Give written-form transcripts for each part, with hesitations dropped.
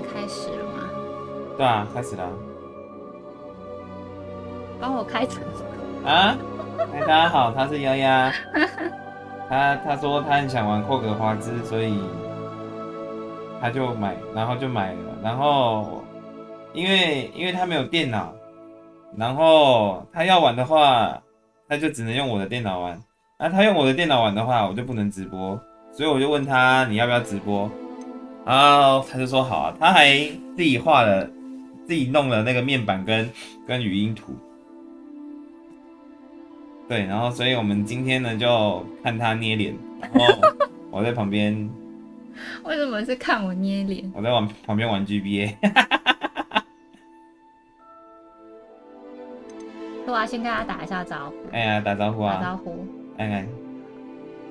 开始了吗？对啊，开始了。帮我开场啊！大家好，他是丫丫。他说他很想玩霍格华兹，所以他就买，然后就买了。然后因为他没有电脑，然后他要玩的话，他就只能用我的电脑玩。那他用我的电脑玩的话，我就不能直播，所以我就问他你要不要直播？然后他就说好啊，他还自己画了、自己弄了那个面板跟语音图。对，然后所以我们今天呢就看他捏脸，然后我在旁边，为什么是看我捏脸？我在旁边玩 GBA。我要先跟他打一下招呼。哎呀，打招呼啊！打招呼。安安。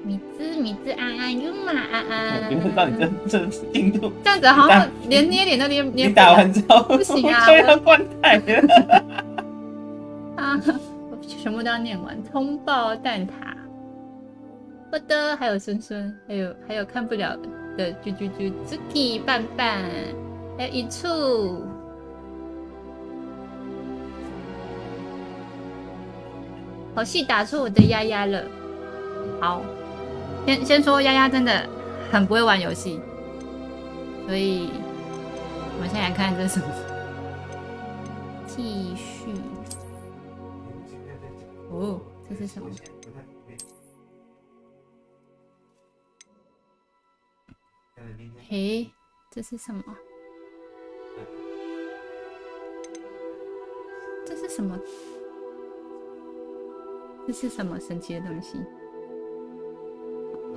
米兹安安优玛安安。我不知道你这进度。这样子好像连捏脸都捏不了。你打完之后不行啊，就要换台了。啊，我全部都要念完。通报蛋挞。我的还有孙孙，还有看不了的啾啾啾 Zuki 半半，还有一处。好戏打出我的丫丫了。好，先说丫丫真的很不会玩游戏，所以我们先来看这是什么。继续。哦，这是什么？嘿，这是什么？这是什么？这是什么神奇的东西？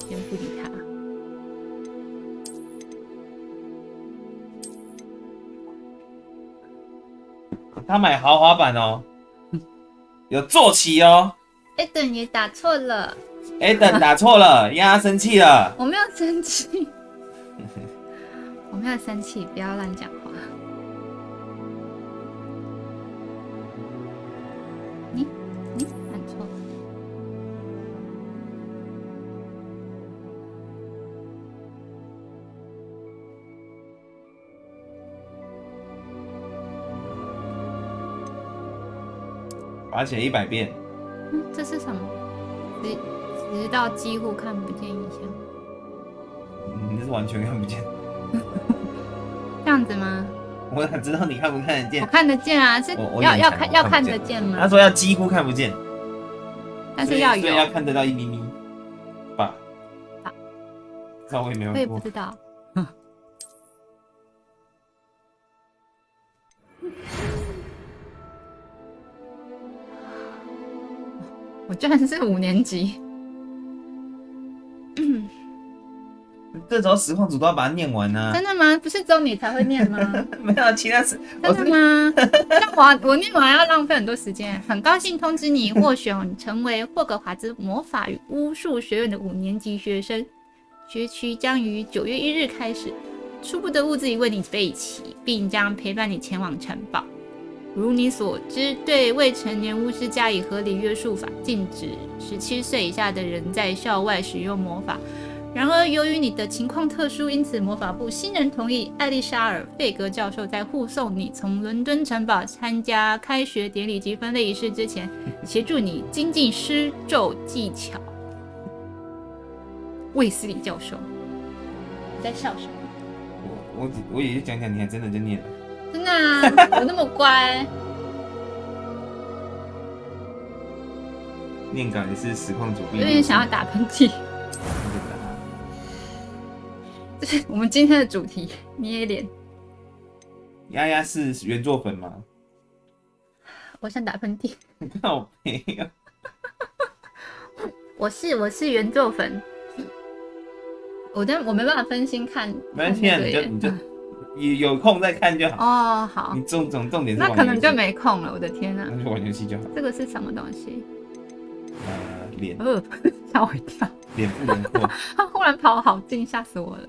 先不理他。他买豪华版哦，有坐骑哦。Eden 也打错了。Eden 打错了，丫生气了。我没有生气，我没有生气，不要乱讲话。你按错了。把它写100遍。这是什么？直到几乎看不见影像。你这是完全看不见。这样子吗？我哪知道你看不看得见？我看得见啊，是要看得见吗？他说要几乎看不见，但是要有，所以要看得到1咪咪吧？知道我也没有过，我也不知道。我居然是5年级。这时候实况组都要把它念完啊！真的吗？不是只有你才会念吗？没有，其他是真的吗？像我念完要浪费很多时间。很高兴通知你获选成为霍格华兹魔法与巫术学院的5年级学生，学期将于9月1日开始。初步的物资已为你备齐，并将陪伴你前往城堡。如你所知，对未成年巫师加以合理约束法，禁止17岁以下的人在校外使用魔法。然而，由于你的情况特殊，因此魔法部新人同意艾丽莎尔·费格教授在护送你从伦敦城堡参加开学典礼及分类仪式之前，协助你精进施咒技巧。卫斯理教授，你在笑什么？我也是讲讲，你还真的就念了。真的啊，我那么乖。念稿也是实况主编。有点想要打喷嚏。这是我们今天的主题，捏脸。丫丫是原作粉吗？我想打喷嚏。靠北啊！我是原作粉。我没办法分心看。没关系啊，你就有空再看就好。哦，好。你重点是那可能就没空了，我的天哪！那就玩游戏就好。这个是什么东西？脸。吓我一跳。脸部轮廓。他忽然跑好近，吓死我了。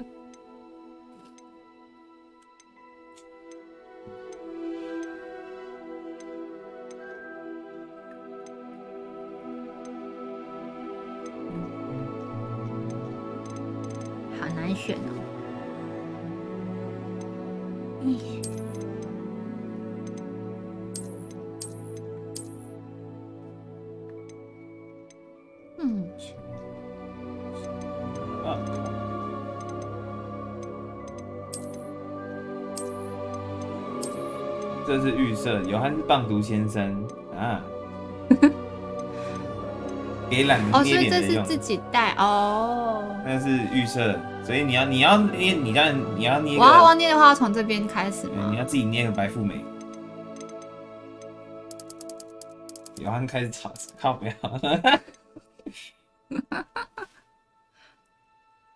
好难选哦。嗯，这是预设，有汉是棒读先生啊，给懒哦，所捏以这脸的用。是自己带哦。那是预设，所以你要捏，你要捏我要个，捏的话，要从这边开始吗？你要自己捏个白富美。有汉开始吵，靠不要。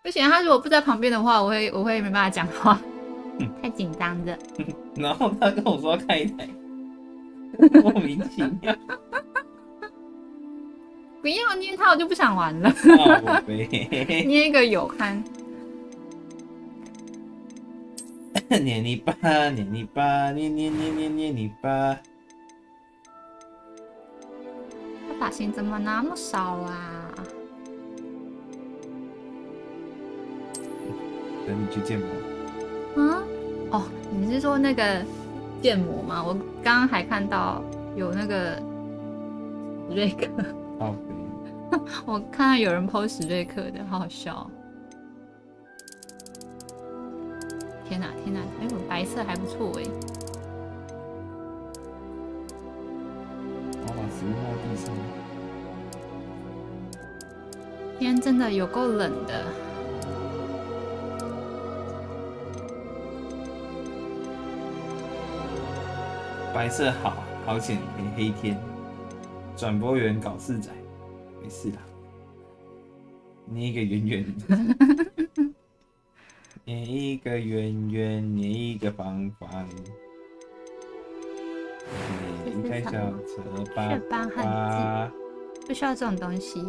不行，他如果不在旁边的话，我会没办法讲话，太紧张了。然后他跟我说要开一台，莫名其妙。不要捏他，我就不想玩了。靠北捏一个有憨。捏你吧，捏你吧，捏你吧。他发型怎么那么少啊？等你去建模。啊？哦，你是说那个建模吗？我刚刚还看到有那个史瑞克，靠北。我看到有人 po 史瑞克的，好好笑哦。天哪，天哪！哎，我白色还不错哎。我把食物放在地上。天真的有够冷的。白色好险，黑天。转播员搞事仔，没事啦。捏一个圆圆的，捏一个圆圆，捏一个方方。捏一台小车，叭叭。不需要这种东西。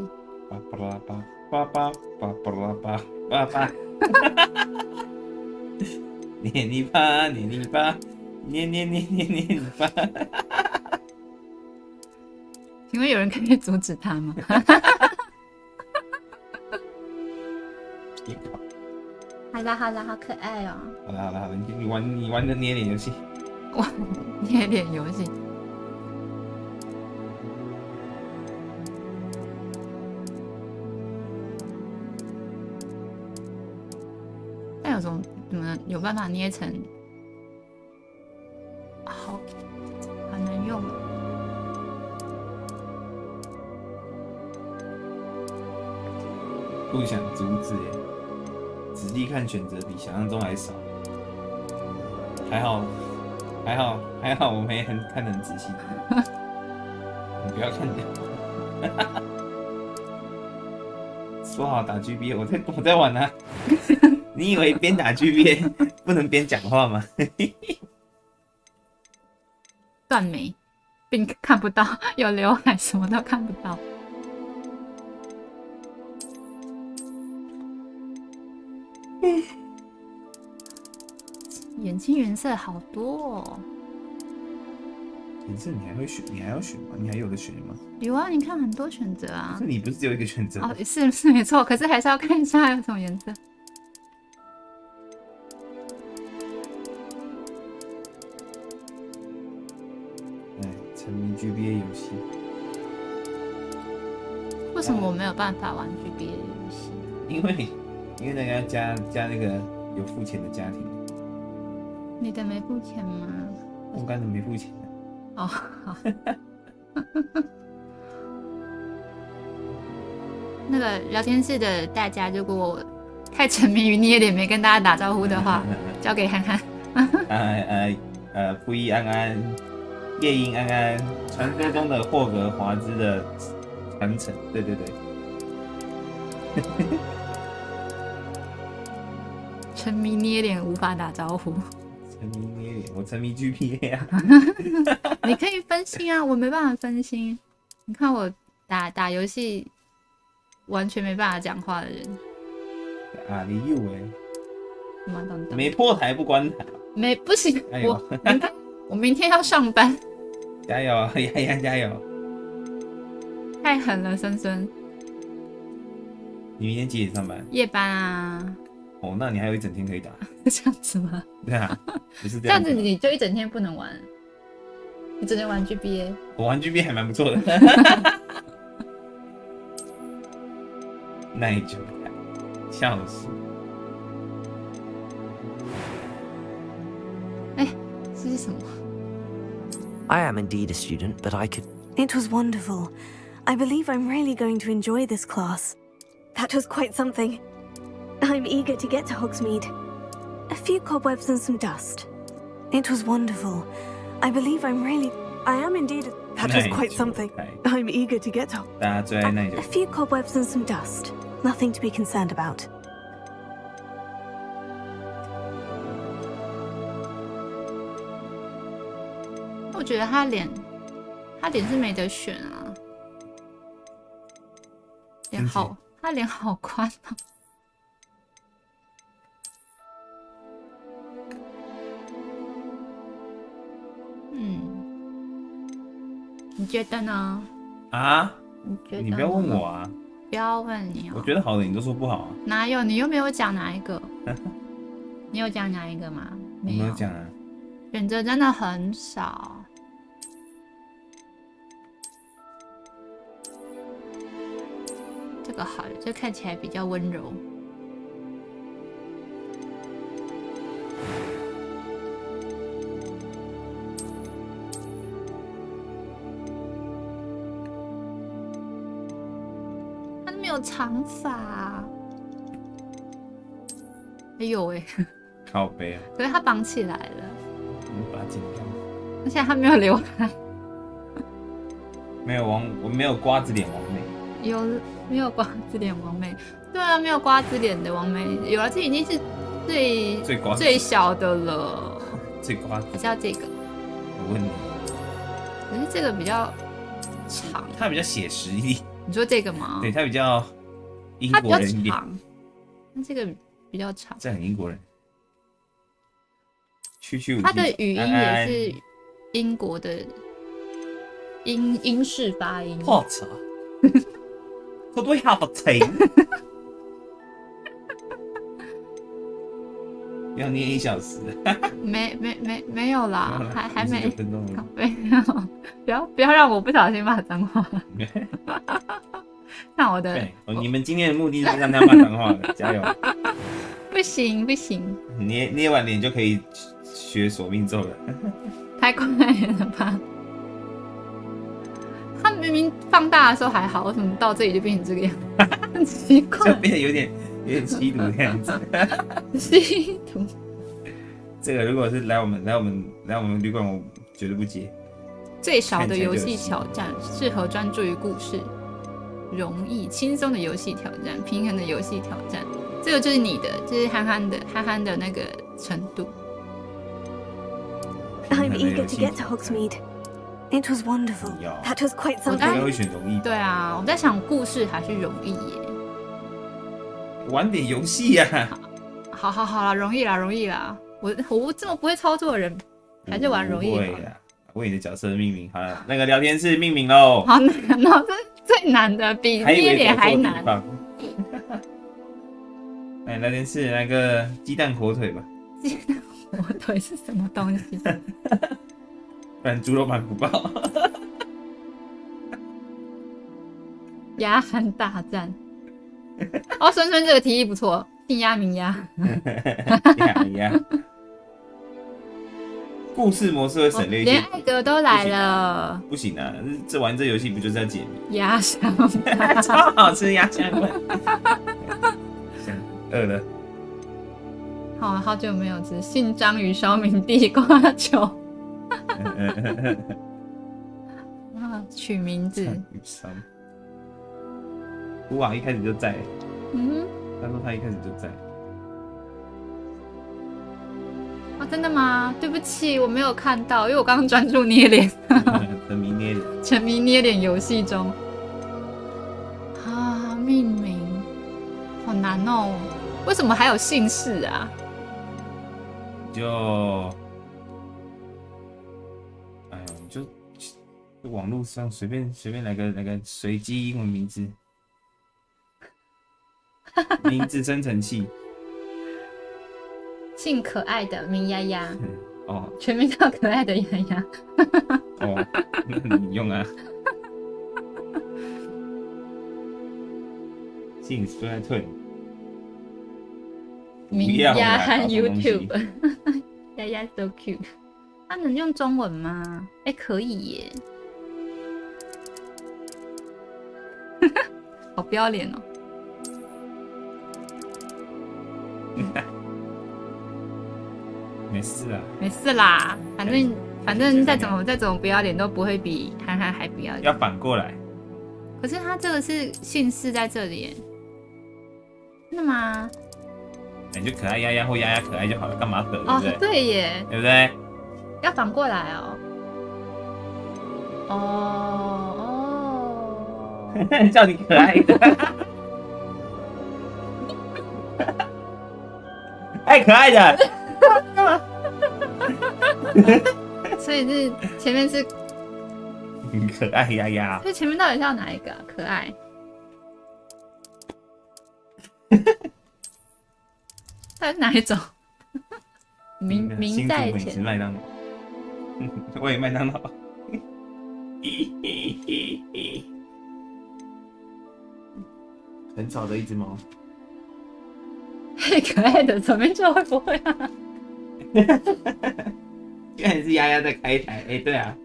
叭叭啦叭叭叭叭叭啦叭叭叭。捏你吧，捏你吧，捏你吧。请问有人可以阻止他吗？好啦好啦，好可爱哦。好了，你玩的捏脸游戏。哇，捏脸游戏。但有种怎么有办法捏成好难用啊。不想阻止耶，仔细看选择比想象中还少。还好，我没看得很仔细。你不要看的。说好打 GBA，我在玩啊。你以为边打 GBA 不能边讲话吗？断眉，并看不到，有刘海，什么都看不到。眼睛原色好多哦。颜色你还要选吗？你还有的选吗？有啊，你看很多选择啊。可是你不是只有一个选择？哦，是没错，可是还是要看一下有什么颜色。沉迷 GBA 游戏。为什么我没有办法玩 GBA 游戏？因为那个要加那个有付钱的家庭。你的没付钱吗？我刚才没付钱。哦，好。那个聊天室的大家，如果太沉迷于捏脸没跟大家打招呼的话，交给憨憨。布衣安安，夜莺安安，传说中的霍格华兹的传承，对。沉迷捏脸无法打招呼。沉迷捏脸，我沉迷 GPA 啊。你可以分心啊，我没办法分心。你看我打游戏完全没办法讲话的人。啊，你以为？什么等等？没破台不关台。不行，我明天要上班。加油，丫加油！太狠了，孙孙。你明天几点上班？夜班啊。哦，那你还有一整天可以打。这样子吗？对啊，不是这样子你就一整天不能玩，你只能玩 GBA。我玩 GBA 还蛮不错的。耐久感，笑死！哎，这是什么？ I am indeed a student, but I could. It was wonderful. I believe I'm really going to enjoy this class. That was quite something. I'm eager to get to Hogsmeade. A few cobwebs and some dust. It was wonderful. I believe I'm really... I am indeed... That was quite something. I'm eager to get to... 大家最爱耐久 A few cobwebs and some dust. Nothing to be concerned about. 我觉得他脸是没得选啊，脸好，他脸好宽哦。你觉得呢？啊？你觉得？你不要问我啊！不要问你哦。我觉得好的你都说不好啊。哪有？你又没有讲哪一个？你有讲哪一个吗？没有讲啊。选择真的很少。这个好了，这看起来比较温柔。他没有长发。哎呦喂！靠背啊！可是他绑起来了。你把它剪掉。而且他没有刘海。没有我没有瓜子脸王美。有没有瓜子脸王美？对啊，没有瓜子脸的王美，有了，这已经是最小的了。最瓜子还是要这个？我问你。可是这个比较长，它比较写实一点。你说这个吗？对，它比较英国人一点。它比较长，那这个比较长。这很英国人。它的语音也是英国的英式发音。Could we have a tea？ 要念1小时。没有啦，还没。分钟。没有，不要让我不小心骂脏话。那我的。对，你们今天的目的是让他骂脏话的，加油！不行不行，捏完脸就可以学索命咒了。太快了吧！他明明放大的时候还好，为什么到这里就变成这个样子？很奇怪，就变得有点吸毒的样子。吸毒。这个如果是来我们旅馆，我绝对不接。最少的游戏挑战，适合专注于故事，容易轻松的游戏挑战，平衡的游戏挑战。这个就是你的，就是憨憨的那个程度。I'm eager to get to Hogsmeade. It was wonderful. That was quite something. 我应该会选容易。对啊，我在想故事还是容易耶。玩点游戏呀。好啦，容易啦。我这么不会操作的人，还是玩容易好了。为你的角色命名好了，那个聊天室命名喽。好难哦，这最难的，比捏脸还难。来聊天室来个鸡蛋火腿吧。鸡蛋火腿是什么东西？不然猪肉满不饱。鸭汉大战。哦，孙这个提议不错，姓鸭名鸭。鸭。故事模式会省略一些。连艾格都来了。不行啊，玩这游戏不就是要解谜？鸭香。超好吃鸭香饭。饿了。好久没有吃姓章鱼烧饼地瓜球。取名字。古瓦一开始就在。他说他一开始就在。真的吗？对不起，我没有看到，因为我刚刚专注捏脸。沉迷捏脸游戏中。命名好难哦，为什么还有姓氏啊？就网络上随便来个随机英文名字，名字生成器。姓可爱的名丫丫，哦全名叫可爱的丫丫。哦，那你用啊。姓 Splatoon。名丫和 YouTube， 丫丫 so cute。它能用中文吗？哎，可以耶。好不要脸哦。没事啊，没事啦，反正再怎么不要脸都不会比憨憨还不要脸。要反过来。可是他这个是姓氏在这里耶，真的吗？你就可爱丫丫或丫丫可爱就好了，干嘛等？哦，对不对？对耶，对不对？要反过来哦。叫你可爱的，爱可爱的。干嘛？所以是前面是可爱丫丫，所以前面到底是要哪一个啊？可爱。到底是哪一种？名在前。是麦当劳，我也麦当劳。很吵的一只猫。嘿，可爱的，左边就会不会啊？原来是丫丫在开台，哎，对啊。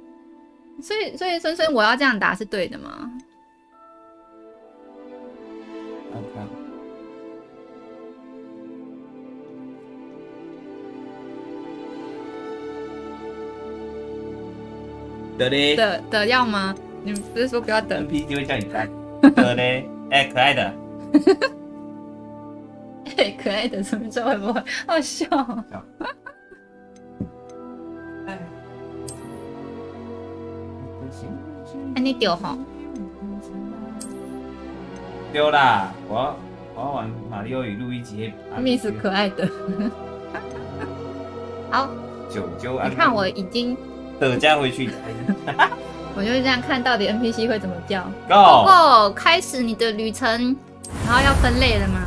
所以孙孙，我要这样打是对的吗？的嘞的要吗？你不是说不要的 ？NPC 会叫你带的嘞，哎，可爱的。哎，可爱的，怎么说会不会好笑？哎，你丢吼？丢啦！我要玩马里奥与路易吉。Miss 可爱的。好，九九安。你看我已经的加回去。我就是这样看到底 NPC 会怎么叫。Go！ 开始你的旅程，然后要分类了吗？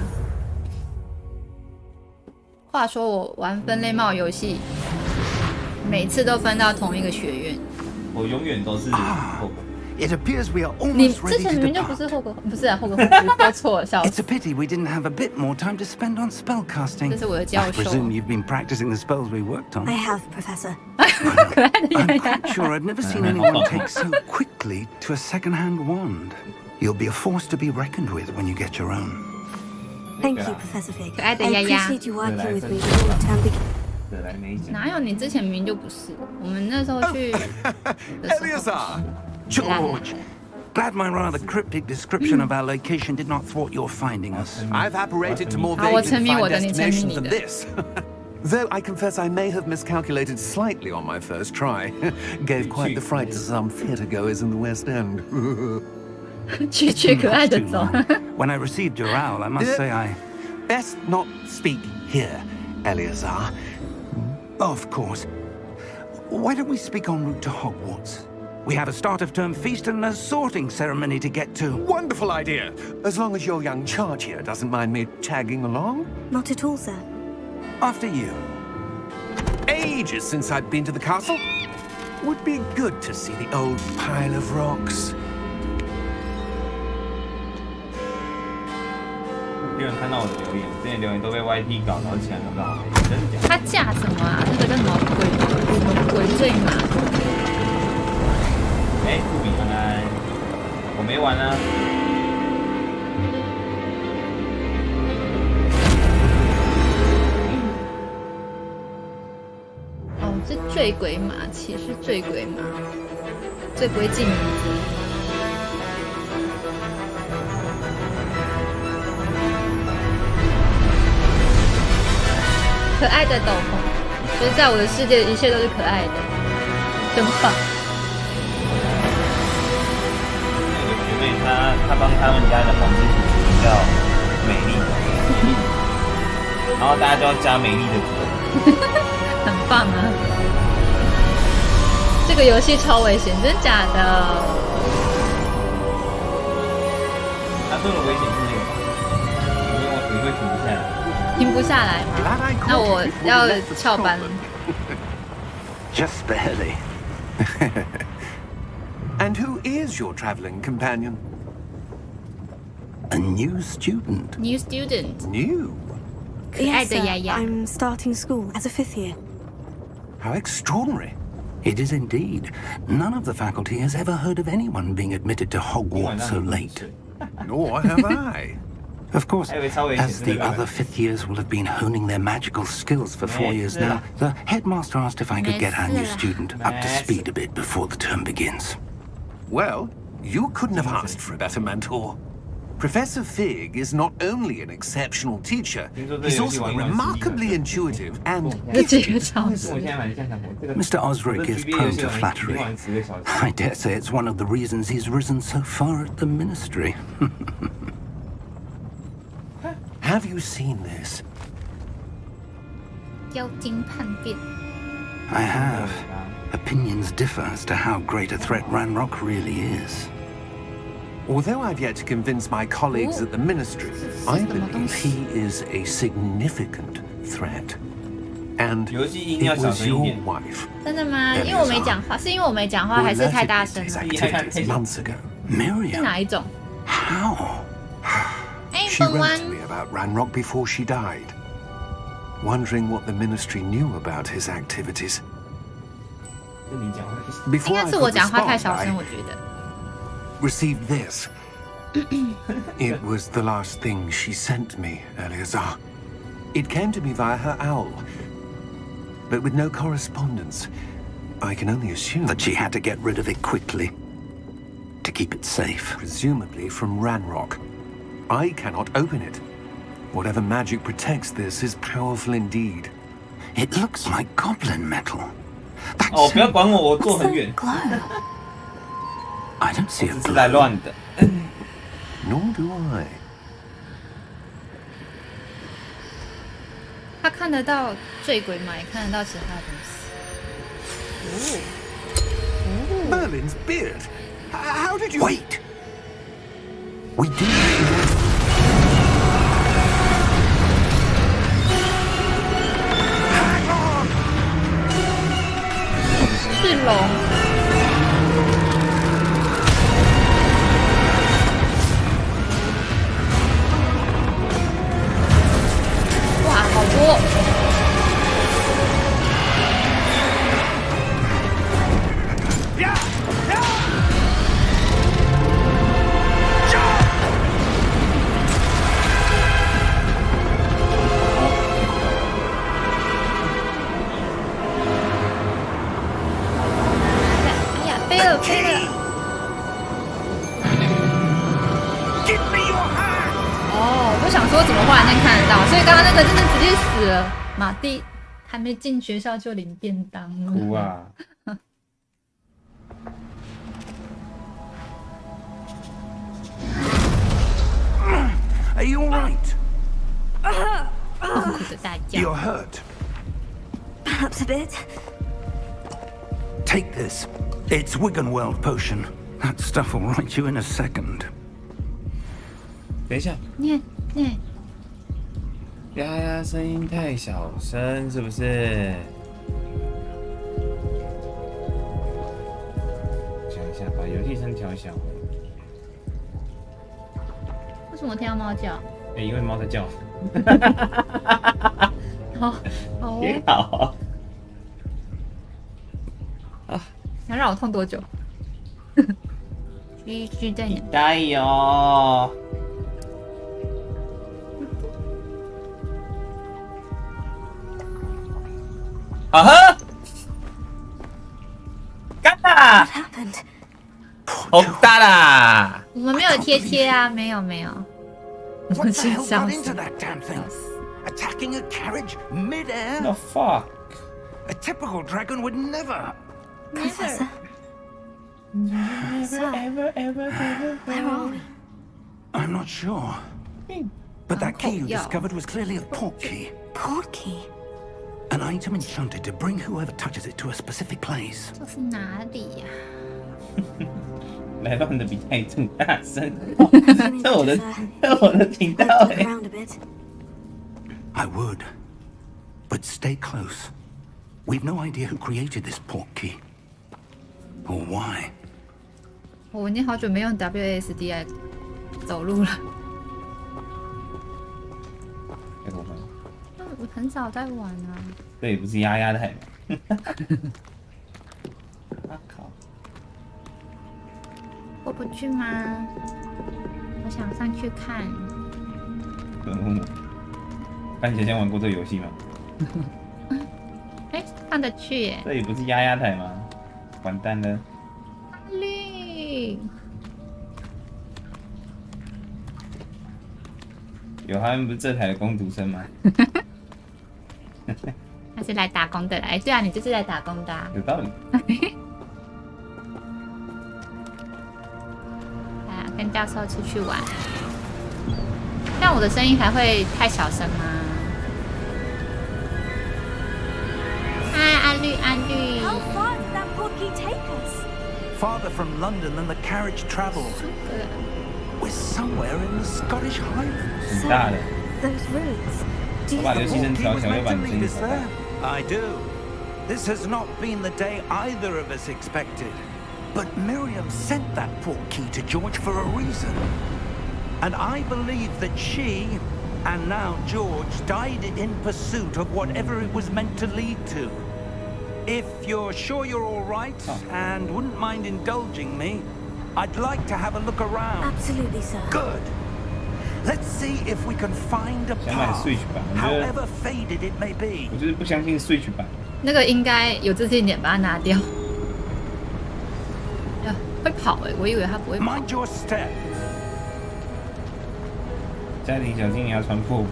话说我玩分类帽游戏，每次都分到同一个学院。我永远都是后。It appears we are 你 almost 之 ready 前 to 明明就不 depart. 是霍格，不是啊，霍格华兹说错了，笑 It's 死 a。pity we didn't have a bit more time to spend on spellcasting. 这是我的教 I 授。 presume you've been practicing the spells we worked on. I have, Professor. 可爱的丫 I'm 丫。 quite sure I've never seen anyone take so quickly to a second-hand wand. You'll be a force to be reckoned with when you get your own. Thank you, Professor Fig. 可爱的 I 丫丫。 appreciate you working with me before the term begins. 得来没讲。哪有你之前明明就不是？我们那时候去的时候。 George! Glad my rather cryptic description of our location did not thwart your finding us. I've apparated to more 好，我 vague 沉 and 迷 fine 我的，你沉迷 destinations 你 than 的。 this. Though I confess I may have miscalculated slightly on my first try. Gave quite the fright to some theatre goers in the West End. 去可爱的 Too 走。 long. When I received your owl, I must say I... Best not speak here, Eleazar. Of course. Why don't we speak en route to Hogwarts? We have a start-of-term feast and a sorting ceremony to get to. Wonderful idea. As long as your young charge here doesn't mind me tagging along. Not at all, sir. After you. Ages since I'd been to the castle. Would be good to see the old pile of rocks. 有人看到我的留言，这些留言都被 YT 搞，然后竟然看到我，真的假的？他架什么啊？那个叫什么鬼罪马？哎，不比安安，我没玩啊。哦，是醉鬼马，骑士醉鬼马，最不会记名字。可爱的斗篷，就是在我的世界，一切都是可爱的，真棒。有个学妹，她帮他们家的房子取名叫美丽，然后大家就要加美丽的字，很棒啊！这个游戏超危险，真的假的？他说的危险是那个，你会停不下来。停不下来吗？那我要翘班了。Just barely. And who is your traveling companion? A new student. New student， New? 可爱 Yes, 的 sir. 丫丫。 I'm starting school as a 5th year. How extraordinary. It is indeed. None of the faculty has ever heard of anyone being admitted to Hogwarts so late. Nor have I. Of course, I was always as the thinking about other it. 5th years will have been honing their magical skills for 4 years now, the headmaster asked if I could get our new student up to speed a bit before the term begins. Well, you couldn't have asked for a better mentor. Professor Fig is not only an exceptional teacher, he's also a remarkably intuitive and 这几 gifted 个小时 Mr. Osric is prone to flattery. I dare say it's one of the reasons he's risen so far at the ministry. Have you seen this? 妖精叛变。 I have. Opinions differ as to how great a threat Ranrock really is. Although I've yet to convince my colleagues at the ministry, I believe he is a significant threat. And it was your wife, 真的吗？因为我没讲话，是因为我没讲话， who 还是太 alerted 大 me to 声 his 了？ activities months ago. 是 Miriam? 哪一种？ How? 哎， She 本 wrote 湾 to me about Ranrock before she died, wondering what the ministry knew about his activities. 应 Before 该 I 是我 could 讲话太 respond, 小声， I 我觉得。 received this. It was the last thing she sent me, Eleazar. It came to me via her owl, but with no correspondence. I can only assume That she had to get rid of it quickly to keep it safe. presumably from Ranrock. I cannot open it. Whatever magic protects this is powerful indeed. It looks like goblin metal. That's 哦，不要管我，我坐很远， Glow. I don't see a 只是来 glow. 乱的。 Nor do I. 他看得到醉鬼嘛，也看得到其他的东西。 Merlin's beard. How did you... Wait! We do. Hang on! 是龙。 哇，好多！ 哎呀，飞了飞了！ Give me your hand! 哦，我就想说怎么忽然间看得到，所以刚刚那个真的直接死了。马蒂还没进学校就领便当了。哭啊！ Are you all right? 痛苦的大叫。 You're hurt. Perhaps a bit. Take this. It's Wiggenweld potion. That stuff will right you in a second. 等一下，念念，丫丫声音太小声，是不是？想一下，把游戏声调小。为什么听到猫叫？哎，因为猫在叫。好，好挺哦。好。要让我痛多久？继续在你。加油！啊哈！干啦！ What happened? 好大啦！我们没有贴贴啊，没有没有。我 What 们 the 是 hell 笑 got 死 into that damn thing? Attacking a carriage mid-air? The fuck？ A typical dragon would never. Professor, Sir, where are we? I'm not sure. But that key you yeah. discovered was clearly a portkey. Portkey. An item enchanted to bring whoever touches it to a specific place. 这是哪里呀、来乱的比太更大声。 Feeling 这我的 better, sir. 这我的频道 Let's look 哎。 around a bit. I would. But stay close. We've no idea who created this portkey. Or why. 我已经好久没用 WASD 来走路了。太过分了。我很少在玩啊。这也不是丫丫台吗？啊靠！过不去吗？我想上去看。番茄酱玩过这个游戏吗？哎，上得去耶！这也不是丫丫台吗？完蛋了！绿。有他们不是这台的工读生吗？他是来打工的，哎，对啊，你就是来打工的、啊，有道理。啊，跟教授出去玩。但我的声音还会太小声吗？嗨，阿绿，阿绿。 How far did that portkey take us? Farther from London than the carriage travelled. We're somewhere in the Scottish Highlands. 很大的。 Those ruins. Do you 我把游 think 戏声 Portkey 调 was 小，又 meant 把 to 你声 lead 音 us 调大。 there? I do. This has not been the day either of us expected. But Miriam sent that portkey to George for a reason. And I believe that she, and now George, died in pursuit of whatever it was meant to lead to. If you're sure you're all right and wouldn't mind indulging me, I'd like to have a look around. Absolutely, sir. Good. Let's see if we can find a 想买 path, Switch 版，我觉得 however faded it may be. 我就是不相信 Switch 版。那个应该有自信点，把它拿掉。呀，会跑哎、我以为它不会跑。 Mind your step. 家庭小心你要穿破布。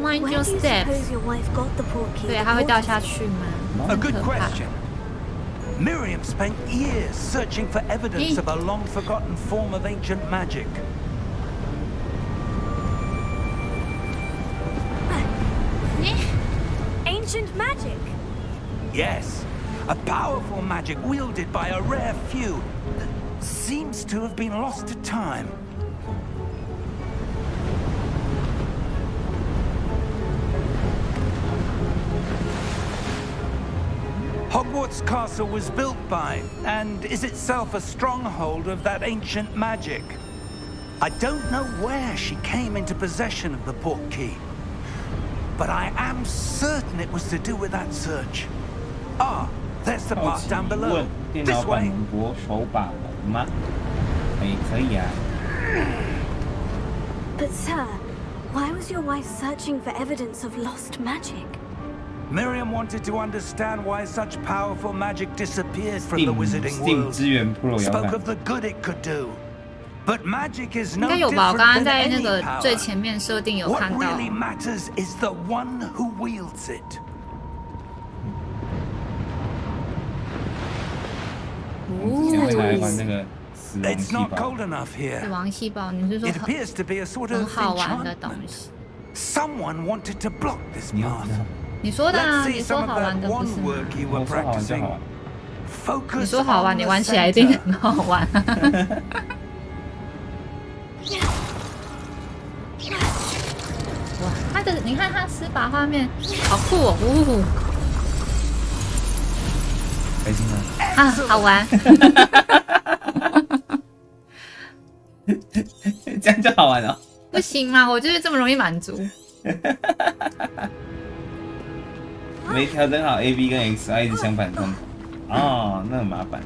Mind Where your do you step。 suppose your wife got the portkey? 对， that 它会掉 brought 下 us 去吗？ A 很 good 可怕。 question. Miriam spent years searching for evidence of a long-forgotten form of ancient magic. Ancient magic? Yes, a powerful magic wielded by a rare few that seems to have been lost to time. Hogwarts Castle was built by, and is itself a stronghold of that ancient magic. I don't know where she came into possession of the portkey, but I am certain it was to do with that search. Ah, there's the 好 path 奇 down 问 below. 电 This 脑版 way. 能播手把门吗？哎，可以啊。 But, sir, why was your wife searching for evidence of lost magic? Miriam wanted to understand why such powerful magic disappeared from the wizarding Steam world. 支援 Pro 摇 Spoke 杆 of。the good it could do. But magic is 应 no 该有吧？我刚 different 刚 than 在那 any 个 power. 最前面设定有 What 看到。 really matters is the one who wields it. 我之前会来玩那个死亡 It's 细 not 胞 cold，enough 死 here. 亡细胞，你是说 It appears to be a sort 很 of 好玩的东 enchantment. 西？ Someone wanted to block this 你要 path. 知道，你说的 Let's 啊， see 你说 some 好 of 玩 that 的不 one 是吗？ work you were 我说好玩就好 practicing. 玩。Focus 你说好玩， on 你 the 玩起来一定 center. 很好玩。哇，它的你看它施法画面好酷哦，呜、开心吗？啊，好玩。这样就好玩了。不行吗？我就是这么容易满足。没调整好 A B 跟 X I 一直相反冲突。哦，那很麻烦。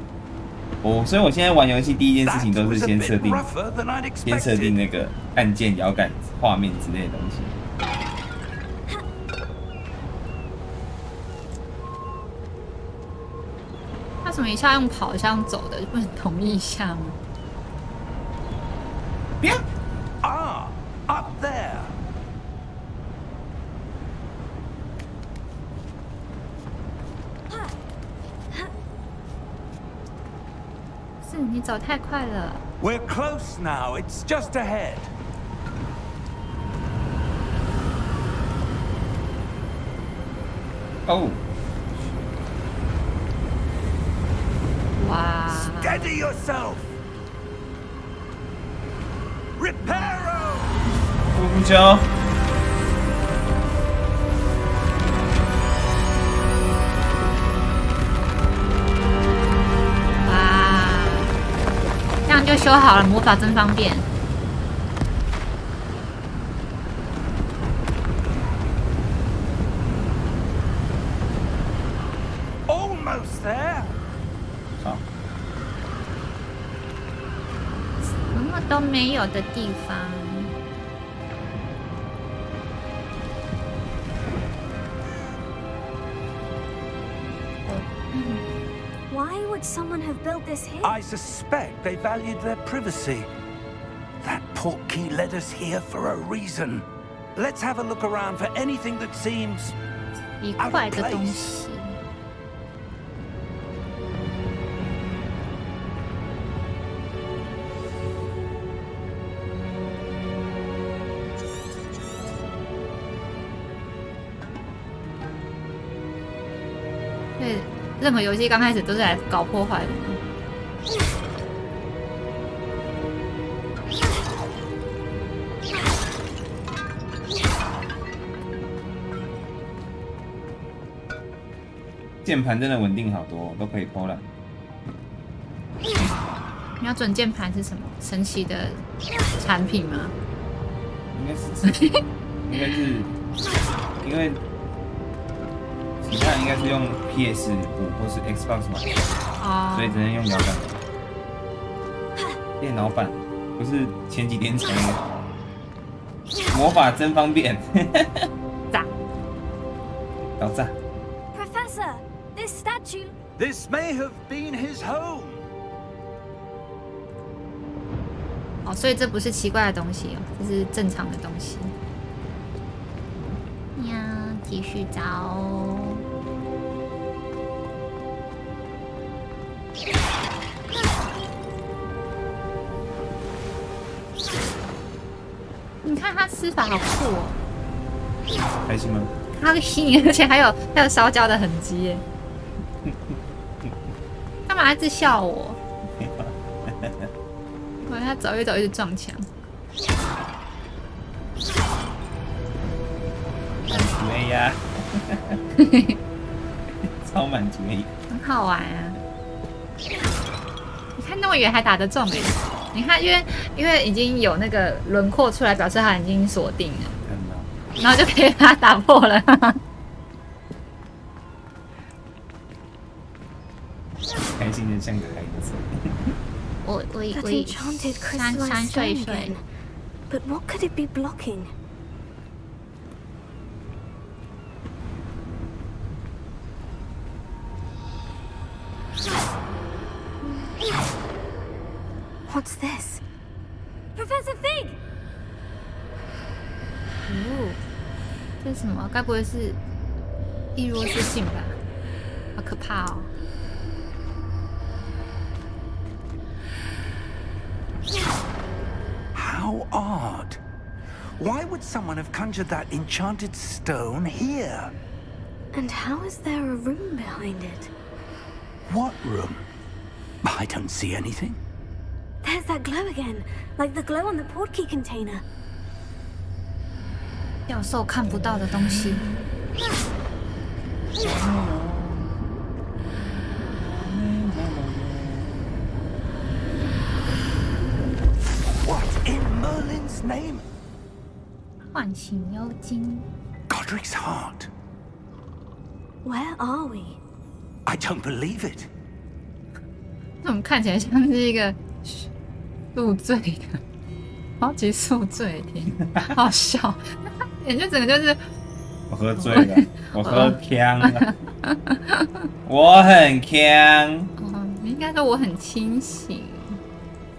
所以我现在玩游戏第一件事情 That 都是 was a 先 bit 设定， rougher than I'd 先设定 expected. 那个按键、摇杆、画面之类的东西。他怎么一下用跑，一下用走的，不能同意一下吗？ Ah, up there. 是你走太快了。 We're close now. It's just ahead. 哦，哇！ Steady yourself. Reparo. 不球，就修好了，魔法真方便。Almost there. 好，什么都没有的地方。Why would someone have built this here? I suspect they valued their privacy. That portkey led us here for a reason. Let's have a look around for anything that seems 一块的东西。对，任何游戏刚开始都是来搞破坏的嘛。键盘真的稳定好多，都可以偷懒。瞄准键盘是什么神奇的产品吗？应该是，因为其他人应该是用 PS5或是 Xbox 版，所以只能用摇杆。电脑版不是前几天才的，魔法真方便。炸！搞炸！ Professor, this statue. This may have been his home. 哦，所以这不是奇怪的东西哦，这是正常的东西。呀，继续找。你看他施法好酷哦！开心吗？开心，而且还有烧焦的痕迹耶。干嘛一直笑我？他走一走一直撞墙。满足 A 呀，超满足 A， 很好玩啊！你看那么远还打得中哎！你看，因为已经有那个轮廓出来，表示它已经锁定了，然后就可以把它打破了。开心的像个孩子。我 That enchanted 三 crystallized 岁 stone again. But what could it be blocking? What's this? Professor Fig! 哦，这是什么？该不会是易弱势性吧？好可怕哦！ How odd. Why would someone have conjured that enchanted stone here? And how is there a room behind it? What room? I don't see anything. There's that glow again, like the glow on the portkey container. 教授看不到的东西。 What in Merlin's name? 唤醒妖精。 Godric's heart. Where are we? I don't believe it. 怎么看起来像是一个宿醉的，超级宿醉，天，好笑，眼就整个就是我喝醉了，我喝呛了，我很呛，哦，你应该说我很清醒。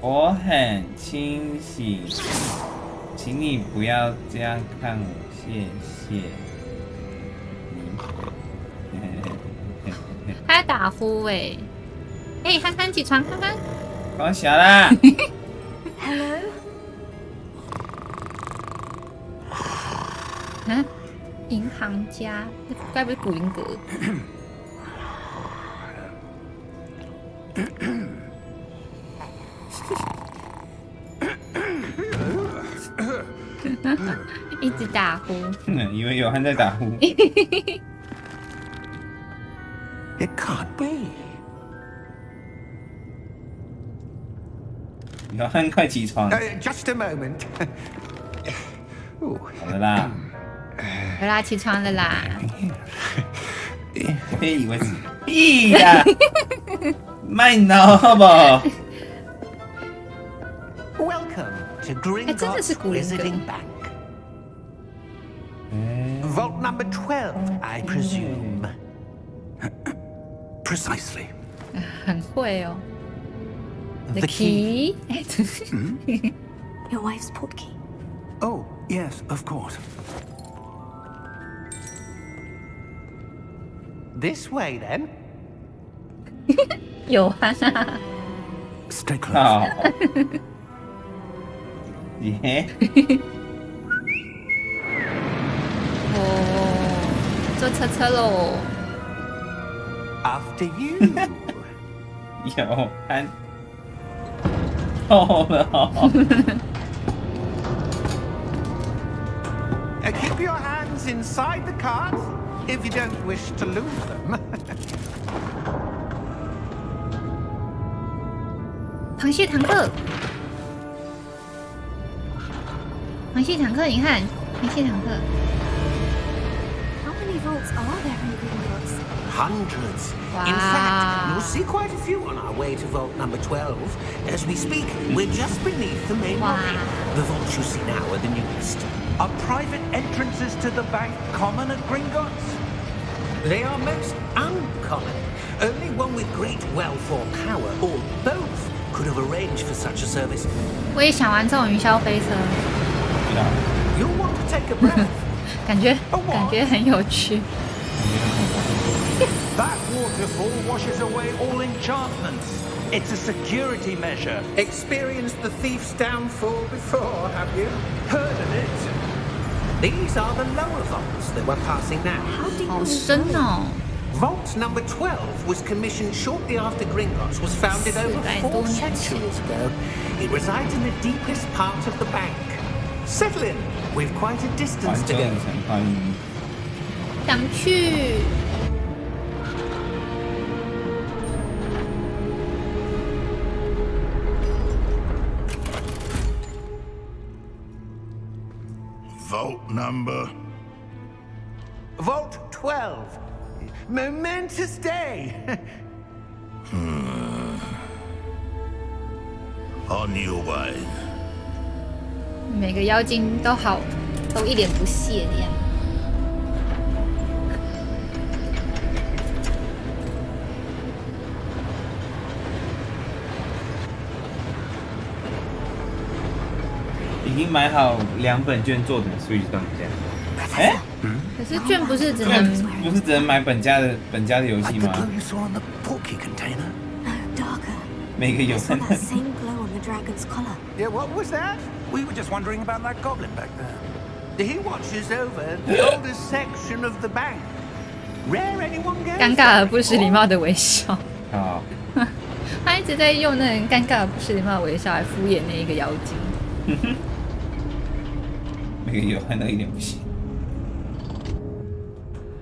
我很清醒，请你不要这样看我，谢谢你。他在打呼哎，哎，憨憨起床，憨憨。光小啦。 Hello? 嗯，银行家，该不是古灵阁？一直打呼。以为有汉在打呼。It can't be. 姚汉，快起床！ Just a moment. 好了啦，好啦，起床了啦。别以为是屁呀，卖脑好不好？ Welcome to 真的是 Gringotts 古灵阁。 Visiting Bank. Vault number 12, I presume. Precisely. 很会哦。 The key. Your wife's portkey. Oh, yes, of course. This way, then. 有啊。 Stay close. 好。耶！哦，坐车车喽。 After you. 姚汉，透了。Keep your hands inside the cart if you don't wish to lose them. 螃蟹坦克，螃蟹坦克，你看，螃蟹坦克。 How many vaults are there in Gringotts? Hundreds. Wow. In fact, you'll see quite a few on our way to vault number 12. As we speak, we're just beneath the main Wow. lobby. The vaults you see now are the newest. Are private entrances to the bank common at Gringotts? They are most uncommon. Only one with great wealth or power, or both, could have arranged for such a service. 我也想玩这种云霄飞车， You'll want to take a breath. 感觉很有趣。 That waterfall washes away all enchantments. It's a security measure. Experienced the thief's downfall before, have you? Heard of it? These are the lower vaults that we're passing now. How deep 好 was 深哦， Vault number 12 was commissioned shortly after Gringotts was founded over 400 4 多年前。 centuries ago. It resides in the deepest part of the bank. Settle in. We've quite a 环 distance 球 to 影 go. 城欢迎。想去。 Vault number. Vault 12. Momentous day. On your way. 每个妖精都好，都一脸不屑的样子。已经买好2本券做的 Switch 当家。哎，可是券不是只券能不是只能买本家的游戏 Like the 吗？ glow you saw on the portkey container. No, darker. 每个 I 有 saw that same glow on the dragon's collar. Yeah, what was that? We were just wondering about that goblin back there. He watches over the oldest section of the bank. Rare anyone goes 尴尬而不失礼貌的微笑。好，他一直在用那种尴尬而不失礼貌的微笑来敷衍那一个妖精。每个有看到一点不行。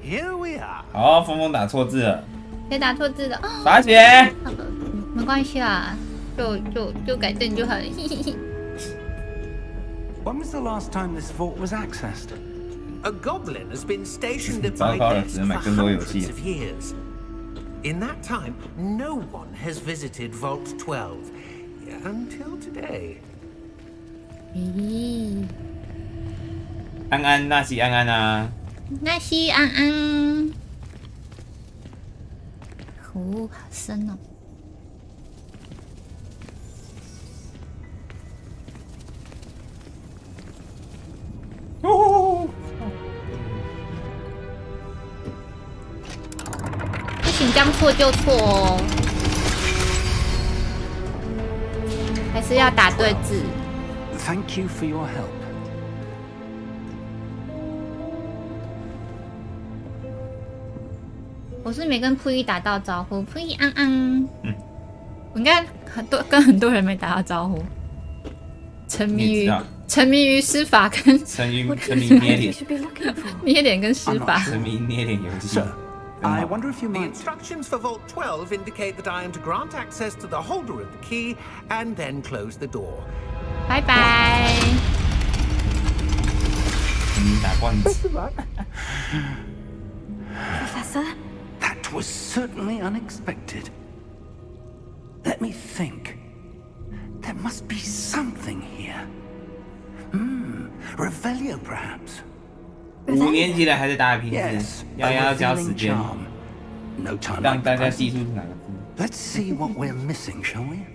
Here we are. 好，峰峰打错字了，别打错字了哦，罚写。没关系啦，就改正就好了。 When was the last time this vault was accessed? A goblin has been stationed at 糟 my 糕了， desk 只 for 能买更多游 hundreds 戏。 of years. In that time, no one has visited Vault 12 until today. 咦，安安，那西安安啊，那西安安，哦，好深哦。哦，不行，将错就错哦，还是要打对字。 Thank you for your help. 我是没跟扑一打到招呼，扑一安安。嗯，我应该跟很多人没打到招呼，沉迷于施法跟沉迷 What 沉迷 is it 捏 you 脸， should be looking for? 捏脸跟施法。沉迷捏脸游戏。 Sir, I wonder if you The might. instructions for Vault 12 indicate that I am to grant access to the holder of the key and then close the door. 拜拜。打罐子。 Professor? That was certainly unexpected. Let me think. There must be something here. Revelio, perhaps. 5年级的还在打瓶 Yes, 子，丫丫要教时 revealing 间， charm. No time 让 like 大 the 家 present. 记住是哪个字。 Let's see what we're missing, shall we?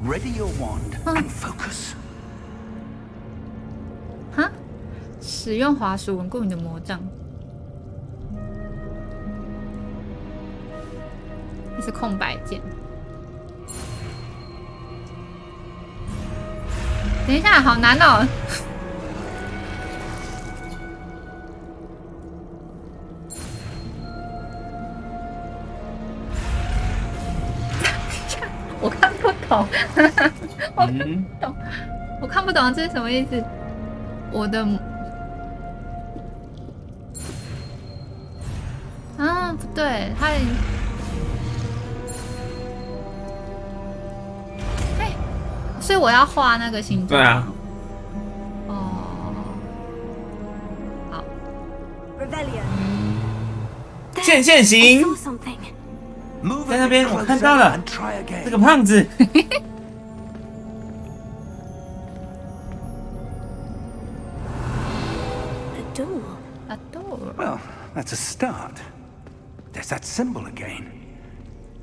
Ready your wand and focus. 哈，使用滑鼠稳固你的魔杖。这是空白键。等一下，好难哦。我看不懂，我看不懂，我看不懂这是什么意思。我的啊，不对，他嘿，所以我要画那个形状。对啊。哦，好。 Revelio. 线线 I 型 saw something. Move 在 a 那 bit 边，我看 closer 到了 and try 这个 again. 胖子。 A door. A door. Well, that's a start. There's that symbol again.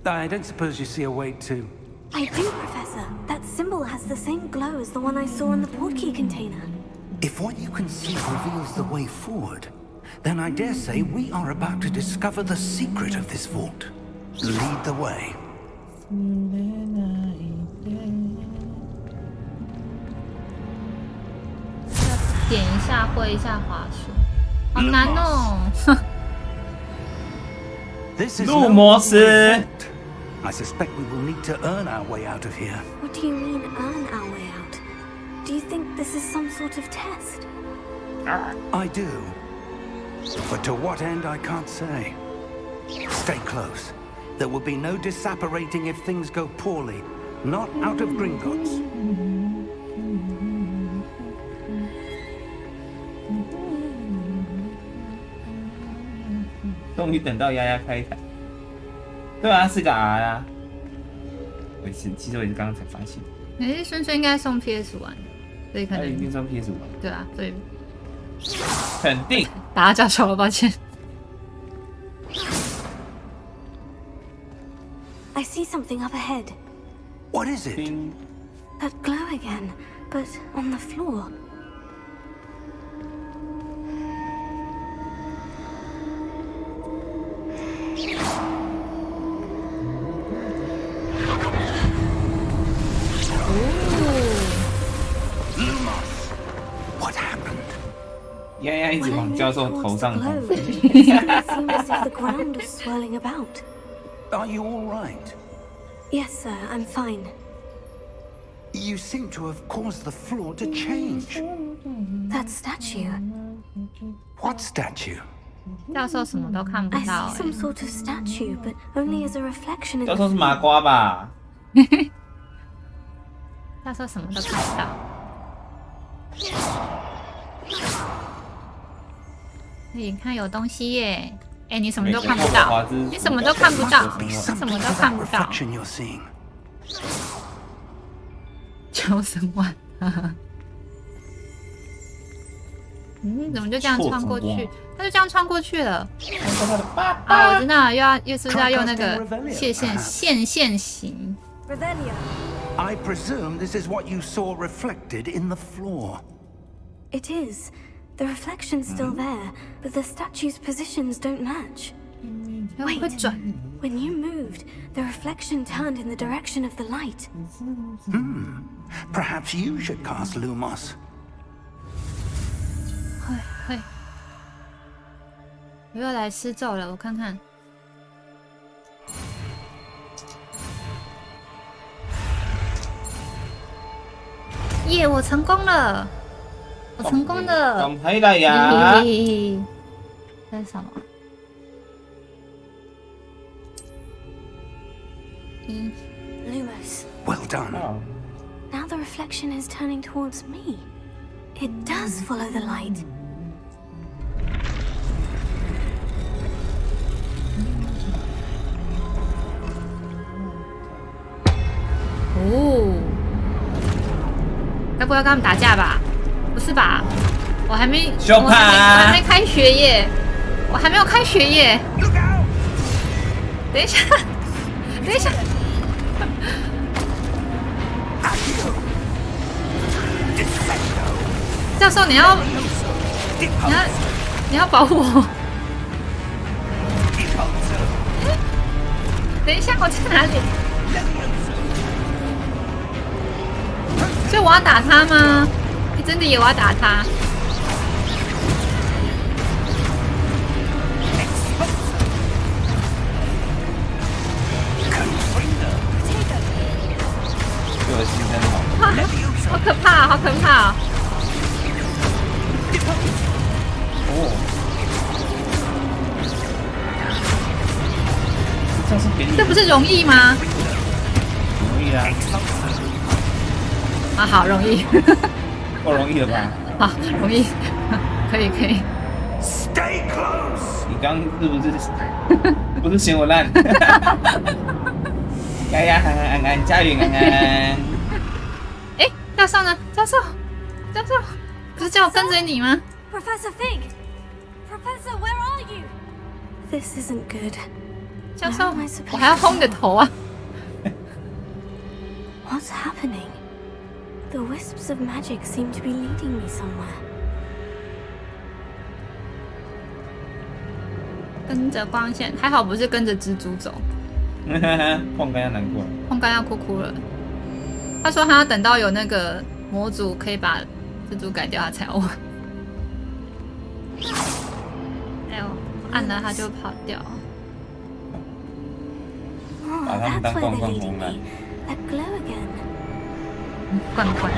I don't suppose you see a way to... I do, Professor. That symbol has the same glow as the one I saw in the portkey container. If what you can see reveals the way forward, then I dare say we are about to discover the secret of this vault. Lead the way. 点一下，挥一下滑鼠，好难哦。 This is 入 no 魔师。 ordinary vault. I suspect we will need to earn our way out of here. What do you mean, earn our way out? Do you think this is some sort of test? I do. But to what end, I can't say. Stay close. There will be no disapparating if things go poorly. Not out of Gringotts. 终于等到丫丫开台。对啊，是个 R 啊。其实我也是刚刚才发现。孙孙应该送 PS 玩，所以可能他一定送 PS5。对啊，所以肯定。打他脚球了，抱歉。 I see something up ahead. What is it? That glow again, but on the floor. What happened? 丫丫一直 When I 往 moved 教授 towards 头 the 上 glow, 跑。 it seemed as if the ground was swirling about. Are you all right? Yes, sir, I'm fine. You seem to have caused the floor to change. That statue. What statue? 教授什么都看不 I 到 see some sort of statue, but only as a reflection in 教 the 授是麻 floor. 瓜吧？教授什么都看不到。你看有东西耶！哎，你什么都看不到，你什么都看不到， Be 你什 something 么 to 都看 that 不到。 reflection you're seeing. 求生丸，怎么就这样穿过去？他就这样穿过去了。啊，我知道了，又是不是要用那个线型？ Revelio. I presume this is what you saw reflected in the floor. It is. The reflection's still there, but the statue's positions don't match. 会转。 When you moved, the reflection turned in the direction of the light. Perhaps you should cast Lumos. 嘿，我又来施咒了，我看看。耶，我成功了！我成功了！讲起来呀，这是什么？ Lumos. Well done. Now the reflection is turning towards me. It does follow the light. Oh. 该不会要跟他们打架吧？不是吧？我还没开学耶，我还没有开学耶。等一下，等一下。教授，你要保护我。等一下，我在哪里？所以我要打他吗？你真的以为我要打他？对我牺牲好。好可怕，好可怕！哦，这是给你，这不是容易吗？容易啊！啊，好容易，够容易了吧？好容易，可以可以。Stay close. 你刚不是嫌我烂？呀呀，安安，加油，安安！哎，教授呢？教授，不是叫我跟着你吗 Professor Fig! Professor, where are you? This isn't good. 教授，我还要轰你的头啊！ What's happening? The wisps of magic seem to be leading me somewhere. 跟着光线，还好不是跟着蜘蛛走。碰干要难过了，碰干要哭了。他说他要等到有那个模组可以把蜘蛛改掉，他才要玩。哎呦，按了他就跑掉。把他们当罐罐红了。 That glow again. 罐罐。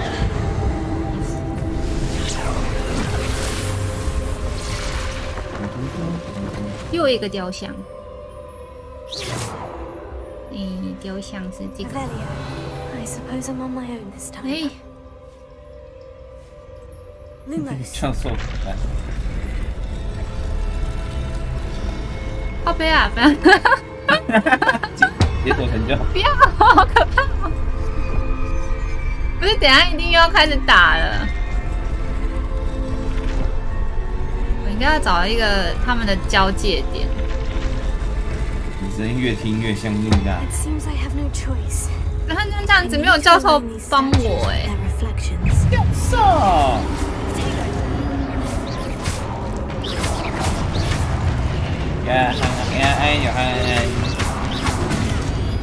又一个雕像。雕像是这个。 I suppose I'm on my own this time. 哎， Lumos. 教授，来，靠背啊！不要，解锁成就。不要，好可怕哦！不是，等一下一定又要开始打了。我应该要找一个他们的交界点。你声音越听越像录大。 It seems I have no choice. 然后这样子没有教授帮我哎。 Their reflections. 教授。呀，安有安，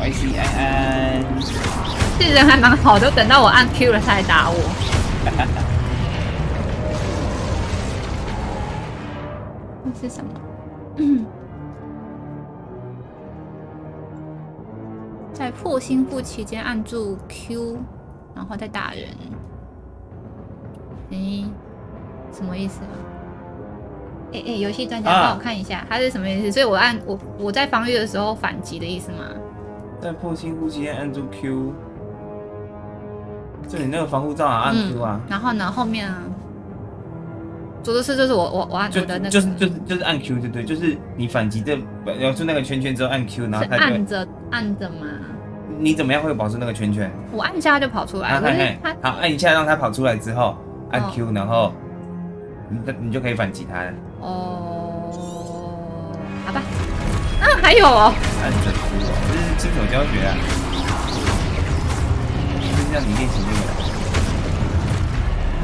维西安。这人还蛮好的，等到我按 Q 了他才打我。这是什么？在破心腹期间按住 Q， 然后再打人。什么意思啊？游戏专家帮我看一下，它是什么意思？所以我在防御的时候反击的意思吗？在破心腹期间按住 Q。就你那个防护罩啊，按 Q 啊。然后呢，后面啊，做的事就是我按我的那个，就是按 Q 对对，就是你反击咬住那个圈圈之后按 Q， 然后它就按着嘛。你怎么样会保住那个圈圈？我按一下它就跑出来。好，按一下让它跑出来之后，按 Q， 然后你就可以反击它了。哦，好吧。还有哦。按着 Q， 这是新手教学啊。就是让你练习这个，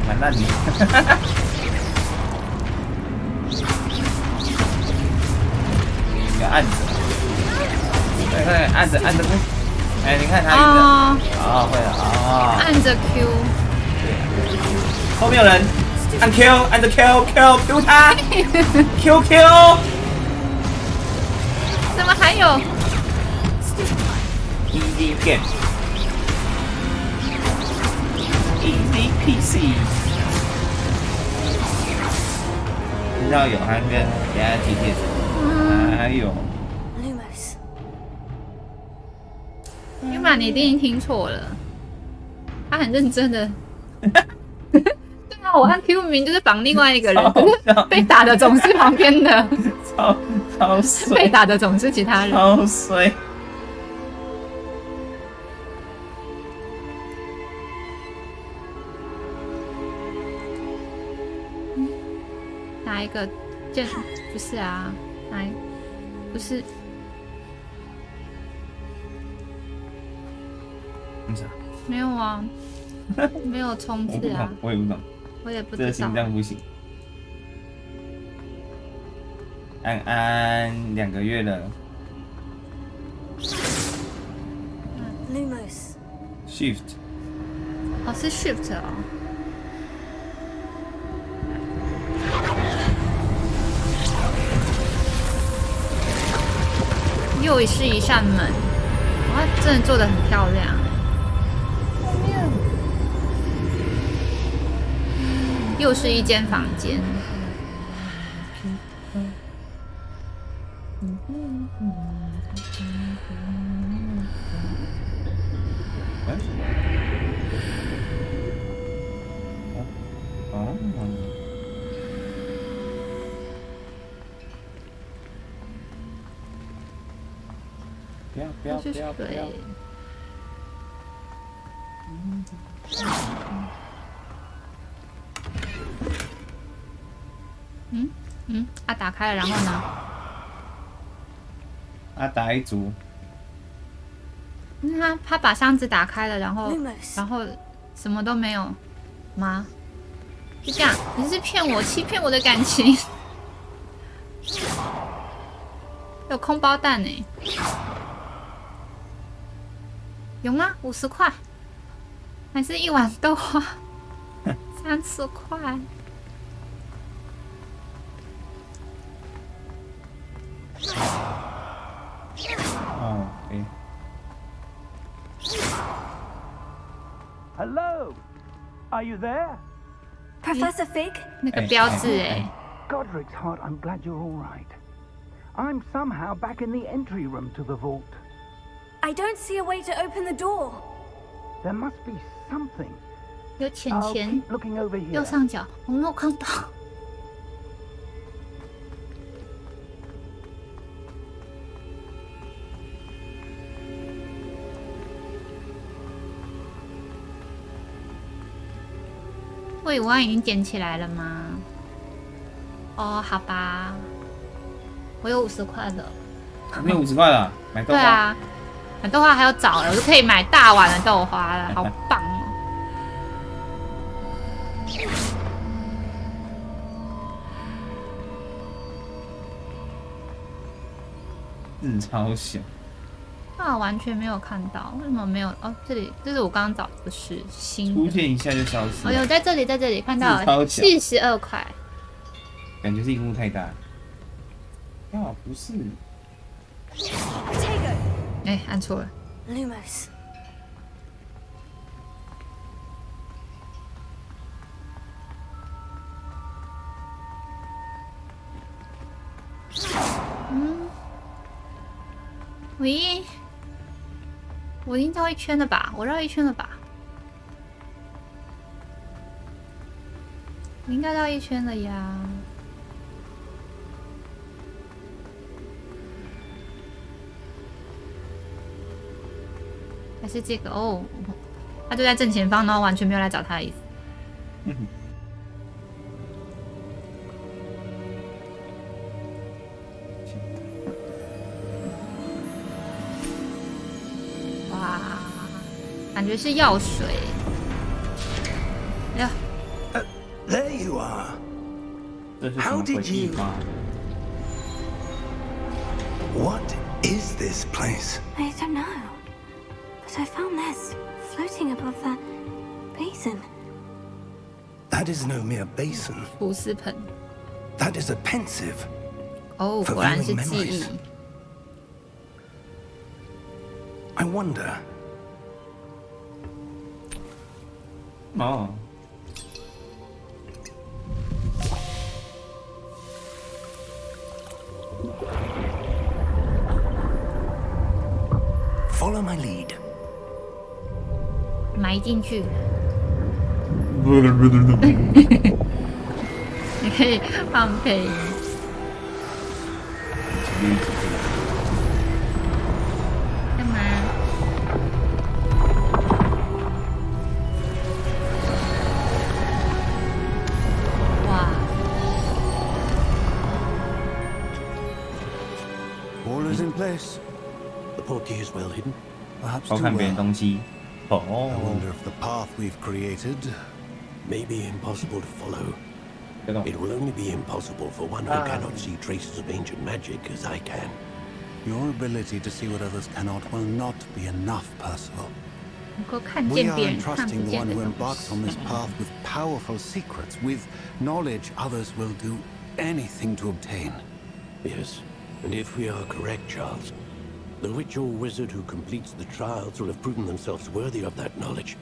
蛮烂的。要按着，对，按着，哎，你看他一直，会了，按着 Q， 对，后面有人，按 Q， 按着 Q 他，Q， 怎么还有 ？Easy game。Easy PC， 知道有汉跟给他提帖子，还有 Lumos. 因为你一定听错了，他很认真的。对啊，我按 Q 名就是绑另外一个人，可是被打的总是旁边的，超衰，被打的总是其他人，超衰。哪一个剑？不是啊，哪一不是？没有啊，没有冲刺啊。我也不懂，我也不知道。这个心脏不行。安安2个月了。Lumos. Shift。哦，是 Shift 哦。又是一扇门，哇，真的做得很漂亮。又是一间房间。不要！打开了，然后呢？打一组。他把箱子打开了，然后什么都没有吗？就这样，你是骗我，欺骗我的感情。有空包蛋呢，有吗？50块，还是一碗豆花30块？哦，Hello, are you there? Professor Fig? 那个标志哎。Godric's heart, I'm glad you're all right. I'm somehow back in the entry room to the vault. I don't see a way to open the door. There must be something. 有钱 I'll 钱 keep looking over here. 右上角，我没有看到。我以为已经捡起来了吗？哦，好吧，我有50块的。你有50块了，买豆花。对啊，买豆花还要找了，我就可以买大碗的豆花了，好棒哦！字超小。啊，完全没有看到，为什么没有？哦，这里，这是我刚刚找的，不是新的。出现一下就消失。哦，有在这里，在这里看到了，42块。感觉是荧幕太大。哦，不是。哎，按错了。Lumos. 喂，我已经绕一圈了吧？我绕一圈了吧？我应该绕一圈了呀。还是这个哦，他就在正前方，然后完全没有来找他的意思。哇，感觉是药水。哎呀 There you are. 这是什么鬼地方？ What is this place? I don't know. But I found this floating above that basin. That is no mere basin. 厨师盆。 That is a pensive. 哦，果然是记忆。 I wonder. 哦。 Follow my lead. 埋进去。你可以放配音。干嘛？哇！ All is in place. The portkey is well hidden. Perhaps 偷 too 看别人 well. 东西。 I 哦， wonder if the path we've created may be impossible to follow. 这种 It will only be impossible for one who cannot see traces of ancient magic as I can. Your ability to see what others cannot will not be enough, Percival. 能够看 We 见 are 别人看不 entrusting the 见 one 的 who 东 embarks 西。 on this path with powerful secrets, with knowledge others will do anything to obtain. Yes, and if we are correct, Charles, the witch or wizard who completes the trials will have proven themselves worthy of that knowledge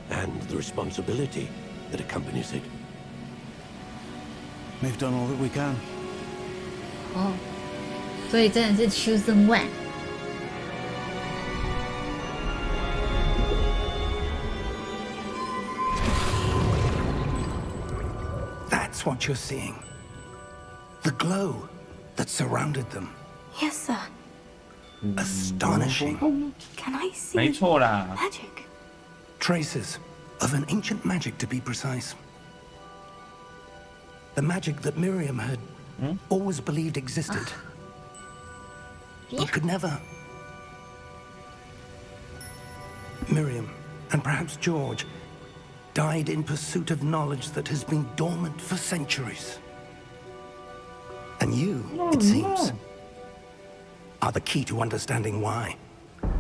and the responsibility that accompanies it. We've done all that we can. 哦，所以真的是 chosen one。 That's what you're seeing. The glow that surrounded them. Yes, sir. Astonishing. Can I 没 see 错啦。 magic? Traces of an ancient magic, to be precise. The magic that Miriam had always believed existed, but could never. Miriam, and perhaps George, died in pursuit of knowledge that has been dormant for centuries. And you, it seems, are the key to understanding why.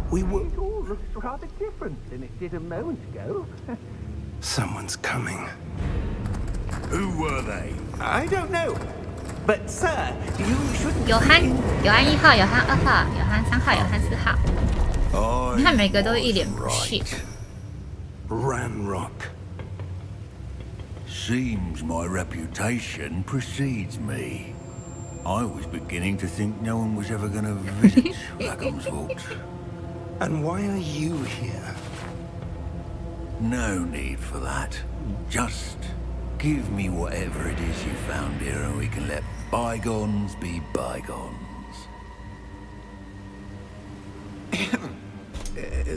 We were... It all looks rather different than it did a moment ago. Someone's coming. Who were they? I don't know. But, sir, you shouldn't... 有憨1号，有憨2号，有憨3号，有憨4号。你看每个都一脸不屑。 Ranrock. Seems my reputation precedes me. I was beginning to think no one was ever going to visit Rackham's Vault. And why are you here? No need for that. Just give me whatever it is you found here and we can let bygones be bygones.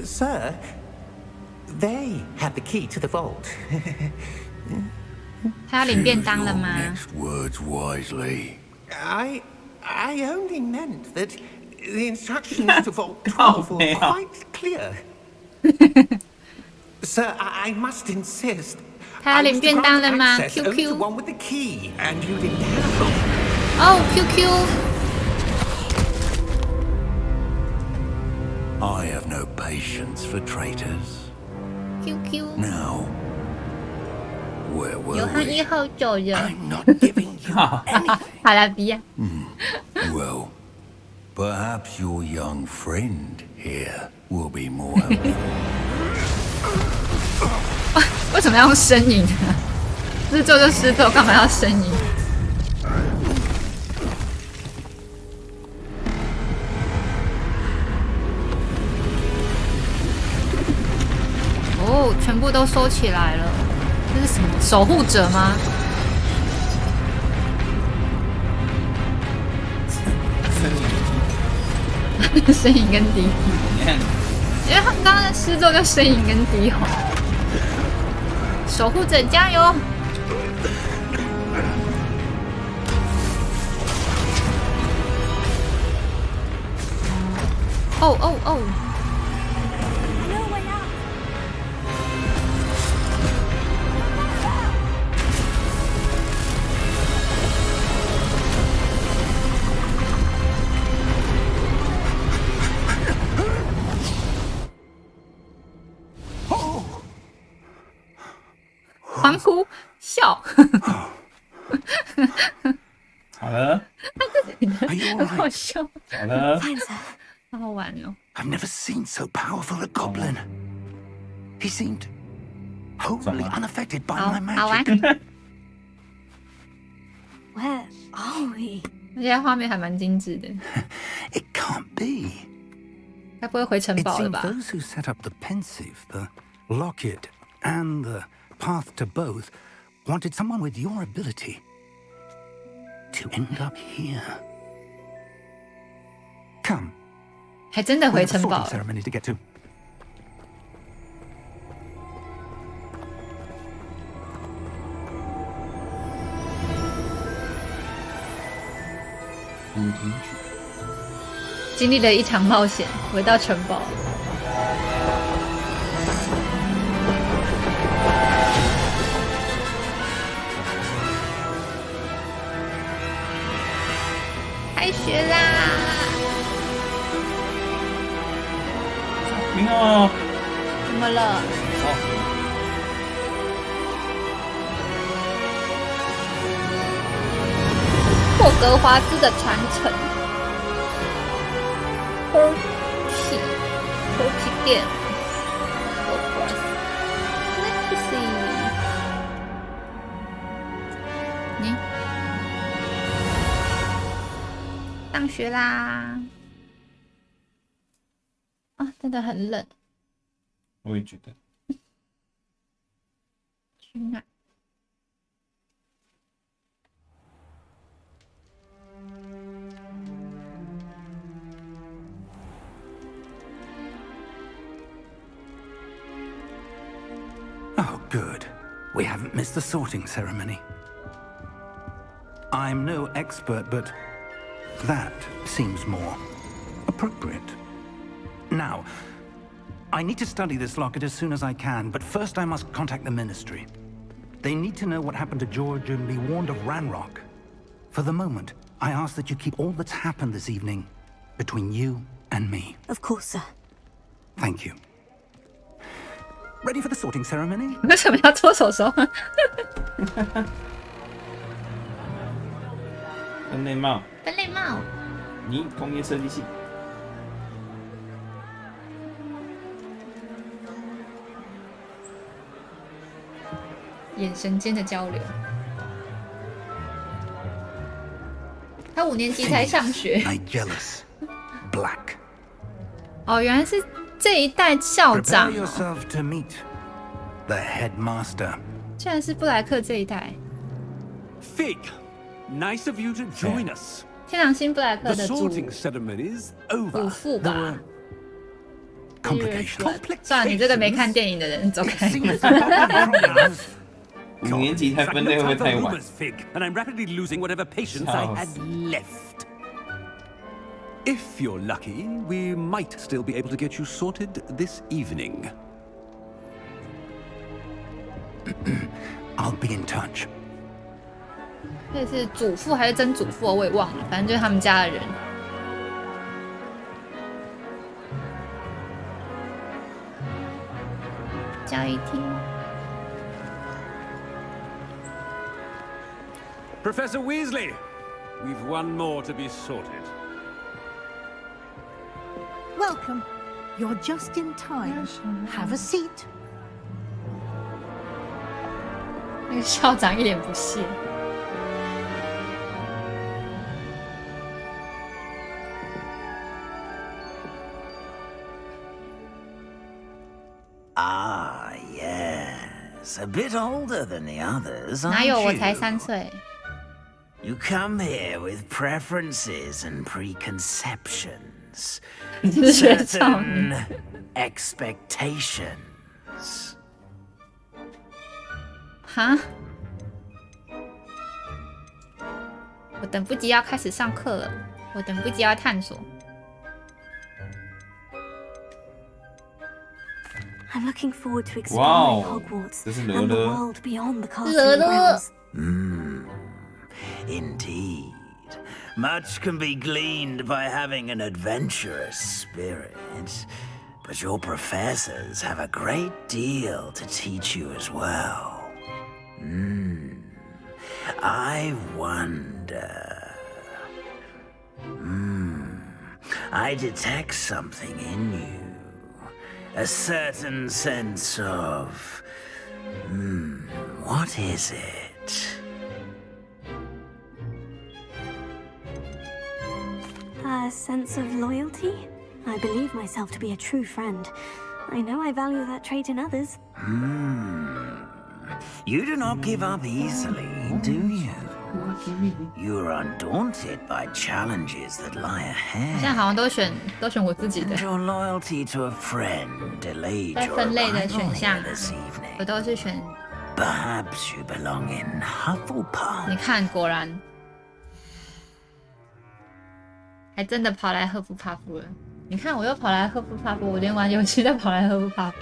Sir, they have the key to the vault. 他要领便 Choose 当了 your 吗？ next words wisely. I only meant that the instructions to Vault 12 were quite clear. Sir, I must insist. 他要 I 领 was 便 to 当 grant 了吗 access only to ？QQ one with the key, and you didn't have them. 哦 QQ， I have no patience for traitors. QQ， Now, where 有 were 憨 we? 1号走人。 I'm not giving you anything. 好了，比呀。 Well, perhaps your young friend here will be more helpful. 为什么要用呻吟呢？施咒就施咒，干嘛要呻吟？哦，全部都收起来了。这是什么？守护者吗？呻吟跟低吼，你看，因为他们刚刚的施咒叫呻吟跟低吼。守护者加油！哦哦哦！ No way out. 欢呼笑，好了， Are you 很 all 好 right? 笑，好了， Fine, sir. 好好玩哦。 I've never seen so powerful a goblin. He seemed wholly unaffected by 好 my 好玩， magic. Where are we? 而且画面还蛮精致的， It can't be. 该不会回城 It 堡了 seemed 吧？ those who set up the pensive, the Lockett and the path to both wanted someone with your ability to end up here. Come. 还真的 We 回 have a 城堡 sorting 了。 ceremony to get to. 经历了一场冒险，回到城堡。开学啦！明哦，怎么了？霍格华兹的传承。Porky game. Of course. Let's see. 你上学啦！啊，真的很冷。我也觉得。取暖。Oh, good. We haven't missed the sorting ceremony. I'm no expert, but that seems more appropriate. Now, I need to study this locket as soon as I can, but first I must contact the Ministry. They need to know what happened to George and be warned of Ranrock. For the moment, I ask that you keep all that's happened this evening between you and me. Of course, sir. Thank you. Ready for the sorting ceremony? 为什么要搓手手？分类帽，分类帽。你工业设计系。眼神间的交流。他5年级才上学。Jealous. Black. 哦，原来是这一代校长 Prepare yourself to meet the headmaster. 居然是布莱克这一代。Fig, nice of you to join us. 天狼星布莱克 The 的祖 sorting ceremony's over. 父吧。 Complications. 算了，你这个没看电影的人，走开。 5年级才分类会不会太晚？ Fig, and I'm rapidly losing whatever patience I had left. If you're lucky, we might still be able to get you sorted this evening. I'll be in touch. 这是祖父还是曾祖父，我也忘了，反正就是他们家的人。交易厅。 Professor Weasley, we've one more to be sorted. Welcome. You're just in time. Have a seat. 那个校长一脸不屑。Ah, yes. A bit older than the others, 哪有， aren't 我才 you? 3岁。 You come here with preferences and preconceptions. 学少女 Certain expectations. 哈？我等不及要开始上课了，我等不及要探索。 I'm looking forward to exploring Wow. Hogwarts 这是 and the 乐乐。 world beyond the castle 乐 and 乐。 grounds. Indeed. Much can be gleaned by having an adventurous spirit, but your professors have a great deal to teach you as well. I wonder. I detect something in you. A certain sense of... what is it? A sense of loyalty? I believe myself to be a true friend. I know I value that trait in others. You do not give up easily, do you? You're undaunted by challenges that lie ahead. 现在好像都选我自己的。 And your loyalty to a friend delayed 在 your 分类的 arrival 选项 here this evening. 我都是选。 Perhaps you belong in Hufflepuff. 你看，果然还真的跑来赫夫帕夫了。你看，我又跑来赫夫帕夫，我连玩游戏都跑来赫夫帕夫。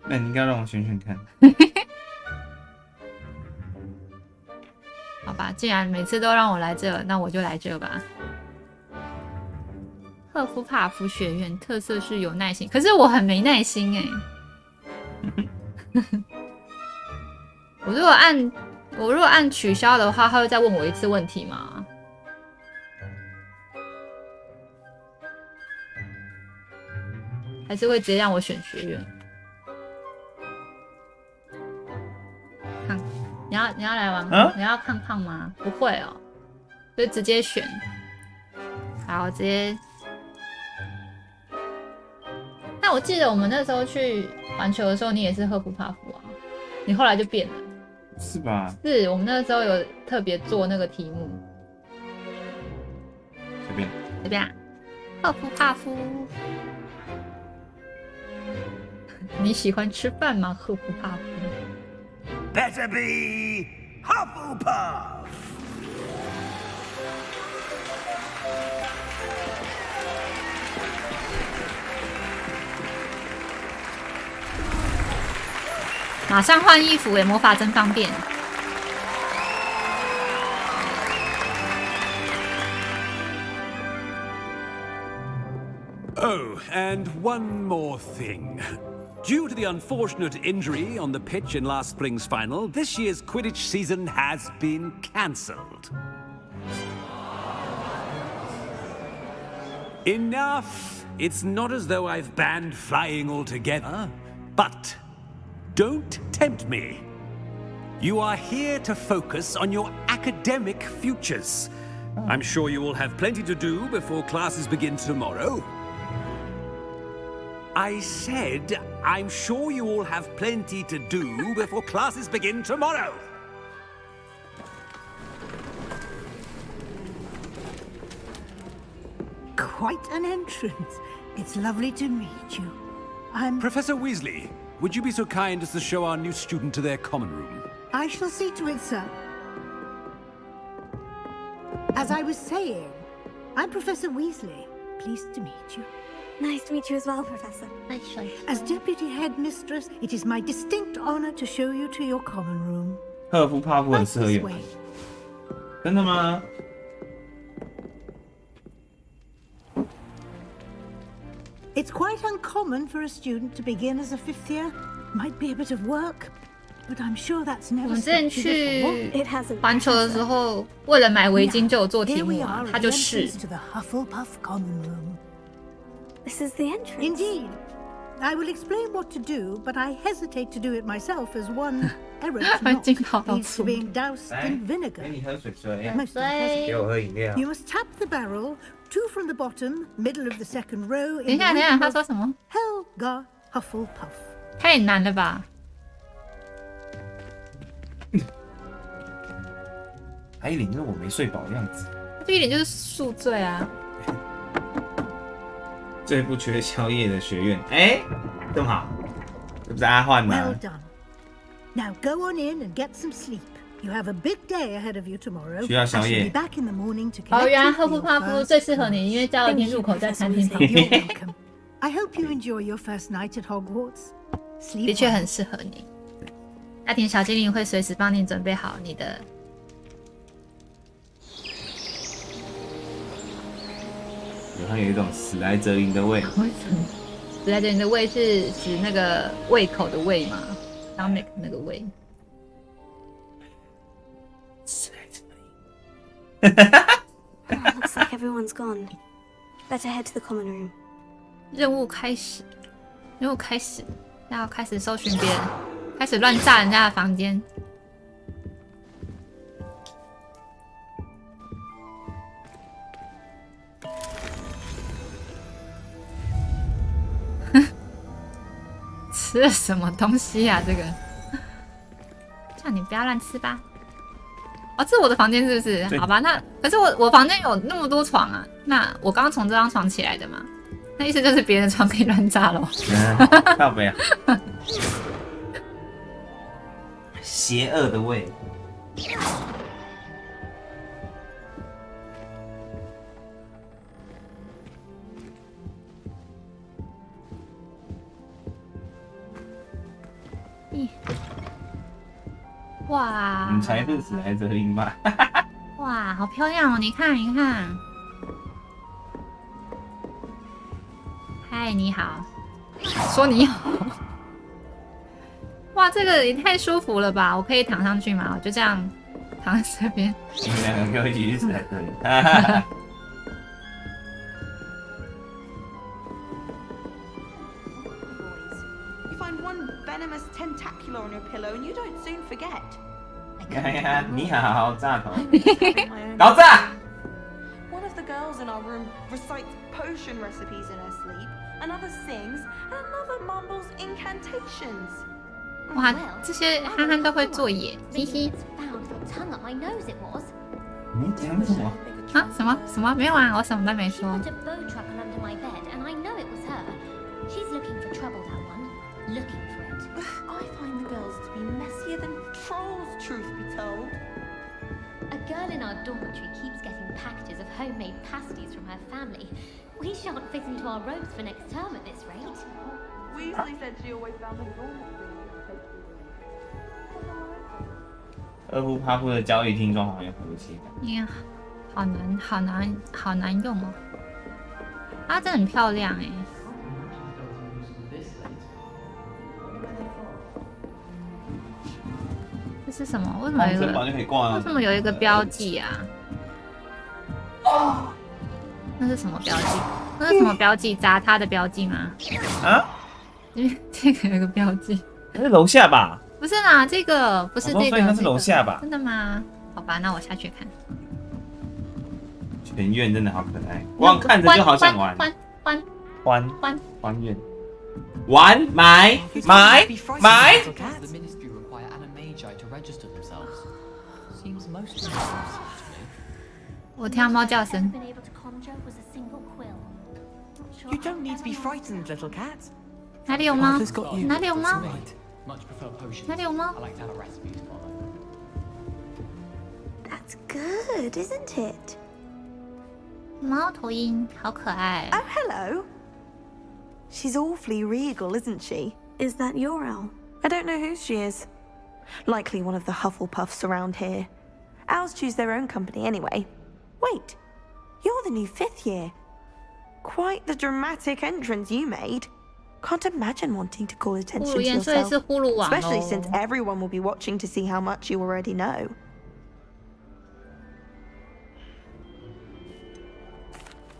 那你应该让我选选看。好吧，既然每次都让我来这，那我就来这吧。赫夫帕夫学院特色是有耐心，可是我很没耐心哎。我如果按取消的话，他会再问我一次问题吗？还是会直接让我选学院？看，你要来玩吗？你要看看吗？不会哦，就直接选。好，直接。但我记得我们那时候去环球的时候，你也是赫夫帕夫啊，你后来就变了。是吧？是我们那时候有特别做那个题目。随便啊，赫夫帕夫。你喜欢吃饭吗，赫夫帕夫 Better be Hufflepuff. 马上换衣服耶，魔法真方便。Oh, and one more thing. Due to the unfortunate injury on the pitch in last spring's final, this year's Quidditch season has been cancelled. Enough! It's not as though I've banned flying altogether, but don't tempt me. You are here to focus on your academic futures. I'm sure you will have plenty to do before classes begin tomorrow. I said, I'm sure you all have plenty to do before classes begin tomorrow. Quite an entrance. It's lovely to meet you. I'm... Professor Weasley, would you be so kind as to show our new student to their common room? I shall see to it, sir. As I was saying, I'm Professor Weasley. Pleased to meet you. Nice to meet you as well, Professor. As Deputy Headmistress, it is my distinct honor to show you to your common room. 赫夫帕夫很适合 This 演 way. 真的吗？ It's quite uncommon for a student to begin as a fifth year. Might be a bit of work, but I'm sure that's 我 never 们之前 stopped you 去 before. 环球的时候，为了买围巾就有做题 Here we 目啊， are 他 at 就 the 试。 entrance to the Hufflepuff common room. This is the entrance. Indeed. I will explain what to do, but I hesitate to do it myself as one errant 环 knot 境跑到 leads 处 to。being doused 来 in vinegar. 给你喝水水， Most unpleasant. 给我喝饮料。 You must tap the barrel, 2 from the bottom, middle of the second row. 等一下，等一下，他说什么？ Helga Hufflepuff. 太难了吧？还一脸就是我没睡饱的样子。这一点就是宿醉啊！最不缺宵夜的学院，哎，这么好，这不是阿焕吗 Well？done. Now go on in and get some sleep. You have a big day ahead of you tomorrow. 需要 I 宵 shall 夜 be back in the morning to 哦， collect 原来 you 赫 for 夫 your 帕夫 first 最适合你， night. 因为交流 Thank 厅 you, 入口在 Professor 餐厅旁 Weasley. 边， You're welcome. I hope you enjoy your first night at Hogwarts. 的 Sleep 确 well. 很适合你。家庭小精灵会随时帮你准备好你的。它有一种史莱哲林的味。为什么？史莱哲林的胃是指那个胃口的胃吗 ？stomach 那个胃。史莱哲林。 Looks like everyone's gone. Better head to the common room. 任务开始，任务开始，要开始搜寻别人，开始乱炸人家的房间。吃了什么东西啊？这个，叫你不要乱吃吧。哦，这是我的房间是不是？好吧，那可是我房间有那么多床啊，那我刚刚从这张床起来的嘛，那意思就是别人的床可以乱炸咯。靠北啊！邪恶的味。哇！你才是史莱哲林吧？哇，好漂亮哦！你看，你看。嗨，你好。说你好。哇，这个也太舒服了吧！我可以躺上去吗？我就这样躺在这边。你们两个跟我一起去史莱哲林。Venomous tentacular on your pillow, and you don't soon forget. 你好，炸头，搞炸！ One of the girls in our room recites potion recipes in her sleep, another sings, and another mumbles incantations. 哇，这些憨憨都会做耶，嘿嘿。你讲什么？啊？什么？没有啊，我什么都没说。I find the girls to be messier than trolls, truth be told. A girl in our dormitory keeps getting packages of homemade pasties from her family. We shan't fit into our robes for next term at this rate. Weasley said she always found the dormitory. 二夫帕夫的交易听众好像服务器。呀，好难用哦。啊，这很漂亮哎。这是什么？为什么有一个？为什么有一个标记啊？哦，那是什么标记？那是什么标记？砸他的标记吗？啊？因为这个有一个标记。那是楼下吧？不是啦，这个不是这个。所以那是楼下吧？真的吗？好吧，那我下去看。全院真的好可爱，光看着就好想玩。还愿。玩买。我听到猫叫声。You don't need to be frightened, little cat. 哪里有猫？哪里有猫？哪里有猫 ？That's good, isn't it? 猫头鹰好可爱。Oh, hello. She's awfully regal, isn't she? Is that your owl? I don't know who she is. Likely one of the Hufflepuffs around here. Owls choose their own company anyway. Wait, you're the new 5th year. Quite the dramatic entrance you made. Can't imagine wanting to call attention to yourself, especially since everyone will be watching to see how much you already know.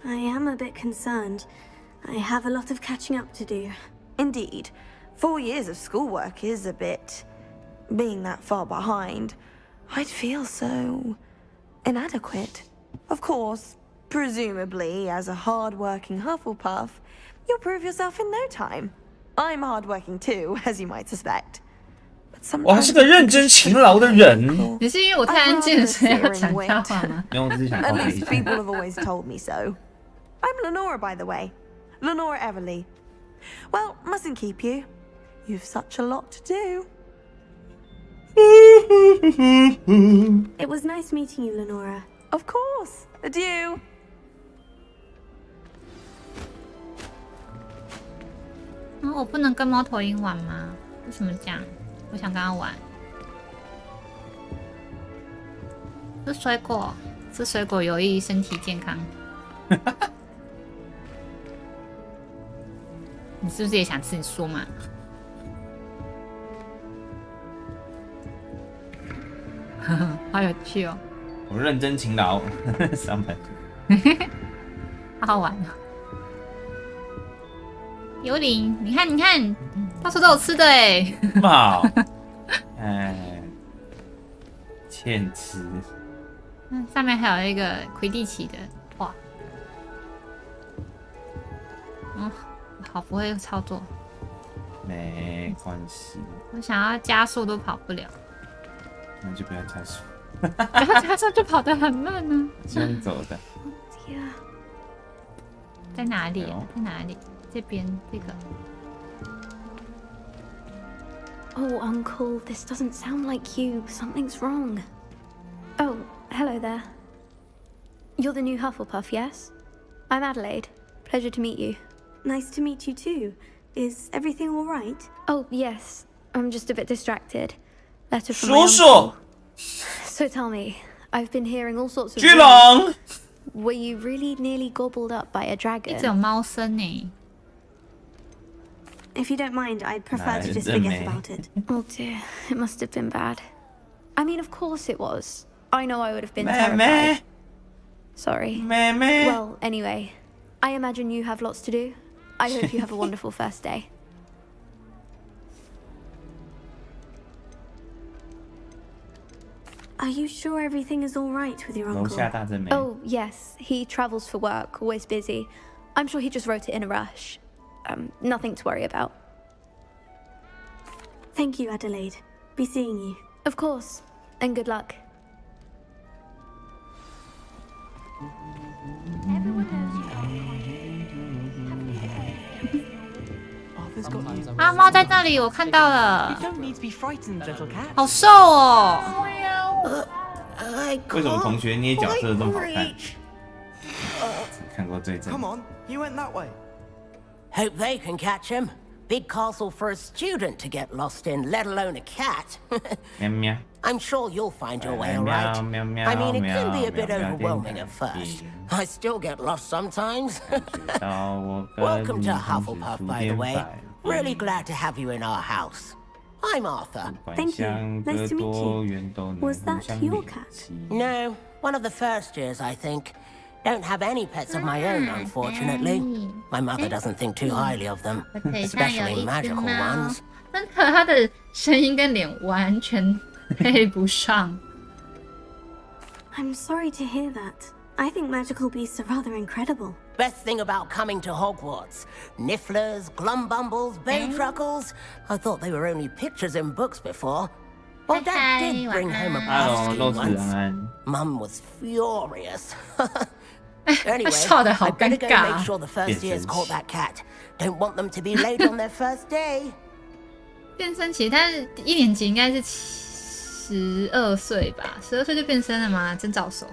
I am a bit concerned. I have a lot of catching up to do. Indeed. 4 years of schoolwork is a bit... Being that far behind, I'd feel so... inadequate. Of course, presumably, as a hard-working Hufflepuff, you'll prove yourself in no time. I'm hard-working too, as you might suspect. 我还是个认真勤劳的人。你是因为我太安静了，所以要讲大话吗？没有，我只是想 At least people have always told me so. I'm Lenora, by the way. Lenora Everly. Well, mustn't keep you. You've such a lot to do. It was nice meeting you, Lenora. Of course. Adieu. 我不能跟猫头鹰玩吗？为什么这样？我想跟它玩。吃水果，吃水果有益身体健康。你是不是也想吃？你说嘛。好有趣哦！我认真勤劳，上班。好好玩哦！幽灵，你看，你看，到处都有吃的哎！好，哎，欠吃。上面还有一个魁地奇的，哇！好不会操作。没关系。我想要加速都跑不了，那就不要加速。不要加速就跑得很慢呢。用走的。在哪里？在哪里？这边这个。Oh, Uncle, this doesn't sound like you. Something's wrong. Oh, hello there. You're the new Hufflepuff, yes? I'm Adelaide. Pleasure to meet you. Nice to meet you too. Is everything all right? Oh, yes. I'm just a bit distracted. Letter from my uncle. So tell me, I've been hearing all sorts of rumors. Were you really nearly gobbled up by a dragon? 一直有猫声呢。If you don't mind, I'd prefer to just forget about it. Oh dear, it must have been bad. I mean, of course it was. I know I would have been terrified. Sorry. Well, anyway, I imagine you have lots to do. I hope you have a wonderful first day. Are you sure everything is all right with your uncle? Oh, yes. He travels for work, always busy. I'm sure he just wrote it in a rush. Nothing to worry about. Thank you, Adelaide. Be seeing you. Of course. And good luck. Everyone knows you. 啊，猫在那里，我看到了。 You don't need to be frightened, little cat. 好瘦哦。为什么同学捏角色这么好看？看过最真。 Come on, you went that way. Hope they can catch him. Big castle for a student to get lost in, let alone a cat. I'm sure you'll find your way, alright? I mean, it can be a bit overwhelming at first. I still get lost sometimes. Welcome to Hufflepuff, by the way. Really glad to have you in our house. I'm Arthur. Thank you. Nice to meet you. Was that your cat? No, one of the first years, I think. Don't have any pets of my own, unfortunately. My mother doesn't think too highly of them, especially magical ones. 真的，他的声音跟脸完全配不上。I'm sorry to hear that. I think magical beasts are rather incredible. Best thing about coming to Hogwarts. Nifflers, Glumbumbles, Baytruckles. I thought they were only pictures in books before. Well, Dad did bring home a puff once. Mum was furious. Anyway, I better go make sure the first years caught that cat. Don't want them to be late on their first day. 变声期，但是1年级应该是12岁吧？12岁就变声了吗？真早熟。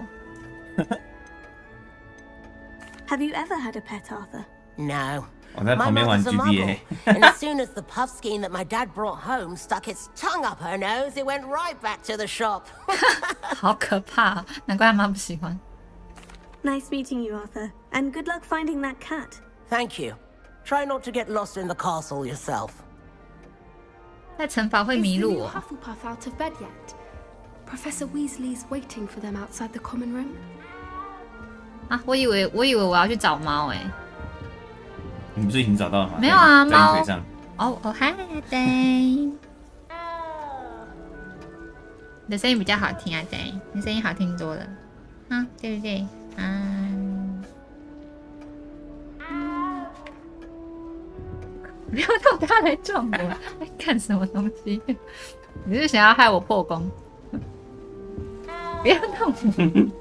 Have you ever had a pet, Arthur? No. 我在旁边玩 GBA. And as soon as the puffskein that my dad brought home stuck its tongue up her nose, it went right back to the shop. 好可怕，难怪他妈不喜欢。Nice meeting you, Arthur. And good luck finding that cat. Thank you. Try not to get lost in the castle yourself. 在城堡会迷路。 Hufflepuff out of bed yet? Professor Weasley's waiting for them outside the common room. 啊，我以为我要去找猫哎。你不是已经找到了吗？没有啊，在猫。腿上。哦，嗨，对。你的声音比较好听啊，对，你声音好听多了。啊，对不对？不要让他来撞我！在干什么东西？你是想要害我破功？不要动我！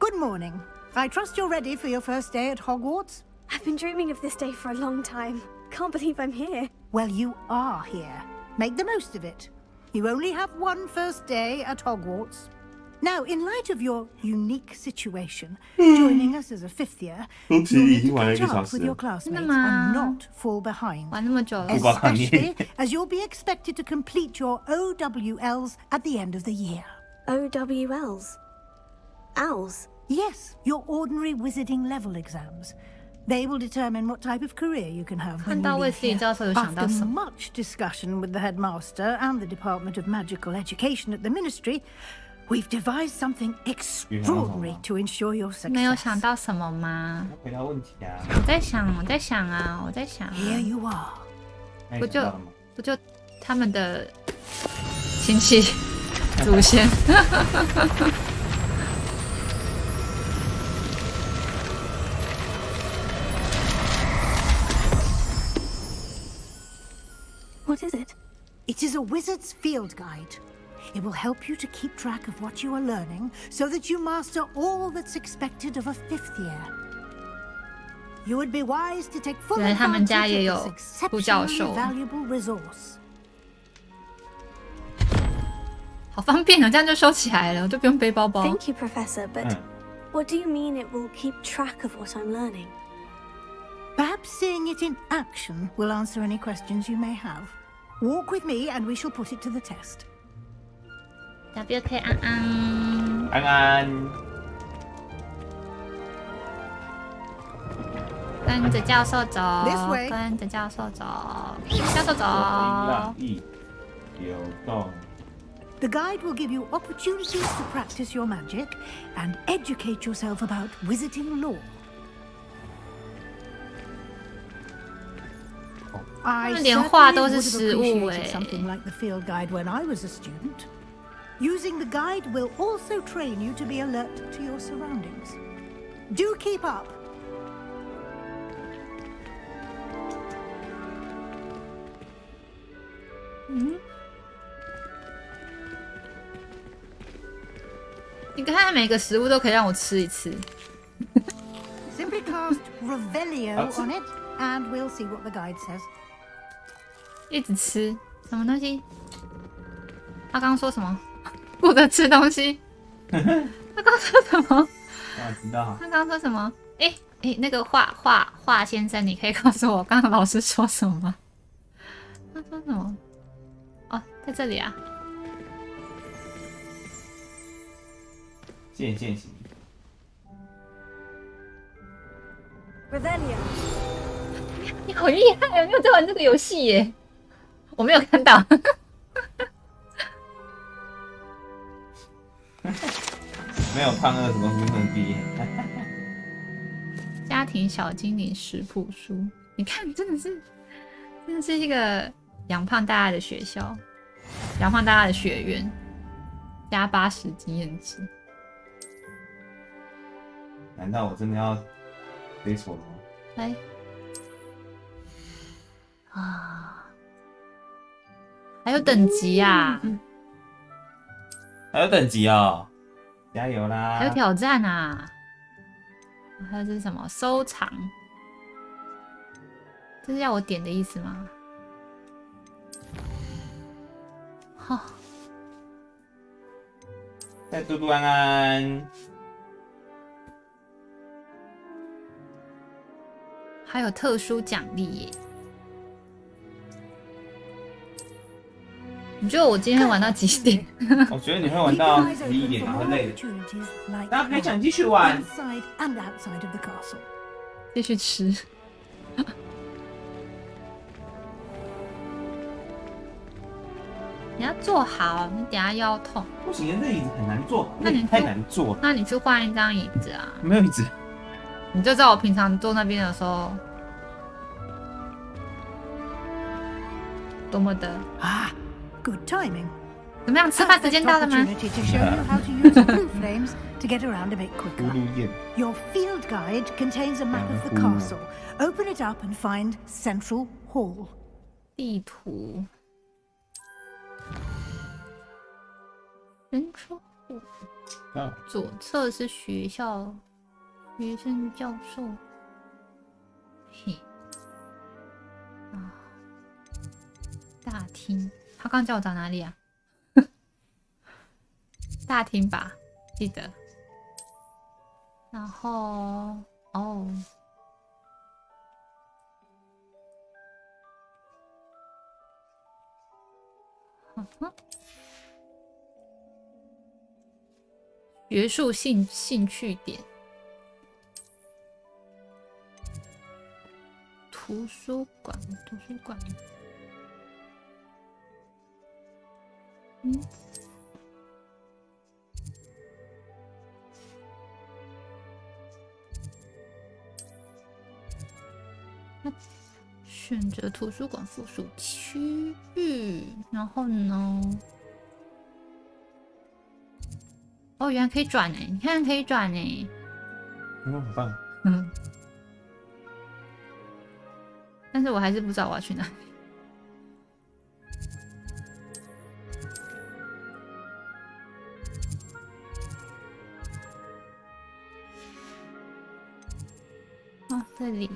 Good morning. I trust you're ready for your first day at Hogwarts? I've been dreaming of this day for a long time. Can't believe I'm here. Well, you are here. Make the most of it. You only have one first day at Hogwarts. Now, in light of your unique situation, joining us as a 5th year, you need to catch up with your classmates and not fall behind. Especially as you'll be expected to complete your OWLs at the end of the year. OWLs? Owls? Yes, your ordinary wizarding level exams. They will determine what type of career you can have when you leave here. After much discussion with the headmaster and the Department of Magical Education at the Ministry, we've devised something extraordinary to ensure your success. 没有想到什么吗？回答问题啊！我在想啊。 Here you are. 不就他们的亲戚祖先？ What is it? It is a wizard's field guide. It will help you to keep track of what you are learning so that you master all that's expected of a 5th year. You would be wise to take full advantage of this exceptionally valuable resource. 好方便哦，这样就收起来了，我就不用背包包。Thank you, Professor, but what do you mean it will keep track of what I'm learning? Perhaps seeing it in action will answer any questions you may have. Walk with me and we shall put it to the test. WK 安安，安安，跟着教授走，跟着教授走，教授走。让意流动。The guide will give you opportunities to practice your magic and educate yourself about wizarding lore. 他们连画都是实物哎。 Something like the field guide when I was a student. Using the guide will also train you to be alert to your surroundings. Do keep up. 你看每个食物都可以让我吃一次。Simply cast Revelio on it, and we'll see what the guide says. 一直吃什么东西？他刚刚说什么？顾着吃东西。他刚说什么？知道。他刚说什么？那个画先生，你可以告诉我刚刚老师说什么吗？他说什么？哦，在这里啊。渐行。Revelio， 你好厉害哦！你有在玩这个游戏耶？我没有看到。没有胖20公斤不能毕业。家庭小精灵食谱书，你看，真的是一个养胖大家的学校，养胖大家的学院，加80经验值。难道我真的要飞错吗？来啊，还有等级啊！还有等级哦，加油啦！还有挑战啊！还有这是什么？收藏？这是要我点的意思吗？好，再嘟嘟安安。还有特殊奖励耶！你觉得我今天玩到几点？我觉得你会玩到11点，然后累了。大家可以想继续玩，继续吃。你要坐好，你等下腰痛。不行，这椅子很难坐，那你太难坐了。那你去换一张椅子啊！没有椅子。你就知道我平常坐那边的时候多么的啊 ，good timing。怎么样？吃饭时间到了吗？ Your field guide contains a map of the castle. Open it up and find Central Hall. 地图。Central Hall。左侧是学校。学生教授，嘿，啊，大厅，他刚叫我找哪里啊？大厅吧，记得。然后，哦，学术兴趣点。图书馆，选择图书馆附属区域，然后呢？哦，原来可以转哎！你看可以转哎，很棒。但是我还是不知道我要去哪里。哦，这里。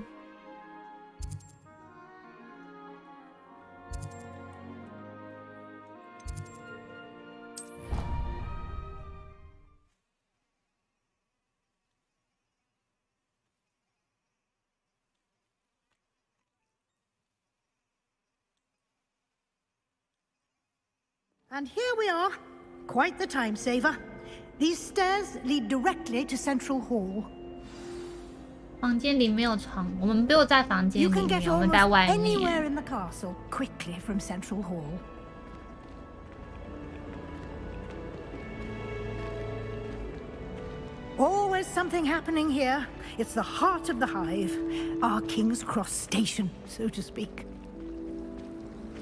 And here we are. Quite the time saver. These stairs lead directly to Central Hall. 房间里没有床，我们没有在房间里 You can 面， get 我们在 almost 外 anywhere 面。 in the castle quickly from Central Hall. Always something happening here. It's the heart of the hive, our King's Cross station, so to speak.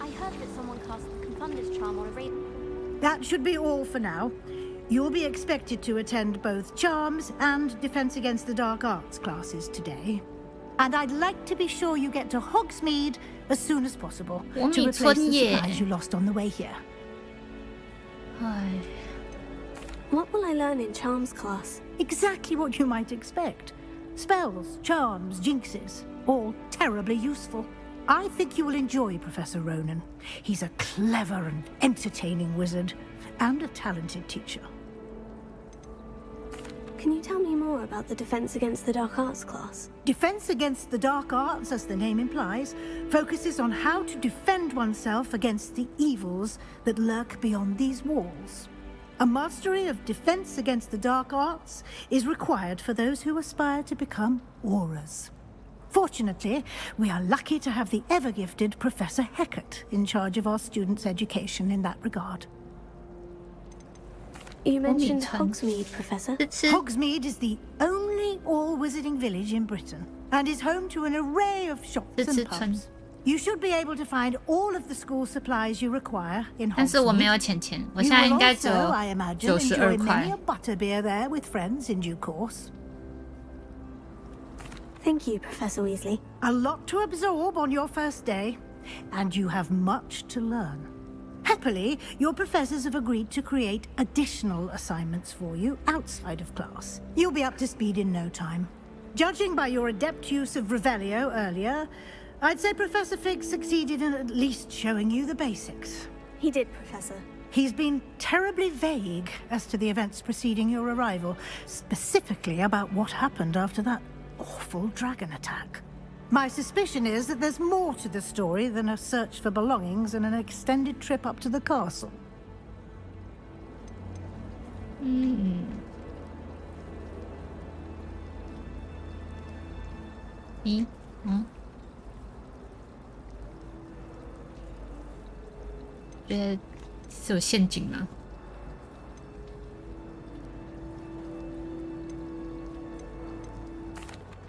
I heard that someone cast the Confunders charm on a raid. That should be all for now. You'll be expected to attend both Charms and Defense Against the Dark Arts classes today. And I'd like to be sure you get to Hogsmeade as soon as possible to replace the supplies you lost on the way here. What will I learn in Charms class? Exactly what you might expect. Spells, charms, jinxes, all terribly useful. I think you will enjoy Professor Ronan. He's a clever and entertaining wizard, and a talented teacher. Can you tell me more about the Defense Against the Dark Arts class? Defense Against the Dark Arts, as the name implies, focuses on how to defend oneself against the evils that lurk beyond these walls. A mastery of Defense Against the Dark Arts is required for those who aspire to become auras. Fortunately, we are lucky to have the ever-gifted Professor Heckert in charge of our students' education in that regard. You mentioned Hogsmeade, Professor. Hogsmeade is the only all-wizarding village in Britain, and is home to an array of shops and pubs. You should be able to find all of the school supplies you require in Hogsmeade. 但是我没有钱钱，我现在应该只有 You will also, I imagine, 92 enjoy 块 many a butterbeer there with friends in due course. Thank you, Professor Weasley. A lot to absorb on your first day, and you have much to learn. Happily, your professors have agreed to create additional assignments for you outside of class. You'll be up to speed in no time. Judging by your adept use of Revelio earlier, I'd say Professor Fig succeeded in at least showing you the basics. He did, Professor. He's been terribly vague as to the events preceding your arrival, specifically about what happened after that awful dragon attack. My suspicion is that there's more to the story than a search for belongings and an extended trip up to the castle.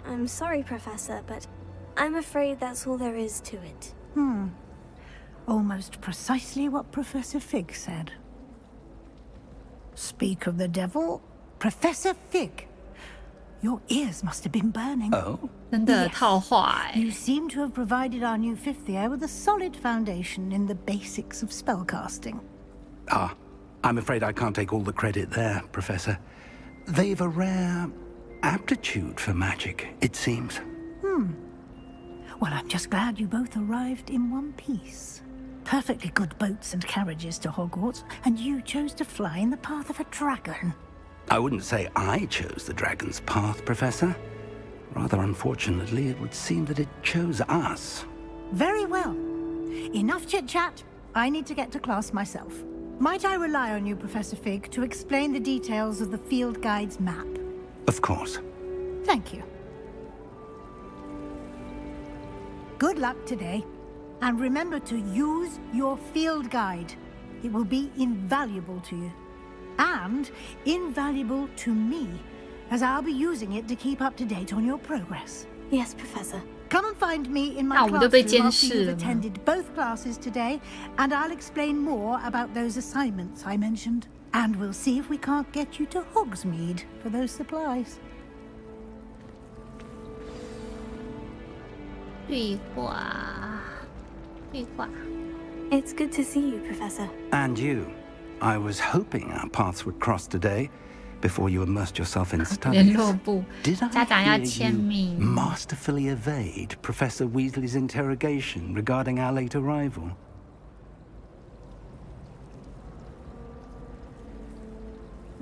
I'm sorry, Professor, but I'm afraid that's all there is to it. Almost precisely what Professor Fig said. Speak of the devil, Professor Fig. Your ears must have been burning. Oh? 真的套话哎。 You seem to have provided our new fifth year with a solid foundation in the basics of spellcasting. Ah, I'm afraid I can't take all the credit there, Professor. They've a rare aptitude for magic, it seems. Well, I'm just glad you both arrived in one piece. Perfectly good boats and carriages to Hogwarts, and you chose to fly in the path of a dragon. I wouldn't say I chose the dragon's path, Professor. Rather unfortunately, it would seem that it chose us. Very well. Enough chit-chat. I need to get to class myself. Might I rely on you, Professor Fig, to explain the details of the field guide's map? Of course. Thank you. Good luck today. And remember to use your field guide. It will be invaluable to you. And invaluable to me, as I'll be using it to keep up to date on your progress. Yes, Professor. Come and find me in my 那我们都被 classroom 监 after 视 you've 了吗？ attended both classes today, and I'll explain more about those assignments I mentioned. And we'll see if we can't get you to Hogsmeade for those supplies. 对话。 It's good to see you, Professor. And you. I was hoping our paths would cross today, before you immersed yourself in 联 studies. 络部 Did I 家长要 hear 签 you 名。 masterfully evade Professor Weasley's interrogation regarding our late arrival?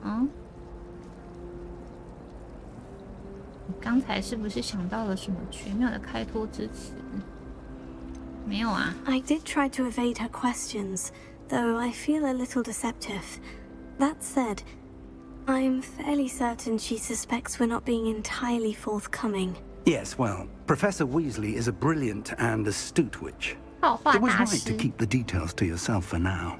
嗯，你刚才是不是想到了什么绝妙的开脱之词？没有啊。 I did try to evade her questions, though I feel a little deceptive. That said, I'm fairly certain she suspects we're not being entirely forthcoming. Yes, well, Professor Weasley is a brilliant and astute witch. 套话 It was 大 right to 师。 keep the details to yourself for now.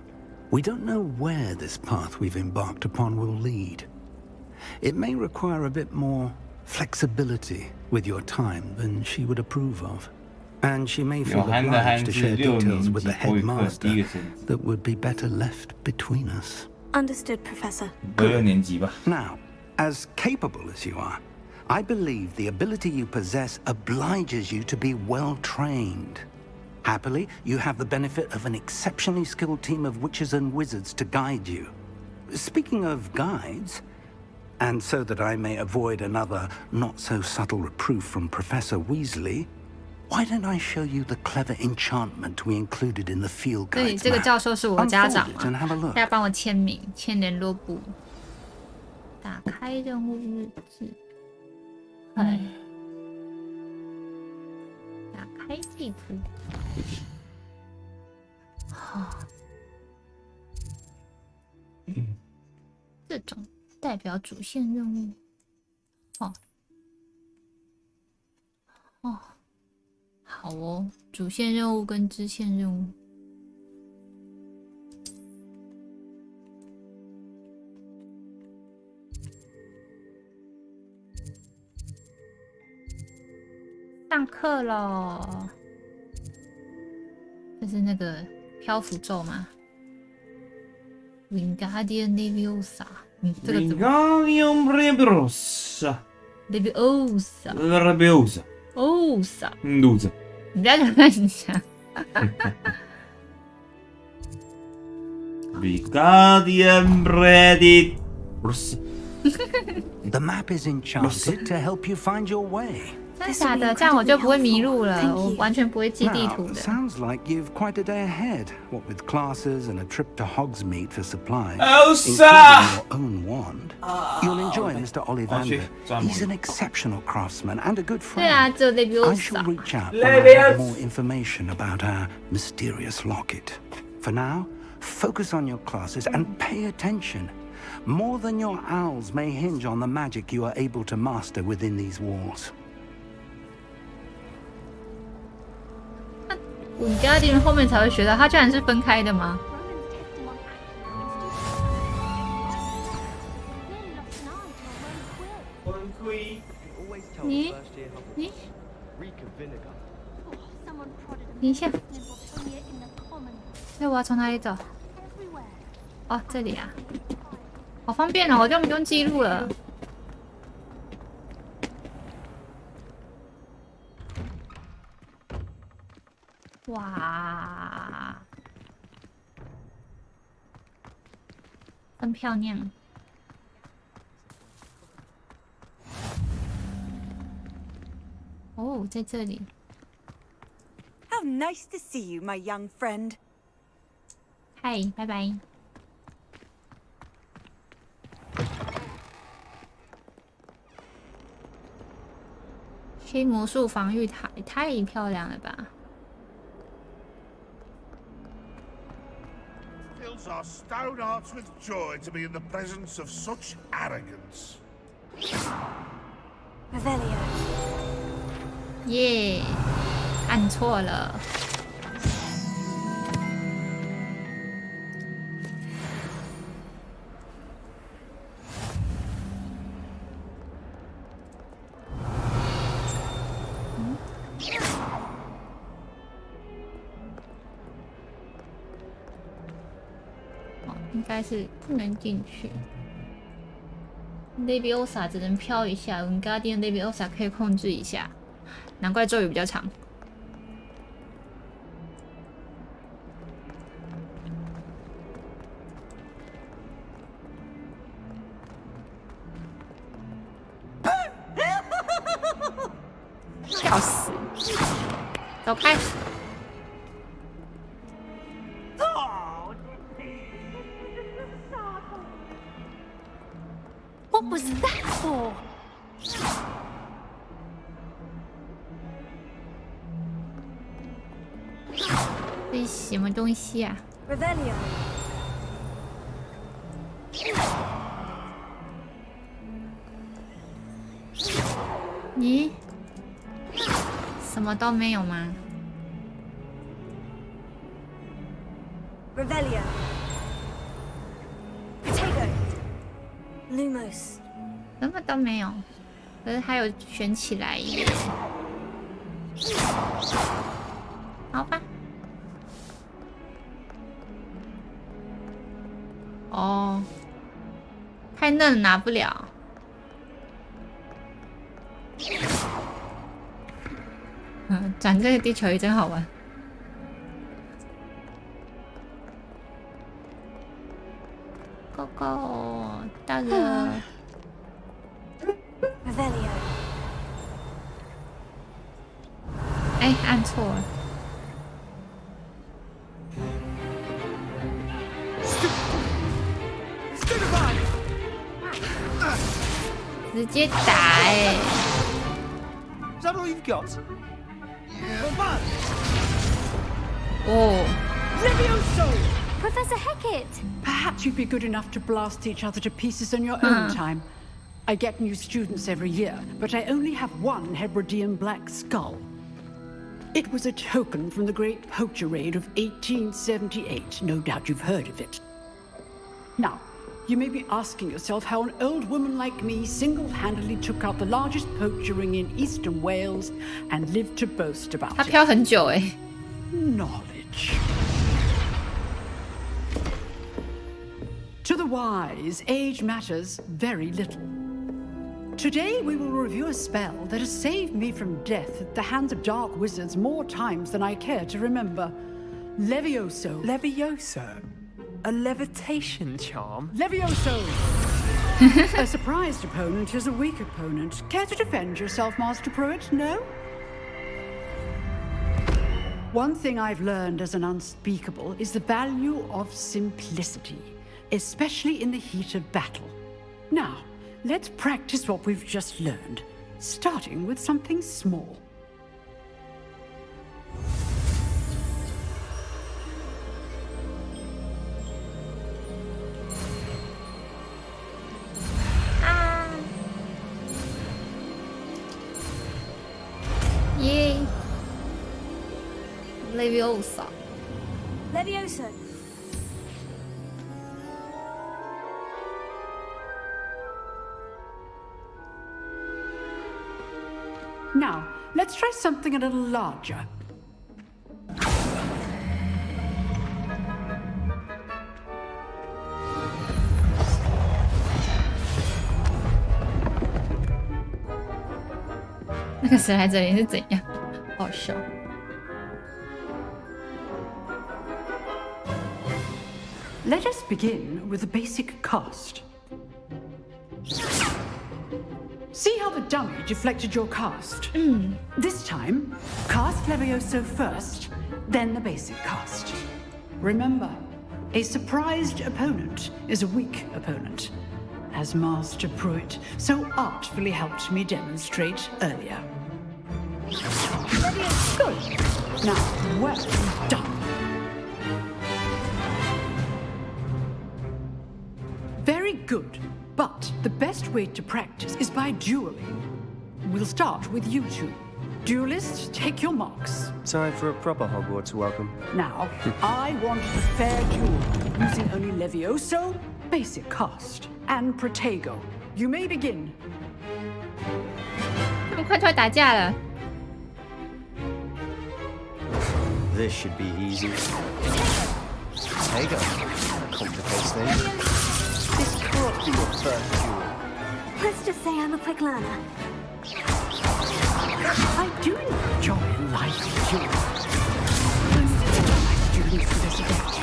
We don't know where this path we've embarked upon will lead. It may require a bit more flexibility with your time than she would approve of. And she may feel obliged to share details with the headmaster that would be better left between us. Understood, Professor. 6年级吧。 Now, as capable as you are, I believe the ability you possess obliges you to be well trained. Happily, you have the benefit of an exceptionally skilled team of witches and wizards to guide you. Speaking of guides, and so that I may avoid another not-so-subtle reproof from Professor Weasley, why don't I show you the clever enchantment we included in the field 对， guides 这个 map? 教授是我家长 Unfold it and 嘛， have a look. 大家帮我签名，签联络簿。打开任务日志，哎，打开地图。好，这种代表主线任务。哦，哦，好哦，主线任务跟支线任务。上课喽！这是那个漂浮咒吗 ？Wingardium Leviosa， 这个怎么 Wingardium Leviosa。 ？Leviosa。 Leviosa。 Osa。 肚子。你不要乱讲。Wingardium Leviosa。 The map is enchanted to help you find your way. 真的假的？这样我就不会迷路了，我完全不会记地 Now, 图的。 sounds like you've quite a day ahead. What with classes and a trip to Hogsmeade for supplies, Elsa! including your own wand, you'll enjoy Mr. Ollivander. He's an exceptional craftsman and a good 对啊， friend. 只有 I shall Leviosa。 reach out when I have more information about our mysterious locket. For now, focus on your classes and pay attention. More than your owls may hinge on the magic you are able to master within these walls. Wingardium 后面才会学到，它居然是分开的吗？你等一下，那我要从哪里走？哦，这里啊，好方便哦，我就不用记录了。哇，真漂亮！哦，在这里。 How nice to see you, my young friend. 嗨，拜拜。黑魔术防御塔也太漂亮了吧！ Fills our stout hearts with joy to be in the presence of such arrogance. Revelio. 耶，按错了。应该是不能进去。Leviosa 只能飘一下 ，Wingardium Leviosa 可以控制一下，难怪咒语比较长。笑死！走开！What was that for? 这是什么东西啊 Revelio. 咦，什么都没有吗 Revelio. Potato. Lumos. 什么都没有，可是还有选起来耶。好吧。哦，太嫩了拿不了。转这个地球仪真好玩。狗狗到了。Revelio. 哎，按错了。直接打哎！ Is that all you've got? Oh. Levioso! Professor Hecat! Perhaps you'd be good enough to blast each other to pieces on your own time. I get new students every year, but I only have one Hebridean black skull. It was a token from the Great Poacher Raid of 1878. No doubt you've heard of it. Now, you may be asking yourself how an old woman like me single-handedly took out the largest poacher ring in eastern Wales and lived to boast about it. 它飘很久哎。Knowledge. To the wise, age matters very little. Today we will review a spell that has saved me from death at the hands of dark wizards more times than I care to remember. Levioso. Levioso? A levitation charm? Levioso! A surprised opponent is a weak opponent. Care to defend yourself, Master Pruitt? No? One thing I've learned as an unspeakable is the value of simplicity, especially in the heat of battle. Now, let's practice what we've just learned, starting with something small. Yay! Leviosa. Levioso. Now, let's try something a little larger. Let us begin with the basic cast. See how the dummy deflected your cast? This time, cast Levioso first, then the basic cast. Remember, a surprised opponent is a weak opponent, as Master Pruitt so artfully helped me demonstrate earlier. Good. Now, well done. Very good. But the best way to practice is by dueling. We'll start with you two. Duelists, take your marks. Time for a proper Hogwarts welcome. Now, I want a fair duel, using only Levioso, basic cast, and Protego. You may begin. 这么快就要打架了 This should be easy. Protego. Complicates things. This can't be your first duel. Let's just say I'm a quick learner. I do enjoy life duels. All my students to this effect.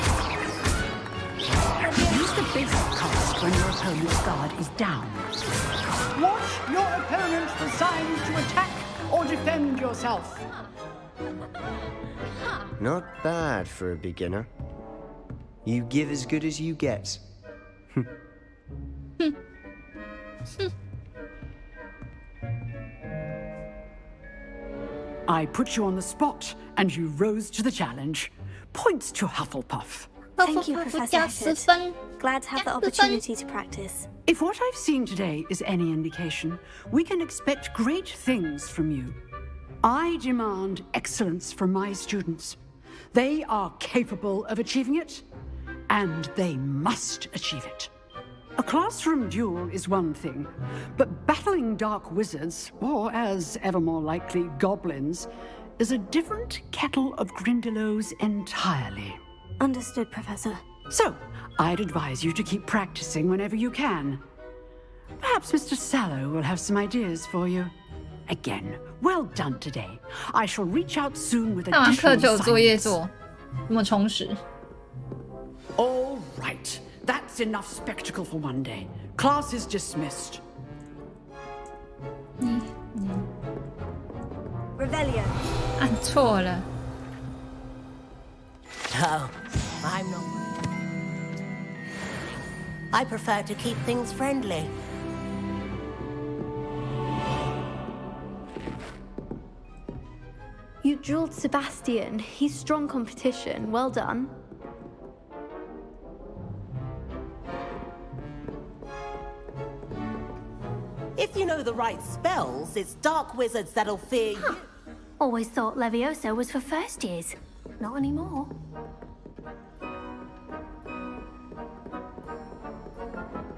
Use the basic cast when your opponent's guard is down. Watch your opponent for signs to attack or defend yourself. Not bad for a beginner. You give as good as you get. I put you on the spot, and you rose to the challenge. Points to Hufflepuff. Thank you, Professor Hecat. Glad to have the opportunity to practice. If what I've seen today is any indication, we can expect great things from you. I demand excellence from my students. They are capable of achieving it, and they must achieve it. A classroom duel is one thing, but battling dark wizards, or as ever more likely, goblins, is a different kettle of Grindylows entirely. Understood, Professor. So, I'd advise you to keep practicing whenever you can. Perhaps Mr. Sallow will have some ideas for you. Again, well done today. I shall reach out soon with additional assignments. All right. That's enough spectacle for one day. Class is dismissed. Revelio. 按错了。 Oh, I'm not. I prefer to keep things friendly. You drilled Sebastian. He's strong competition. Well done. If you know the right spells, it's dark wizards that'll fear you. Always thought Levioso was for first years. Not anymore.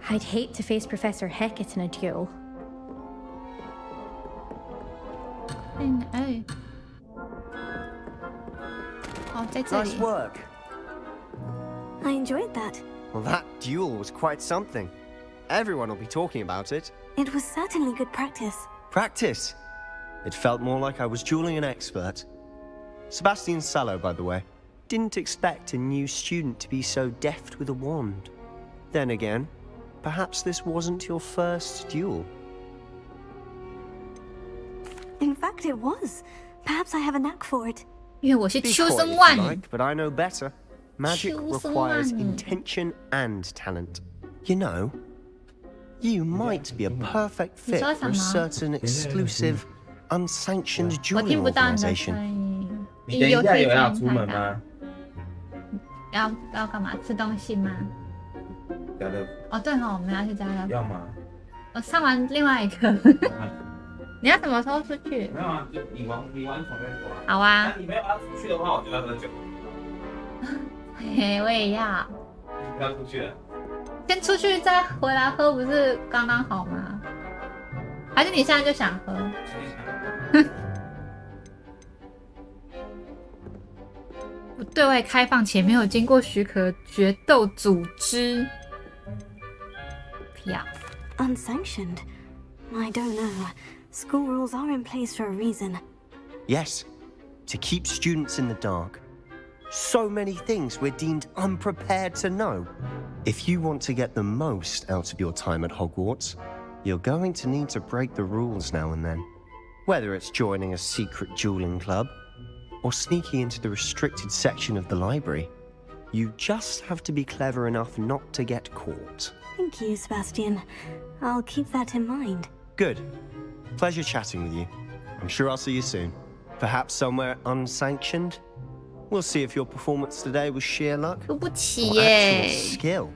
I'd hate to face Professor Hecat in a duel. Nice work. I enjoyed that. Well, that duel was quite something. Everyone will be talking about it. It was certainly good practice. Practice? It felt more like I was dueling an expert. Sebastian Sallow, by the way. Didn't expect a new student to be so deft with a wand. Then again, perhaps this wasn't your first duel. In fact, it was. Perhaps I have a knack for it. 因为我是 Be chosen coy if one. you like, but I know better. Magic Chosen requires one. intention and talent. You know, you might be a perfect fit for a certain exclusive, unsanctioned 我 dueling 听不到你的声 organization. 音。你等一下有要出门吗？要干嘛？吃东西吗？家乐福。哦，对哦，我们要去家乐福。要吗？我上完另外一个。你要什么时候出去？没有啊，就你完床再说啊。好啊。那你没有要出去的话，我就要喝酒。嘿，我也要。你不要出去了。先出去再回来喝，不是刚刚好吗？还是你现在就想喝？不对外开放且没有经过许可决斗组织。不要。Unsanctioned? I don't know. School rules are in place for a reason. Yes, to keep students in the dark. So many things we're deemed unprepared to know. If you want to get the most out of your time at Hogwarts, you're going to need to break the rules now and then. Whether it's joining a secret dueling club, or sneaking into the restricted section of the library, you just have to be clever enough not to get caught. Thank you, Sebastian. I'll keep that in mind. Good. Pleasure chatting with you. I'm sure I'll see you soon. Perhaps somewhere unsanctioned? We'll see if your performance today was sheer luck or actual skill.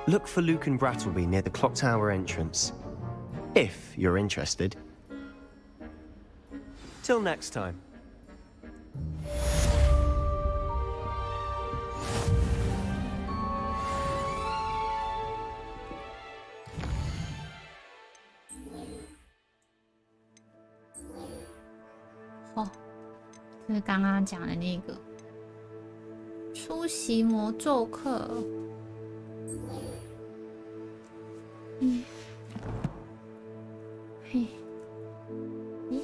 Look for Luke and Brattleby near the clock tower entrance. If you're interested. Till next time. Oh, 这是刚刚讲的那个出席魔咒课。嘿，咦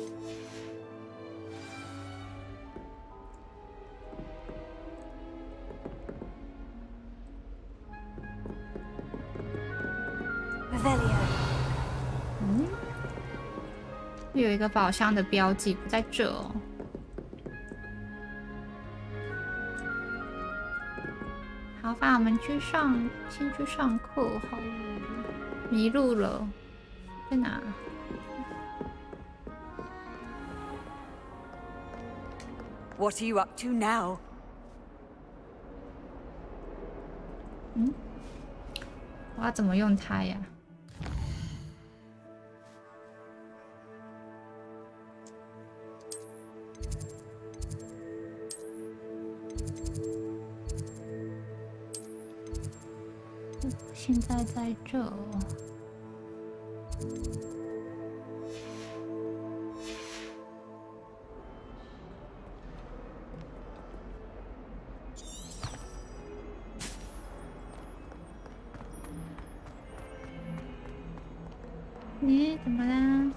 ？Revelio. 有一个宝箱的标记不在这哦。好，那我们先去上课好了。迷路了，在哪？ What are you up to now? 我要怎么用它呀？现在在这。 你怎么啦？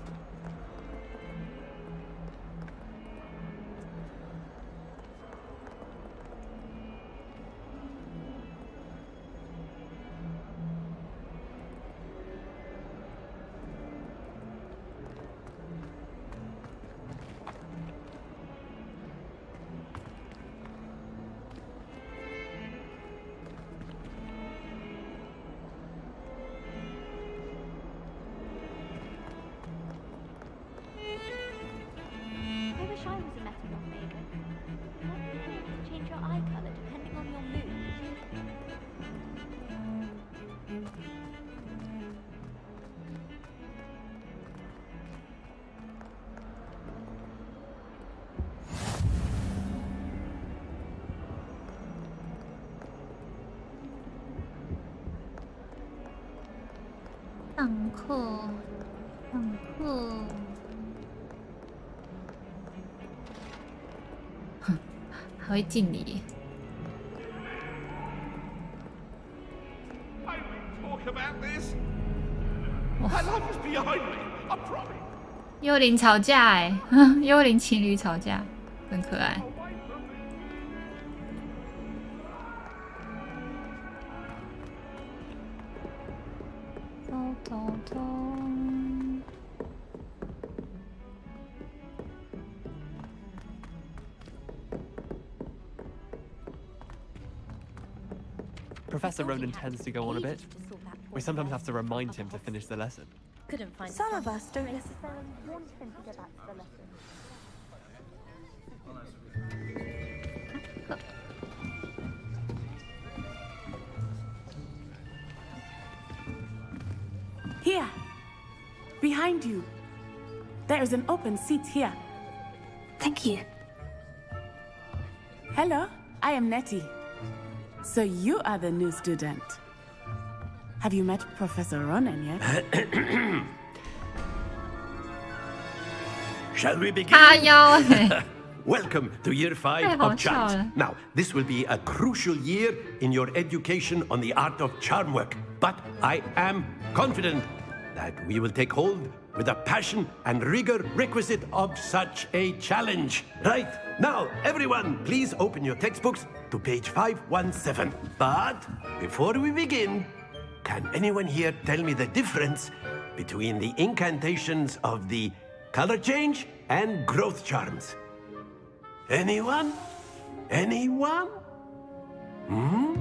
上课，上课。哼，还会敬礼。幽灵吵架哎，幽灵情侣吵架，很可爱。 Professor Ronan tends to go on a bit. We sometimes have to remind him to finish the lesson. Couldn't find some of us don't necessarily want him to get back to the lesson. Here, behind you. There is an open seat here. Thank you. Hello, I am Nettie. So you are the new student. Have you met Professor Ronan yet? Shall we begin? Welcome to year 5 of charms. Now, this will be a crucial year in your education on the art of charm work. But I am confident that we will take hold with the passion and rigor requisite of such a challenge. Right, now, everyone, please open your textbooks to page 517. But before we begin, can anyone here tell me the difference between the incantations of the color change and growth charms? Anyone? Anyone? Hmm?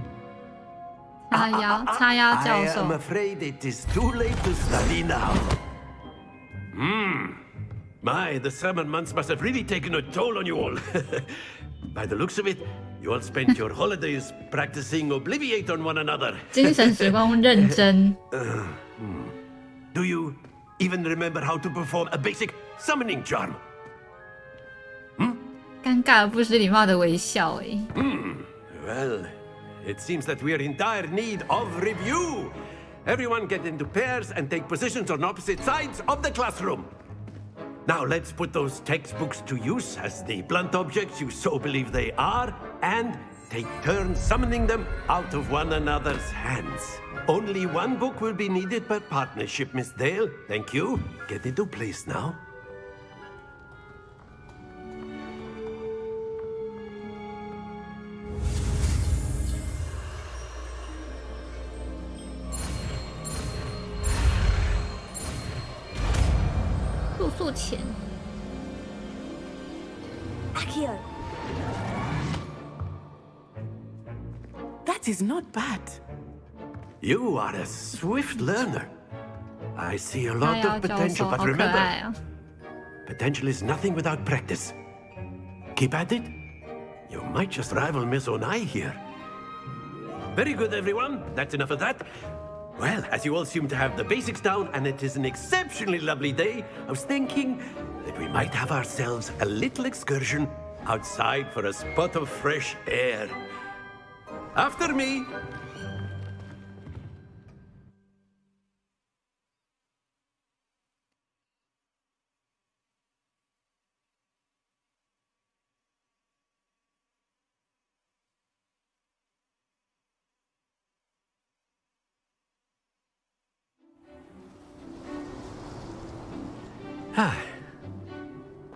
I am afraid it is too late to study now. My, the summer months must have really taken a toll on you all. By the looks of it, you all spent your holidays practicing Obliviate on one another. 精神时光认真。Do you even remember how to perform a basic summoning charm? 尴尬而不失礼貌的微笑，哎。Well, it seems that we are in dire need of review. Everyone get into pairs and take positions on opposite sides of the classroom. Now let's put those textbooks to use as the blunt objects you so believe they are, and take turns summoning them out of one another's hands. Only one book will be needed per partnership, Miss Dale. Thank you. Get into place now. 宿钱。Accio. That is not bad. You are a swift learner. I see a lot of potential, but remember, potential is nothing without practice. Keep at it. You might just rival Miss Onai here. Very good, everyone. That's enough of that. Well, as you all seem to have the basics down, and it is an exceptionally lovely day, I was thinking that we might have ourselves a little excursion outside for a spot of fresh air. After me.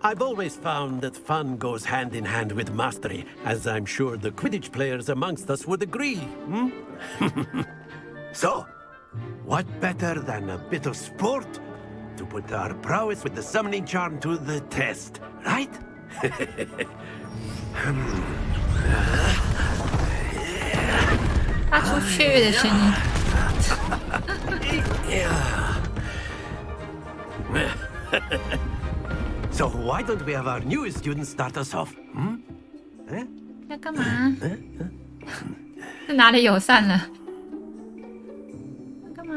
I've always found that fun goes hand in hand with mastery, as I'm sure the Quidditch players amongst us would agree. So, what better than a bit of sport to put our prowess with the summoning charm to the test, right? 发出雀跃的声音。So why don't we have our newest student start us off? 要干嘛？是哪里友善了？干嘛？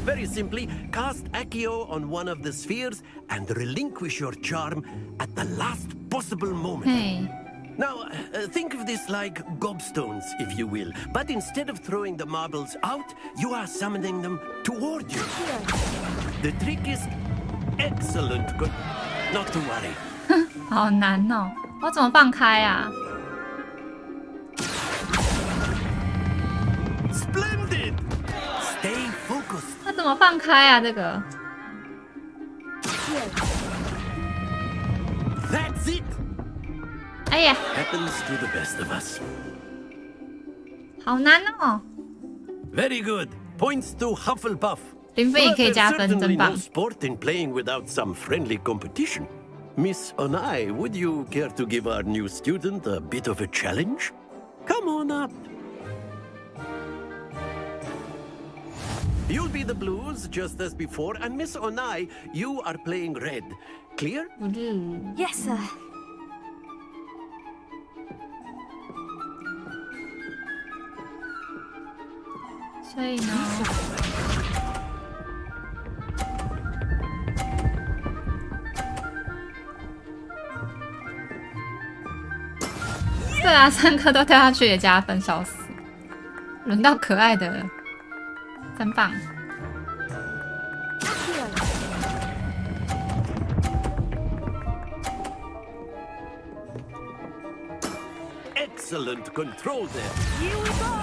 Very simply, cast Accio on one of the spheres and relinquish your charm at the last possible moment. Hey. Now, think of this like gobstones, if you will. But instead of throwing the marbles out, you are summoning them toward you. The trick is excellent. Good. Not to worry. 好难哦，我怎么放开啊 ？Splendid. Stay focused. 那怎么放开啊？这个。That's it. 哎呀 Happens to the best of us. 好难哦。 Very good. Points to Hufflepuff. 0分也可以加分，真棒。 No sport in playing without some friendly competition. Miss Onai, would you care to give our new student a bit of a challenge? Come on up. You'll be the blues just as before, and Miss Onai, you are playing red. Clear? Yes, sir. So you know. 对啊，3颗都掉下去也加分，笑死！轮到可爱的了，真棒！ Excellent control there. Here we go.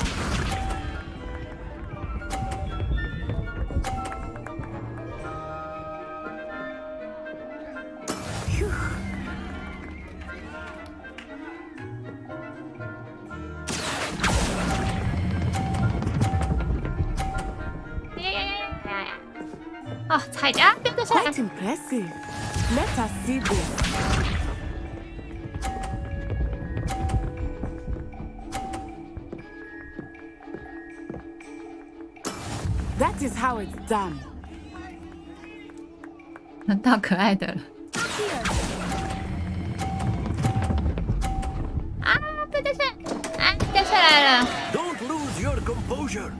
Oh, 踩着，不要掉下来。 Quite impressive. Let us see this. That is how it's done. 轮到可爱的了。啊！不要掉下来！啊，掉下来了。 Don't lose your composure.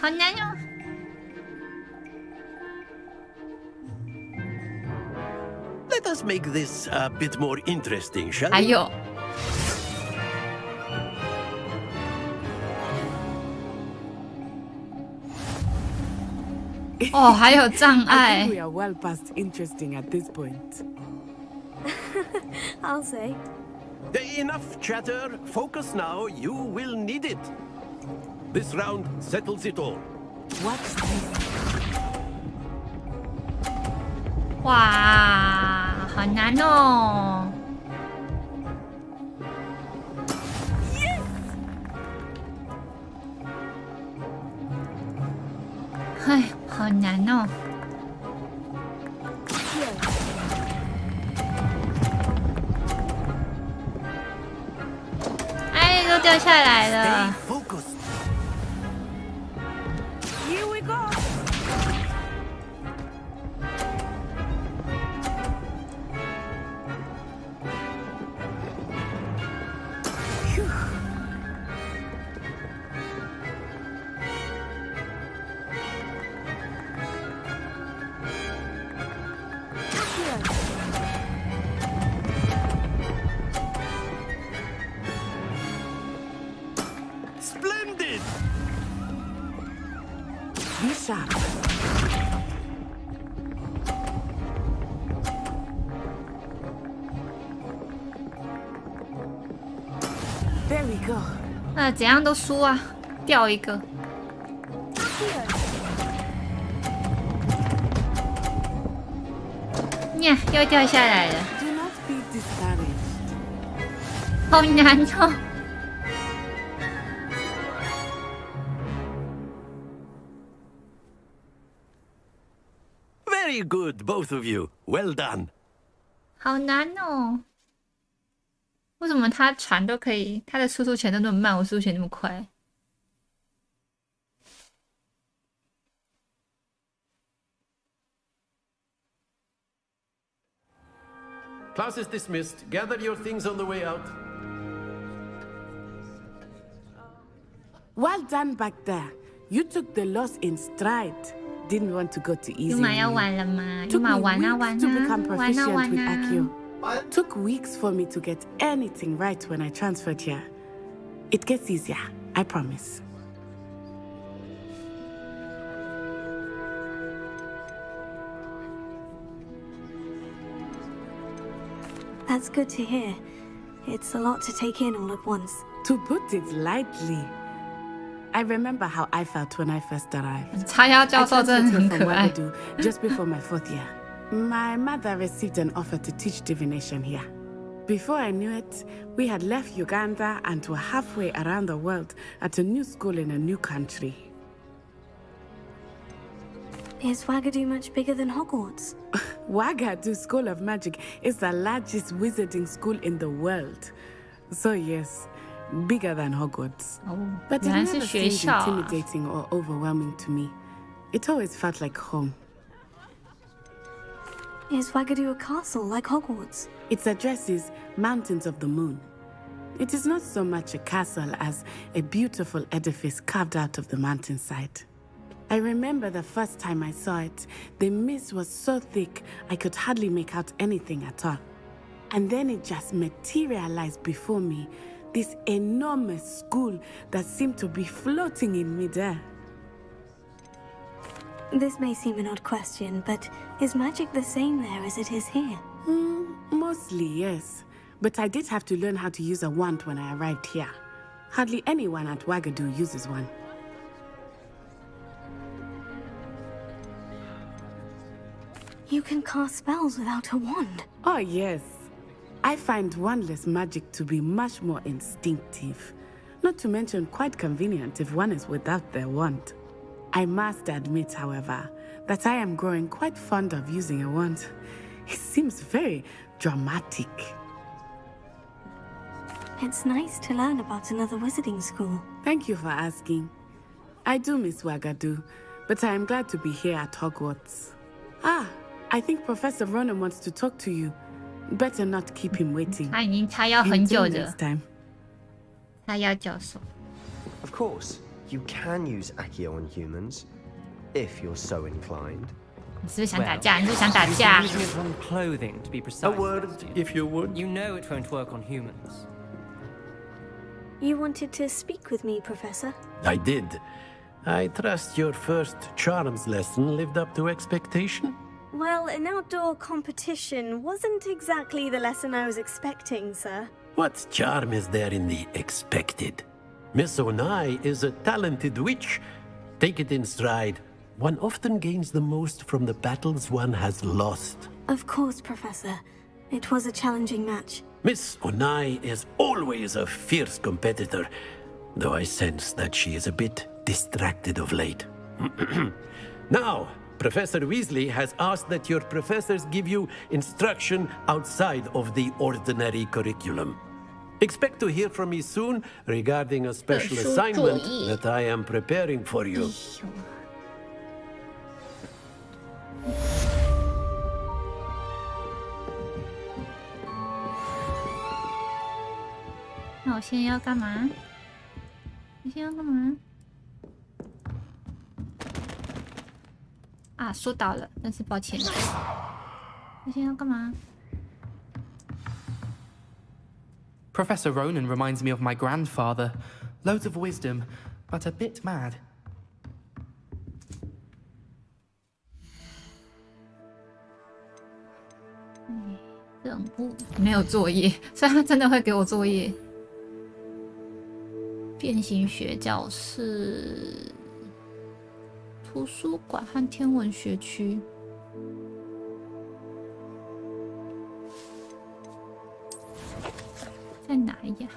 好难哦。 Let us make this a bit more interesting, shall we? 还有。 哦，还有障碍。 I think we are well past interesting at this point. I'll say. Enough chatter. Focus now. You will need it. This round settles it all. Watch this. 哇，好难哦。 Yes! 哎，好难哦！哎，都掉下来了。Here we go. Splendid! Be sharp. There we go. 怎样都输啊，掉一个。呀，又掉下来了。 Do not be discouraged. 好难哦。 Very good, both of you. Well done. 好难哦！为什么他传都可以，他的输出前都那么慢，我输出前那么快？ Class is dismissed. Gather your things on the way out. Well done back there. You took the loss in stride. Didn't want to go too easy. 优马要玩了吗？优 Took 马 me 玩啊 weeks 玩 to 啊 become 玩啊 proficient 玩 with 啊！ Accio. Took weeks for me to get anything right when I transferred here. It gets easier, I promise. That's good to hear. It's a lot to take in all at once. To put it lightly, I remember how I felt when I first arrived. 插腰教授真的很 from 可爱。 Wagadu just before my 4th year. My mother received an offer to teach divination here. Before I knew it, we had left Uganda and were halfway around the world at a new school in a new country. Is Wagadu much bigger than Hogwarts? Wagadu School of Magic is the largest wizarding school in the world. So yes, bigger than Hogwarts. But it 原来是 never 学 seemed 校啊。 intimidating or overwhelming to me. It always felt like home. Is Wagadu a castle like Hogwarts? Its address is Mountains of the Moon. It is not so much a castle as a beautiful edifice carved out of the mountainside. I remember the first time I saw it, the mist was so thick I could hardly make out anything at all. And then it just materialized before me, this enormous school that seemed to be floating in midair. This may seem an odd question, but is magic the same there as it is here? Mostly, yes. But I did have to learn how to use a wand when I arrived here. Hardly anyone at Wagadu uses one. You can cast spells without a wand. Oh, yes. I find wandless magic to be much more instinctive. Not to mention quite convenient if one is without their wand. I must admit, however, that I am growing quite fond of using a wand. It seems very dramatic. It's nice to learn about another wizarding school. Thank you for asking. I do miss Wagadu, but I am glad to be here at Hogwarts. Ah, I think Professor Ronan wants to talk to you. Better not keep him waiting. 他已经插腰很久 Until 的 next time. 插腰教授。 Of course, you can use Accio on humans, if you're so inclined. 你是不是想打架？你是不是想打架？ Using it on clothing, to be precise. A word, if you would. You know it won't work on humans. You wanted to speak with me, Professor? I did. I trust your first charms lesson lived up to expectation? Well, an outdoor competition wasn't exactly the lesson I was expecting, sir. What charm is there in the expected? Miss Onai is a talented witch. Take it in stride. One often gains the most from the battles one has lost. Of course, Professor. It was a challenging match. Miss Onai is always a fierce competitor, though I sense that she is a bit distracted of late. Now, Professor Weasley has asked that your professors give you instruction outside of the ordinary curriculum. Expect to hear from me soon regarding a special assignment that I am preparing for you. 那我现在要干嘛？你现在要干嘛？啊，说倒了，真是抱歉。我现在要干嘛？ Professor Ronan reminds me of my grandfather. Loads of wisdom, but a bit mad. 任务没有作业，所以他真的会给我作业。变形学教室、图书馆和天文学区。在哪呀？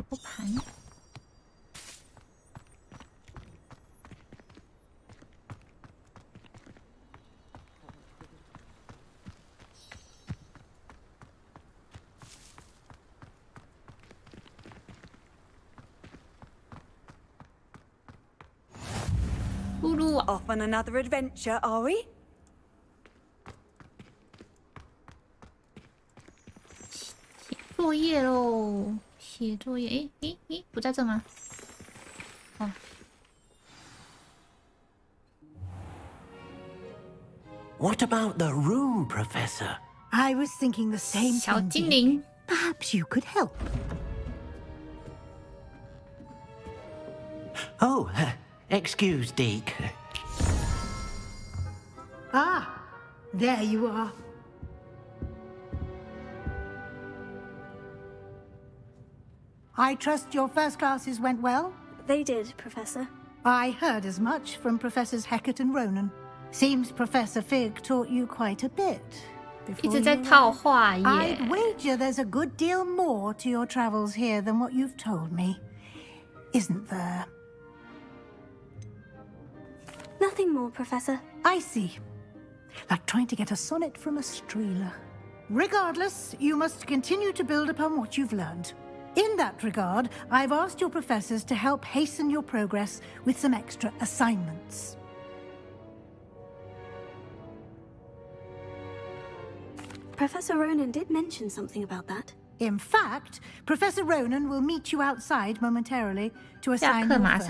不盘。咕噜 Off on another adventure, are we? 写作业喽。 写作业，诶，不在这吗？哦。What about the room, Professor? I was thinking the same thing. 小精灵 Perhaps you could help. Oh, excuse, Deke. Ah, there you are. I trust your first classes went well? They did, Professor. I heard as much from Professors Hecat and Ronan. Seems Professor Fig taught you quite a bit. 一直在套话耶。 I'd wager there's a good deal more to your travels here than what you've told me. Isn't there? Nothing more, Professor. I see. Like trying to get a sonnet from a streeler. Regardless, you must continue to build upon what you've learned. In that regard, I've asked your professors to help hasten your progress with some extra assignments. Professor Ronan did mention something about that. In fact, Professor Ronan will meet you outside momentarily to assign your first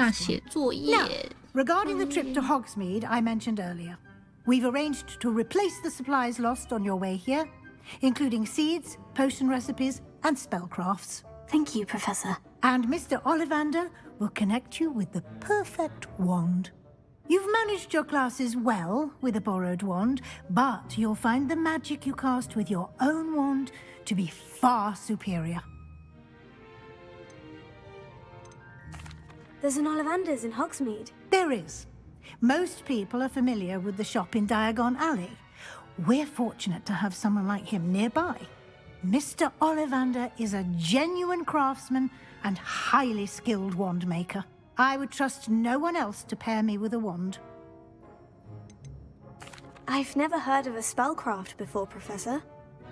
one. Now, regarding the trip to Hogsmeade I mentioned earlier, we've arranged to replace the supplies lost on your way here, including seeds, potion recipes, and spellcrafts. Thank you, Professor. And Mr. Ollivander will connect you with the perfect wand. You've managed your classes well with a borrowed wand, but you'll find the magic you cast with your own wand to be far superior. There's an Ollivander's in Hogsmeade. There is. Most people are familiar with the shop in Diagon Alley. We're fortunate to have someone like him nearby. Mr. Ollivander is a genuine craftsman and highly skilled wand maker. I would trust no one else to pair me with a wand. I've never heard of a spellcraft before, Professor.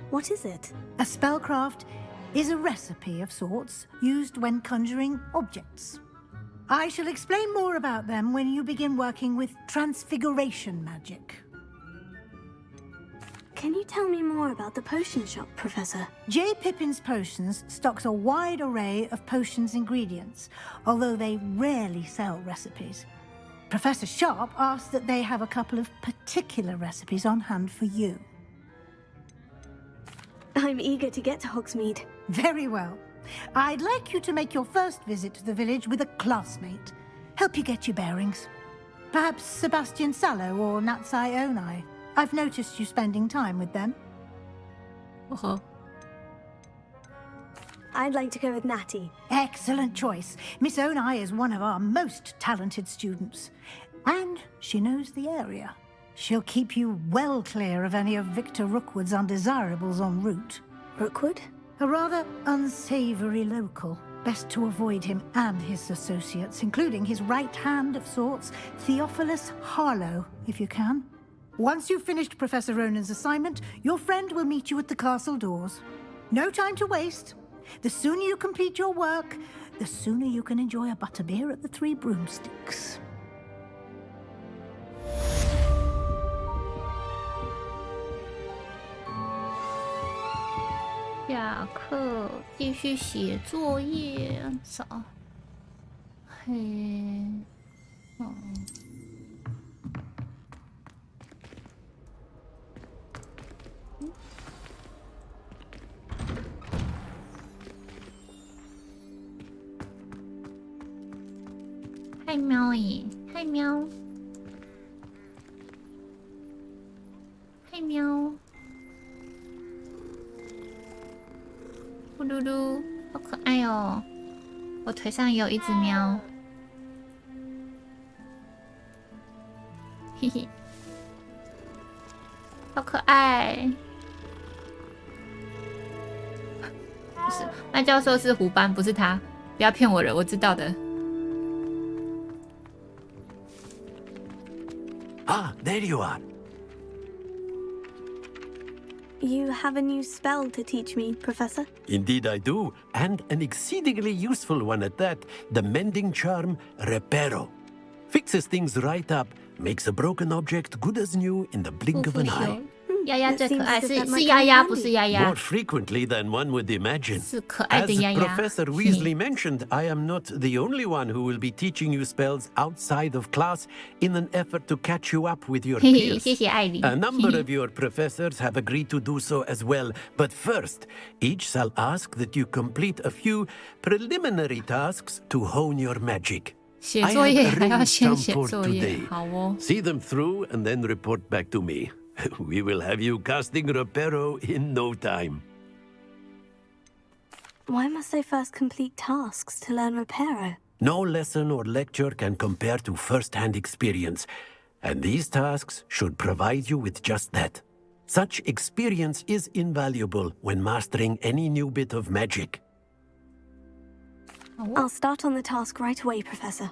What is it? A spellcraft is a recipe of sorts used when conjuring objects. I shall explain more about them when you begin working with transfiguration magic. Can you tell me more about the potion shop, Professor? J. Pippin's Potions stocks a wide array of potions ingredients, although they rarely sell recipes. Professor Sharp asks that they have a couple of particular recipes on hand for you. I'm eager to get to Hogsmeade. Very well. I'd like you to make your first visit to the village with a classmate. Help you get your bearings. Perhaps Sebastian Sallow or Natsai Onai. I've noticed you spending time with them. I'd like to go with Natty. Excellent choice. Miss Onai is one of our most talented students. And she knows the area. She'll keep you well clear of any of Victor Rookwood's undesirables en route. Rookwood? A rather unsavory local. Best to avoid him and his associates, including his right hand of sorts, Theophilus Harlow, if you can. Once you've finished Professor Ronan's assignment, your friend will meet you at the castle doors. No time to waste. The sooner you complete your work, the sooner you can enjoy a butterbeer at the Three Broomsticks. 下课继续写作业，扫。嘿，哦。嗨喵耶，嗨喵，嗨喵。 呼噜噜，好可爱哦！我腿上也有一只喵，嘿嘿，好可爱。不是，麦教授是虎斑，不是他，不要骗我了，我知道的。Ah, there you are. You have a new spell to teach me, Professor? Indeed I do, and an exceedingly useful one at that. The mending charm, Reparo. Fixes things right up, makes a broken object good as new in the blink of an eye. 丫丫最可爱，是丫丫，不是丫丫。 More frequently than one would imagine. 是可爱的丫丫。 As Professor Weasley mentioned, I am not the only one who will be teaching you spells outside of class in an effort to catch you up with your peers. 谢谢艾莉。 A number of your professors have agreed to do so as well. But first, each shall ask that you complete a few preliminary tasks to hone your magic. 写作业还要先写 for 作业， today. 好哦。 See them through and then report back to me. We will have you casting Reparo in no time. Why must I first complete tasks to learn Reparo? No lesson or lecture can compare to first-hand experience, and these tasks should provide you with just that. Such experience is invaluable when mastering any new bit of magic. I'll start on the task right away, Professor.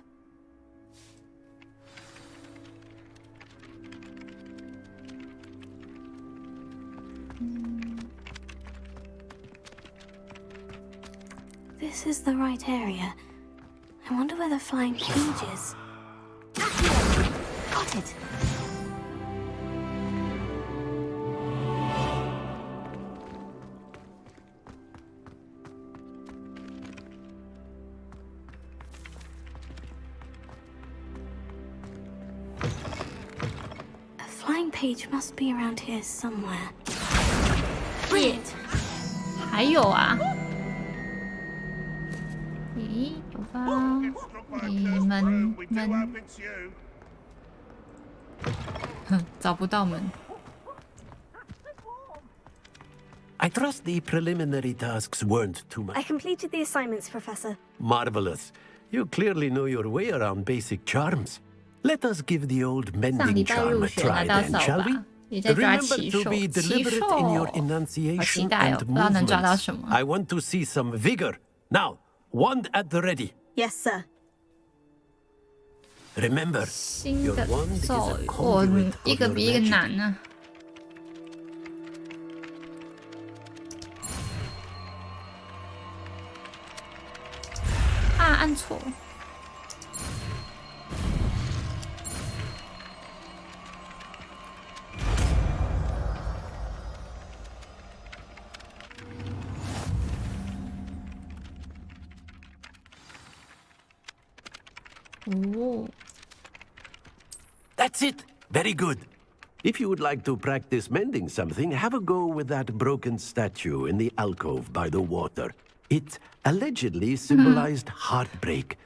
This is the right area. I wonder where the flying cage is. Got it. A flying page must be around here somewhere. Brilliant. 还有啊。 咦，有吧？门，哼，找不到门。 I trust the preliminary tasks weren't too much. I completed the assignments, Professor. Marvelous. You clearly know your way around basic charms. Let us give the old mending charm a try then, shall we? Remember to be deliberate in your enunciation and movements. I want to see some vigor. Now, wand at the ready. Yes, sir. Remember, 新 your 的 wand is 咒 a 语， conduit 一 of 个 your 比一个 magic. 难呢、啊！按错。哦。 That's it. Very good. If you would like to practice mending something, have a go with that broken statue in the alcove by the water. It allegedly symbolized heartbreak.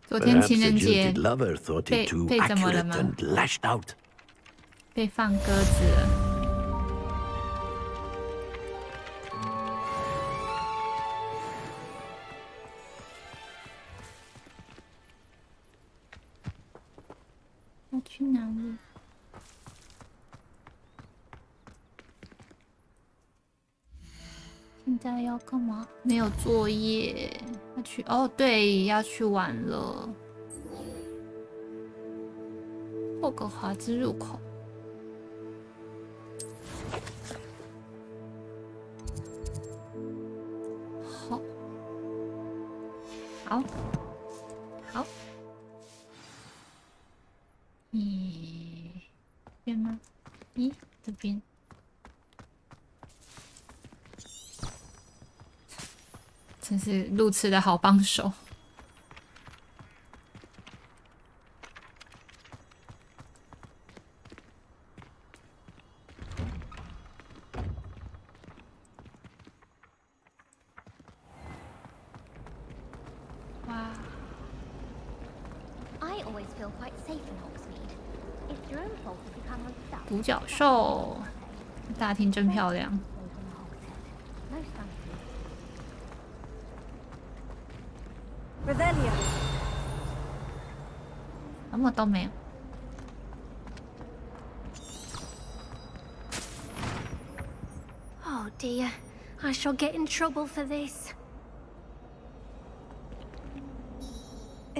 昨天情人 Perhaps the 节 jilted lover thought it too 被怎么了 accurate 吗？ and lashed out. 被放鸽子了。要去哪里？现在要干嘛？没有作业，要去哦，对，要去玩了。霍格华兹入口。好，好，好。咦，这边吗？咦，这边。真是路痴的好帮手。哇！ I always feel quite safe in Hogsmeade. It's your own fault if you come unstuck. 独角兽，大厅真漂亮。 Revelio. 什么都没有。Oh dear, I shall get in trouble for this.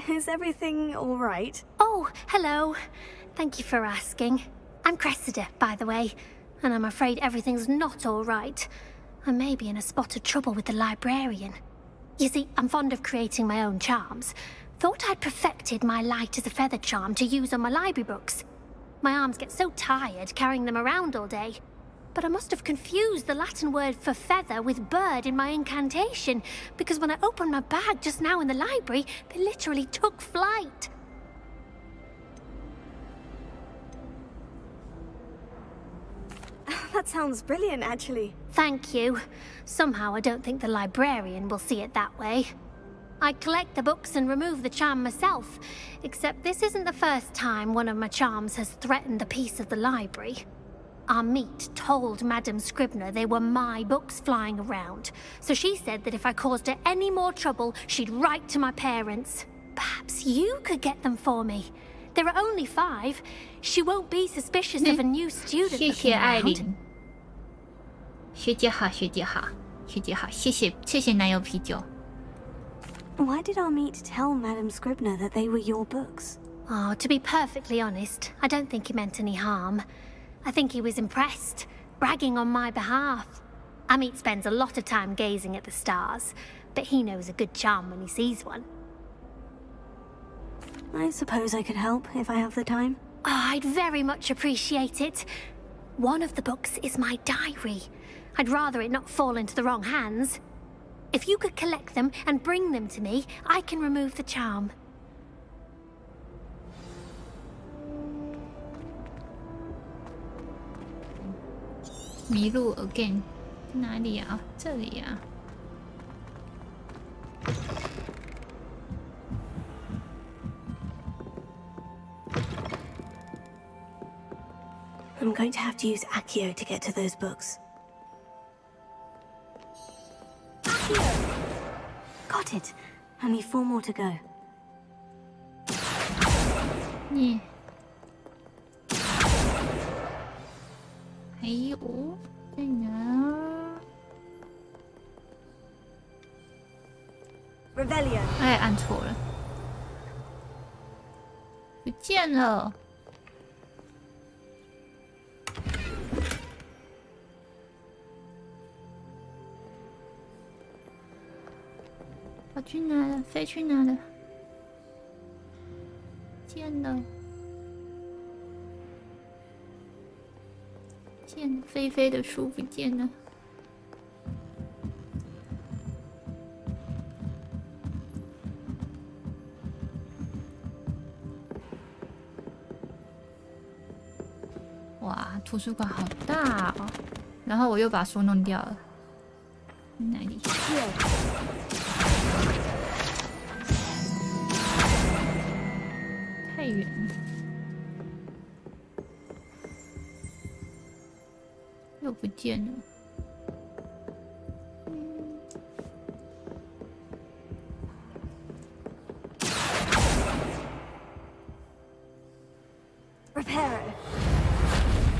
Is everything all right? Oh, hello. Thank you for asking. I'm Cressida, by the way, and I'm afraid everything's not all right. I may be in a spot of trouble with the librarian. You see, I'm fond of creating my own charms. Thought I'd perfected my light as a feather charm to use on my library books. My arms get so tired carrying them around all day. But I must have confused the Latin word for feather with bird in my incantation, because when I opened my bag just now in the library, they literally took flight. That sounds brilliant, actually. Thank you. Somehow I don't think the librarian will see it that way. I collect the books and remove the charm myself, except this isn't the first time one of my charms has threatened the peace of the library. Our meet told Madame Scribner they were my books flying around, so she said that if I caused her any more trouble, she'd write to my parents. Perhaps you could get them for me. There are only 5. She won't be suspicious of a new student 谢谢 looking 艾 around. 琳，学姐好，学姐好，学姐好，谢谢男友啤酒。 Why did our meet tell Madame Scribner that they were your books? Oh, to be perfectly honest, I don't think he meant any harm. I think he was impressed, bragging on my behalf. Amit spends a lot of time gazing at the stars, but he knows a good charm when he sees one. I suppose I could help if I have the time. Oh, I'd very much appreciate it. One of the books is my diary. I'd rather it not fall into the wrong hands. If you could collect them and bring them to me, I can remove the charm. 迷路 again， 哪里啊？这里啊。 I'm going to have to use Accio to get to those books. Accio! Got it. Only 4 more to go. 你还有在哪 Revelio. 哎，按错了，不见了。 跑去哪了？飞去哪了？见了，见了，飞飞的书不见了。哇，图书馆好大哦！然后我又把书弄掉了，哪里？远了，又不见了。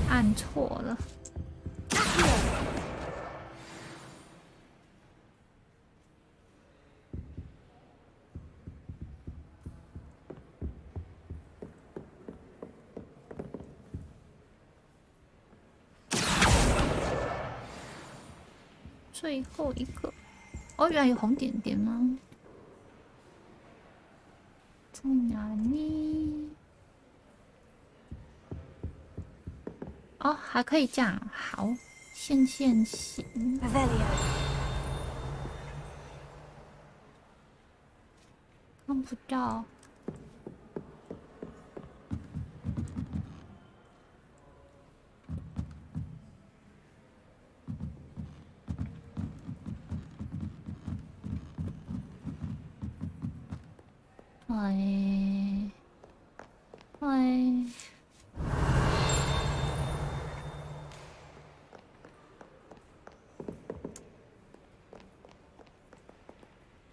按错了。最后一个，哦，原来有红点点吗？在哪里？哦，还可以这样，好，线行。看不到。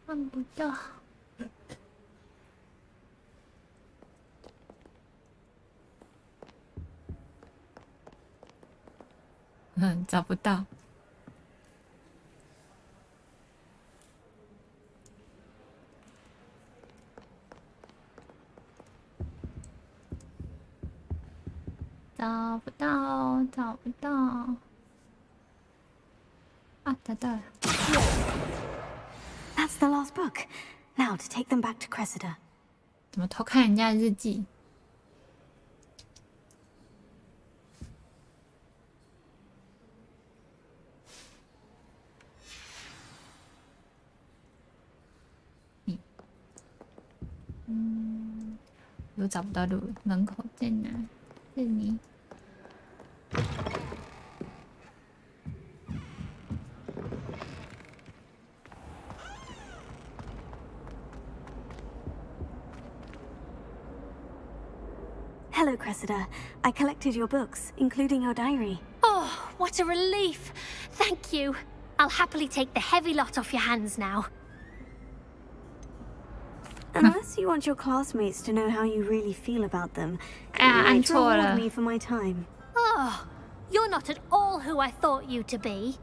看不到。找不到。找不到，找不到。啊，找到了。That's the last book. Now to take them back to Cressida. 怎么偷看人家的日记？又找不到路，门口在哪？这里。Hello, Cressida. I collected your books, including your diary. Oh, what a relief! Thank you. I'll happily take the heavy lot off your hands now. Unless you want your classmates to know how you really feel about them, you might reward me for my time. Oh, you're not at all who I thought you to be.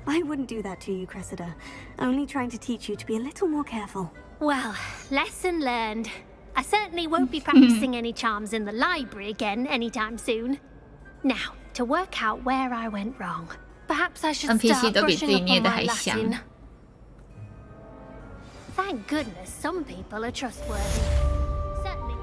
I wouldn't do that to you, Cressida. Only trying to teach you to be a little more careful. Well, lesson learned. I certainly won't be practicing any charms in the library again anytime soon. Now, to work out where I went wrong. Perhaps I should start brushing up on my Latin. Thank goodness some people are trustworthy. Certainly.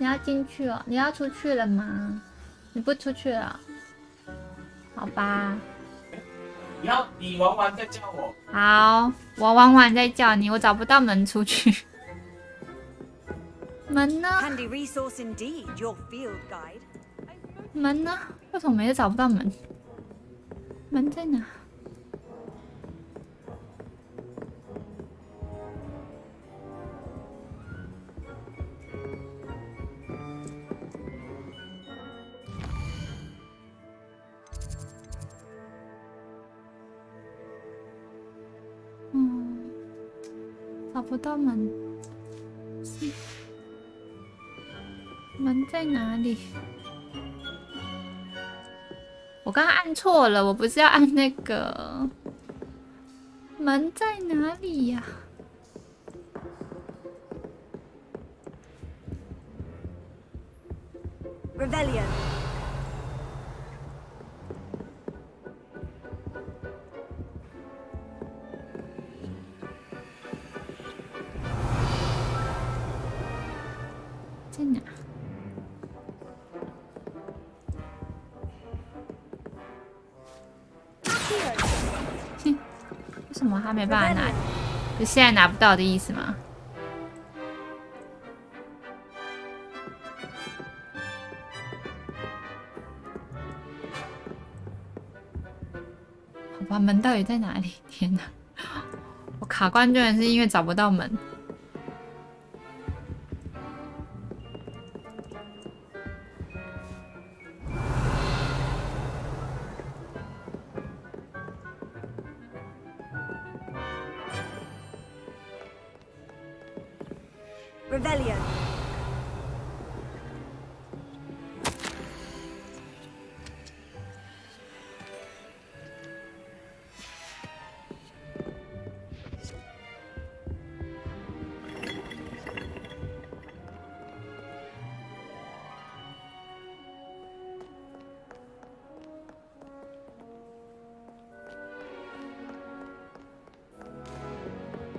你要进去哦？你要出去了吗？你不出去了？好吧。你玩完再叫我。好，我玩完再叫你。我找不到门出去。门呢？ Handy resource indeed, your field guide. 门呢？为什么每次找不到门？门在哪？找不到门，门在哪里？我刚刚按错了，我不是要按那个。门在哪里呀？Rebellion. 哦，他没办法拿，就现在拿不到的意思吗？好吧，门到底在哪里？天哪，我卡关居然是因为找不到门。Revelio.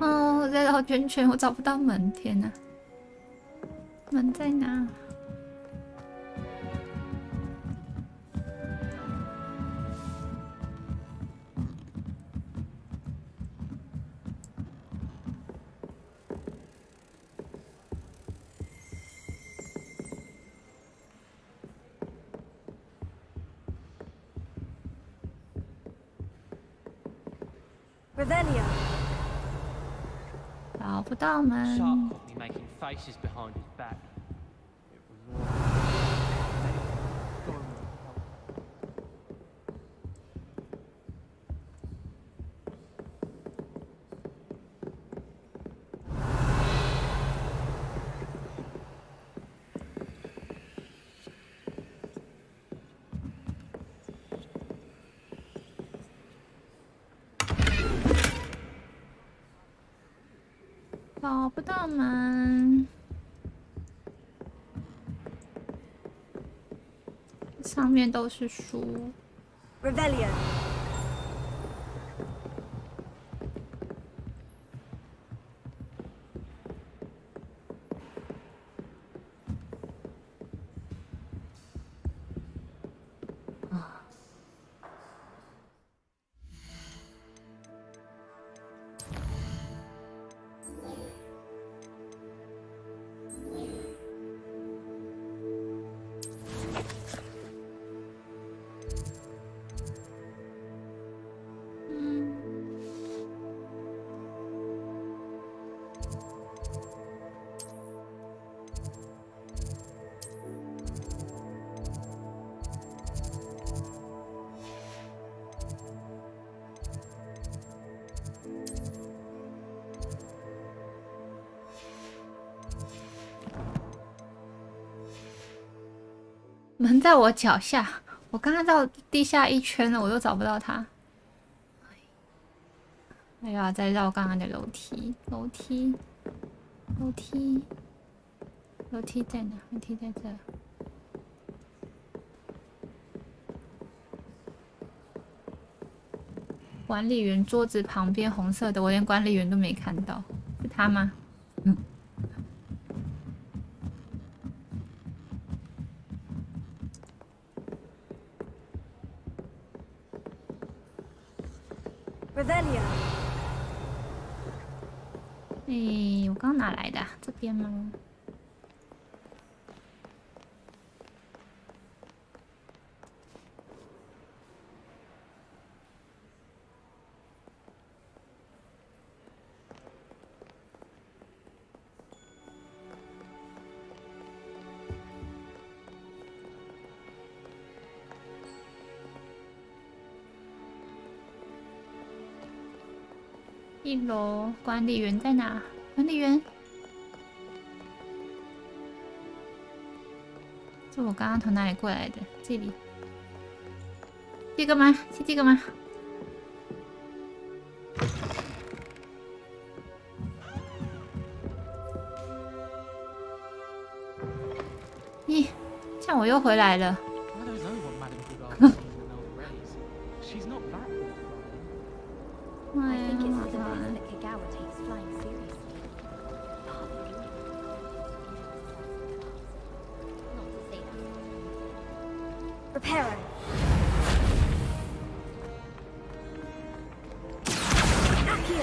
哦，我在绕圈圈，我找不到门，天哪！门在哪？Revelio. 找不到门。 making faces behind his back. It was all 找不到门，上面都是书。Revelio. 门在我脚下，我刚刚到地下一圈了，我都找不到它。哎呀，再绕刚刚的楼梯，楼梯在哪？楼梯在这。管理员桌子旁边红色的，我连管理员都没看到，是他吗？嗯。 Revelio. 我刚哪来的、啊？这边吗？一楼管理员在哪？管理员，这我刚刚从哪里过来的？这里，这个吗？是这个吗？咦，这样我又回来了。Reparo. Accio.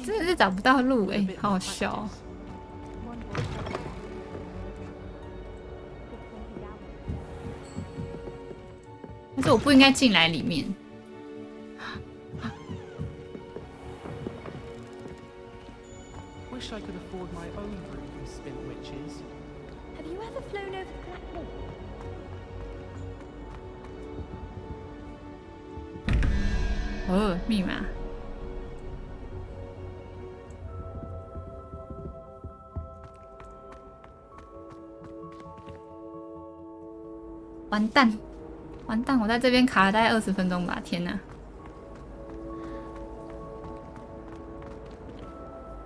真的是找不到路哎，好好笑哦。但是我不应该进来里面。Wish I could afford my own broom and spin witches. Have you ever flown over the Black Wall? 密码。完蛋，完蛋！我在这边卡了大概20分钟吧，天哪！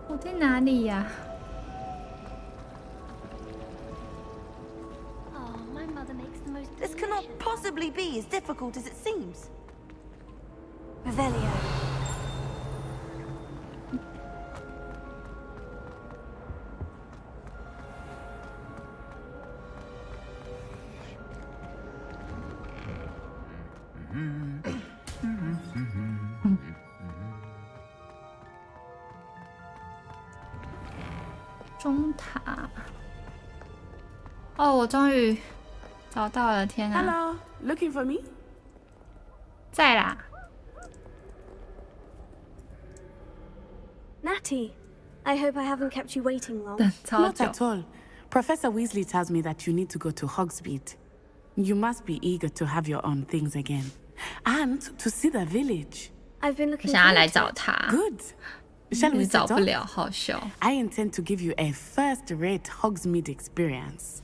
我在哪里呀Oh, my mother makes the most. This cannot possibly be as difficult as it seems. Revelio. -中塔。哦，我终于找到了！天哪 Hello, looking for me? 在啦。Natty, I hope I haven't kept you waiting long. Not at all. Professor Weasley tells me that you need to go to Hogsmeade. You must be eager to have your own things again. And to see the village. I've been 我 looking 想要来 forward 找 to it. 他。 Good. Shall we 找 set 不 off? 了，好笑。 I intend to give you a first-rate Hogsmeade experience.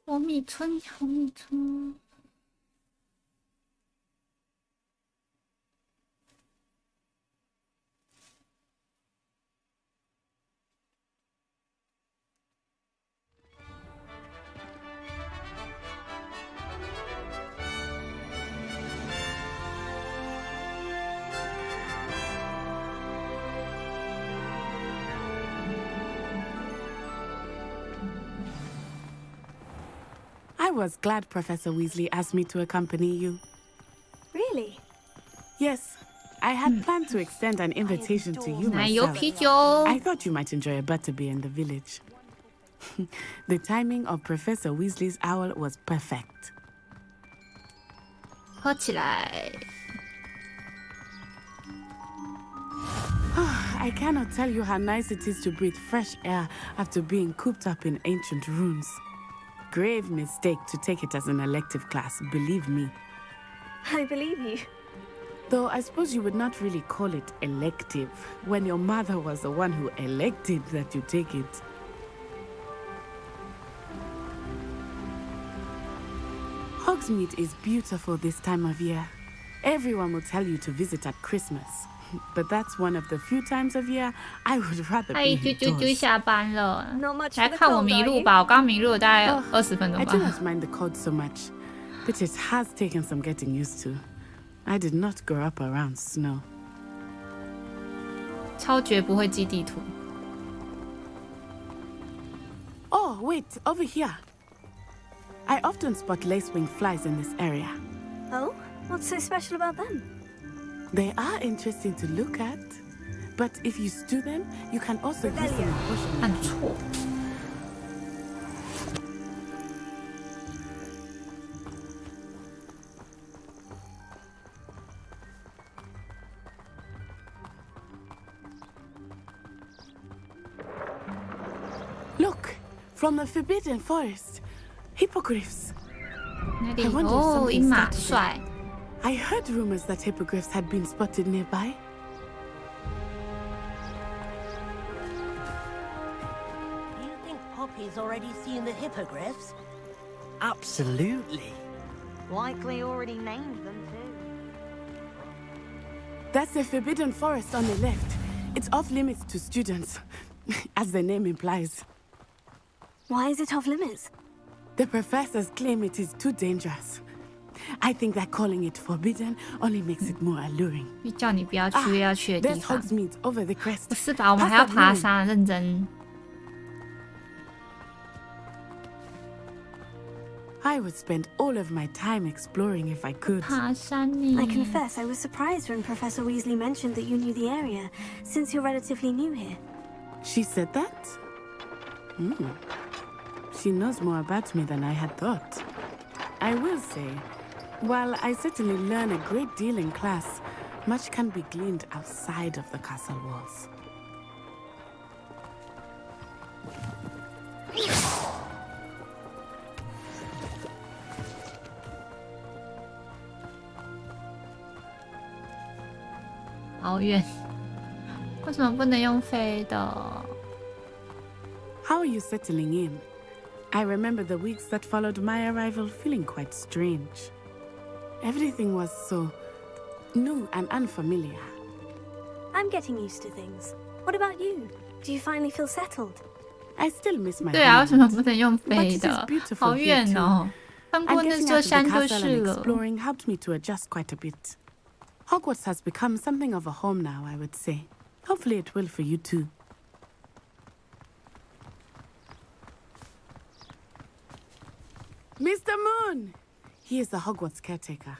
蜂蜜村，蜂蜜村。I was glad Professor Weasley asked me to accompany you. Really? Yes. I had planned to extend an invitation to you 奶油 myself. 啤酒。 I thought you might enjoy a butterbeer in the village. The timing of Professor Weasley's owl was perfect. 喝起来。 I cannot tell you how nice it is to breathe fresh air after being cooped up in ancient rooms. Grave mistake to take it as an elective class, believe me. I believe you. Though I suppose you would not really call it elective when your mother was the one who elected that you take it. Hogsmeade is beautiful this time of year. Everyone will tell you to visit at Christmas. But that's one of the few times of year I would rather 阿 be 姨啾 indoors. 下班了， Not much 来 for the 看我 cold, 迷 are 路 you? 吧。我刚迷路了大概 Oh, 20分钟 I 吧 do。not mind the cold so much, but it has taken some getting used to. I did not grow up around snow. 超绝不会记地图。 Oh, wait, over here. I often spot lacewing flies in this area. Oh? What's so special about them? They are interesting to look at, but if you stew them, you can also use them in potion 按 making. 错。 Look, from the Forbidden Forest, hippogriffs. 哪里 I？wonder if 哦， something 鹰马 started 帅。 I heard rumors that hippogriffs had been spotted nearby. Do you think Poppy's already seen the hippogriffs? Absolutely. Likely already named them too. That's the Forbidden Forest on the left. It's off limits to students, as the name implies. Why is it off limits? The professors claim it is too dangerous. I think that calling it forbidden only makes it more alluring. 叫你不要去要去的 There's 地方。 Hogsmeade over the crest. 不是吧？我们还要爬山，认真。I would spend all of my time exploring if I could. I confess I was surprised when Professor Weasley mentioned that you knew the area, since you're relatively new here. She said that? She knows more about me than I had thought. I will say, while I certainly learn a great deal in class, much can be gleaned outside of the castle walls. How are you settling in? I remember the weeks that followed my arrival feeling quite strange. Everything was so new and unfamiliar. I'm getting used to things. What about you? Do you finally feel settled? I still miss my 对啊，为什么不能用 but 飞 it 的 is？ beautiful 好 here 远 too. 哦，翻 And 过那 getting 座 out of the 山就 castle 是 and 了。 exploring helped me to adjust quite a bit. Hogwarts has become something of a home now, I would say. Hopefully it will for you too. Mr. Moon! He is the Hogwarts caretaker.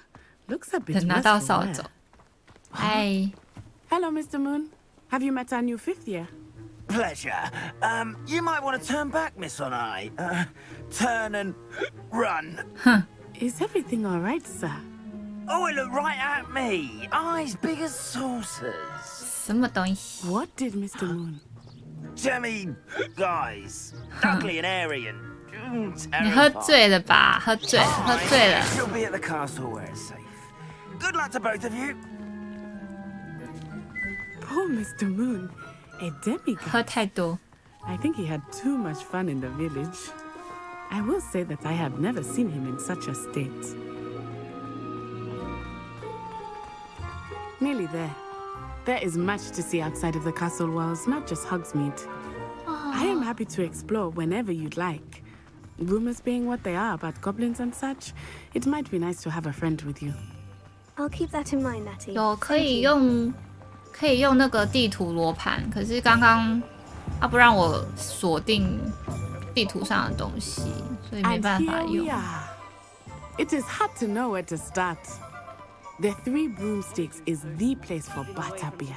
Looks a bit 拿到 worse 扫 for wear. 帚。嗨， Hello, Mr. Moon. Have you met our new 5th year? Pleasure. You might want to turn back, Miss Onai. Turn and run. Is everything all right, sir? Oh, it looked right at me. Eyes big as saucers. 什么东西？ What did Mr. Moon? Jemmy guys. Ugly and airy and 你喝醉了吧？喝醉了，喝醉了。 She'll be at the castle where it's safe. Good luck to both of you. Poor Mr. Moon. A demigod. 喝太多。 I think he had too much fun in the village. I will say that I have never seen him in such a state. Nearly there. There is much to see outside of the castle walls, not just Hogsmeade. I am happy to explore whenever you'd like. Rumors being what they are about goblins and such, it might be nice to have a friend with you. I'll keep that in mind, Natty. 有可以用那个地图罗盘，可是刚刚他不让我锁定地图上的东西，所以没办法 And here 用 we。are. It is hard to know where to start. The Three Broomsticks is the place for butterbeer.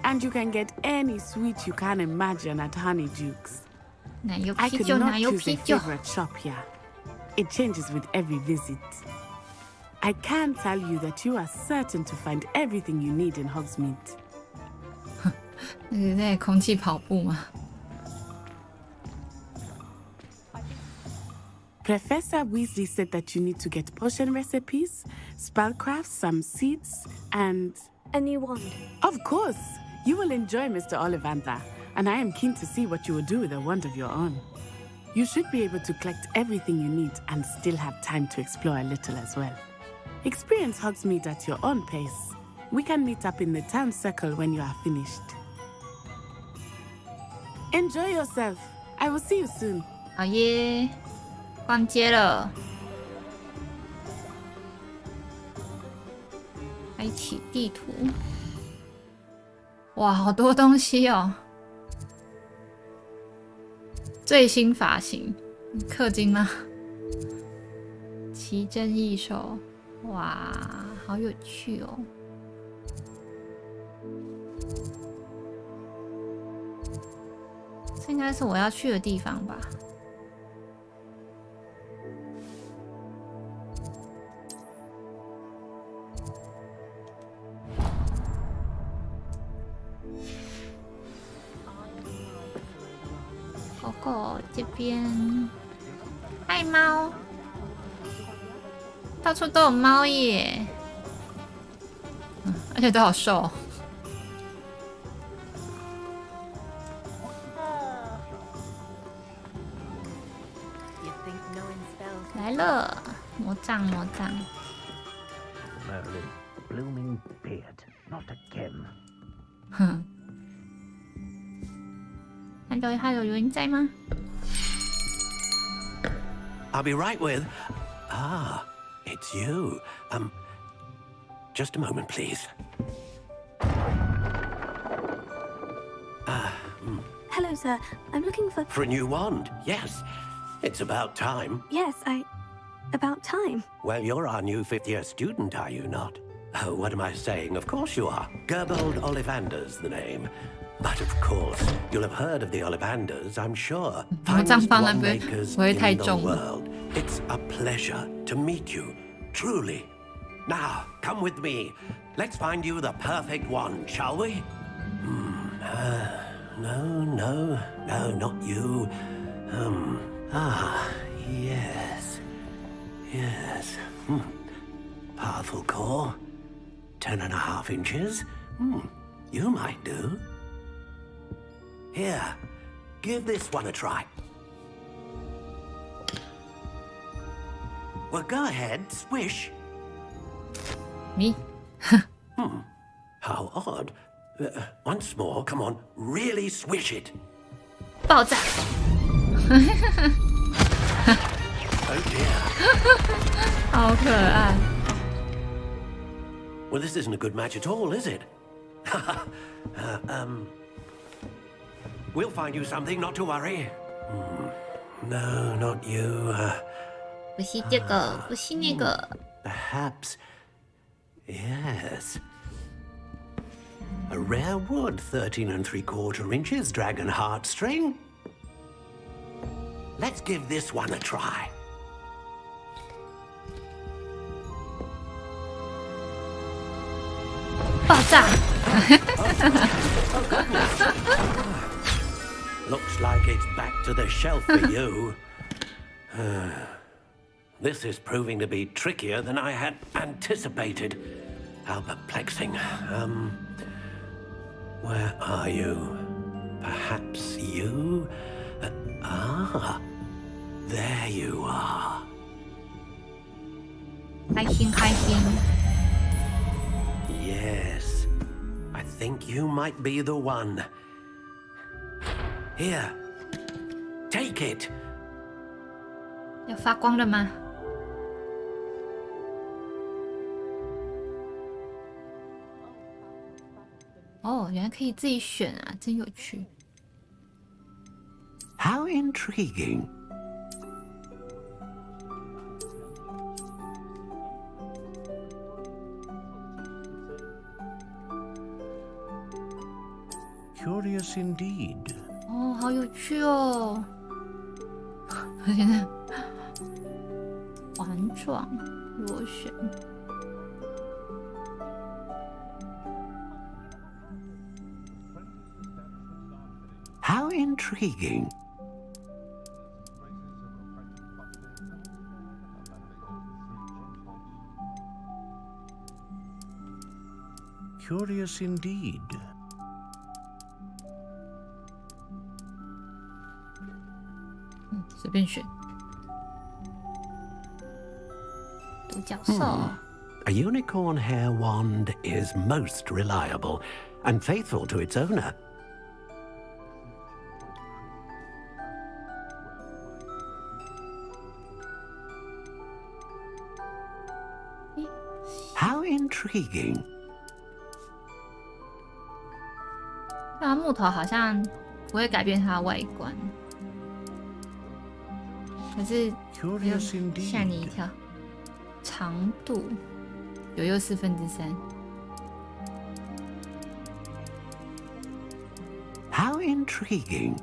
And you can get any sweet you can imagine at Honeyduke's. 奶油 I 啤 could 酒， not 奶油 choose 啤 a 酒。 favorite shop here. It changes with every visit. I can tell you that you are certain to find everything you need in Hogsmeade. 那是在空气跑步吗？ Professor Weasley said that you need to get potion recipes, spellcrafts, some seeds, and... A new wand. Of course! You will enjoy Mr. Ollivander, and I am keen to see what you will do with a wand of your own. You should be able to collect everything you need and still have time to explore a little as well. Experience Hogsmeade at your own pace. We can meet up in the town circle when you are finished. Enjoy yourself. I will see you soon. 好耶，逛街了，开启地图。哇，好多东西哦！最新发型，氪金吗？奇珍异兽，哇，好有趣哦！这应该是我要去的地方吧？狗狗这边，嗨猫，到处都有猫耶，而且都好瘦哦。来了，魔杖，魔杖。 Merlin, blooming beard, not a Kim. 哼。Hello， 有人在吗？ I'll be right with. Ah, it's you. Just a moment, please. Hello, sir. I'm looking for... For a new wand, yes. It's about time. Yes, About time. Well, you're our new fifth-year student, are you not? Oh, what am I saying? Of course you are. Gerbold Ollivander's the name. But of course, you'll have heard of the Ollivanders, I'm sure. Finest wand-makers in the world. It's a pleasure to meet you, truly. Now, come with me. Let's find you the perfect wand, shall we? No, not you. Yes. Powerful core. 10.5 inches. You might do. Here, give this one a try. Well, go ahead, swish. Me? How odd. Once more, come on, really swish it. 爆炸 Oh dear. 好可爱 Well, this isn't a good match at all, is it? We'll find you something, not to worry. No, not you. 不是这个，不是那个。 Perhaps. Yes. A rare wood, 13 3/4 inches, dragon heartstring. Let's give this one a try. Looks like it's back to the shelf for you. This is proving to be trickier than I had anticipated. How perplexing. Where are you? Perhaps you? There you are. 开心开心 Yes, I think you might be the one. Here, take it. 要发光了吗？哦，原来可以自己选啊，真有趣。 How intriguing. Curious indeed. 哦，好有趣哦！我现在环状螺旋， How intriguing. Curious indeed. 随便选。独角兽。A unicorn hair wand is most reliable and faithful to its owner. How intriguing. 那木头好像不会改变它的外观，可是吓你一跳。长度有又3/4。How intriguing.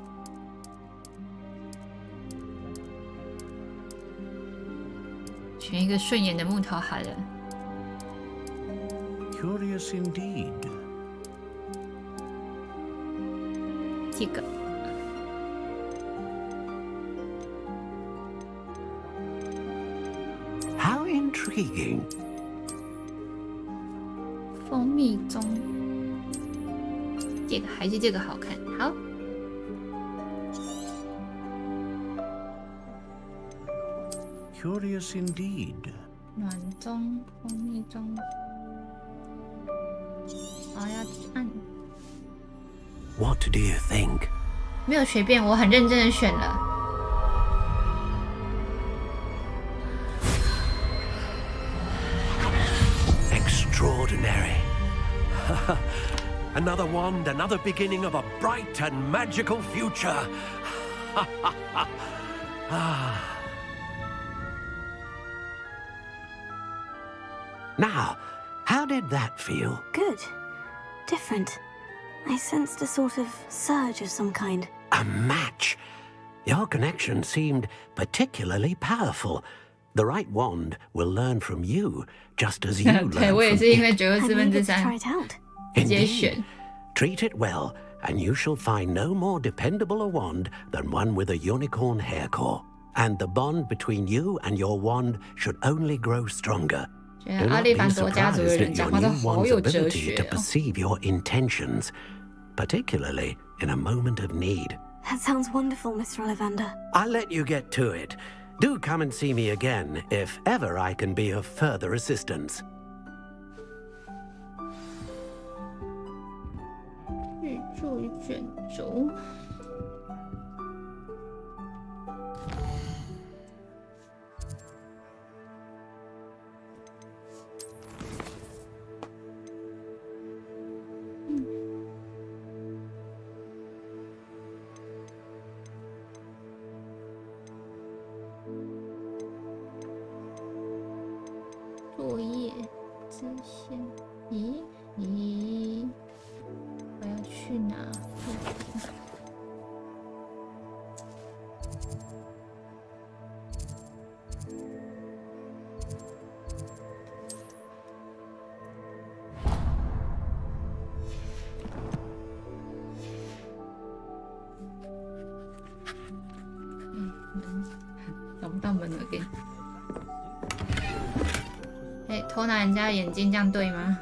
选一个顺眼的木头好了。 Curious indeed. 这个。How intriguing. 蜂蜜中，这个还是这个好看。好。 Curious indeed. 暖中，蜂蜜中。 要按。What do you think? 没有随便，我很认真的选了。Extraordinary. Another wand, another beginning of a bright and magical future. Now, how did that feel? Good. Different. I sensed a sort of surge of some kind. A match. Your connection seemed particularly powerful. The right wand will learn from you, just as you learn 对，我也 from 是因为 it. 94%直接选。 Treat it well, and you shall find no more dependable a wand than one with a unicorn hair core. And the bond between you and your wand should only grow stronger. 觉得阿利凡多家族的人讲话都好有哲学 to 哦。 perceive your intentions, particularly in a moment of need. That sounds wonderful, Mr. Ollivander. I'll let you get to it. Do come and see me again if ever I can be of further assistance. 宇宙卷轴。作业支线，咦，我要去哪？找不到门了，给。哎，偷拿人家的眼镜，这样对吗？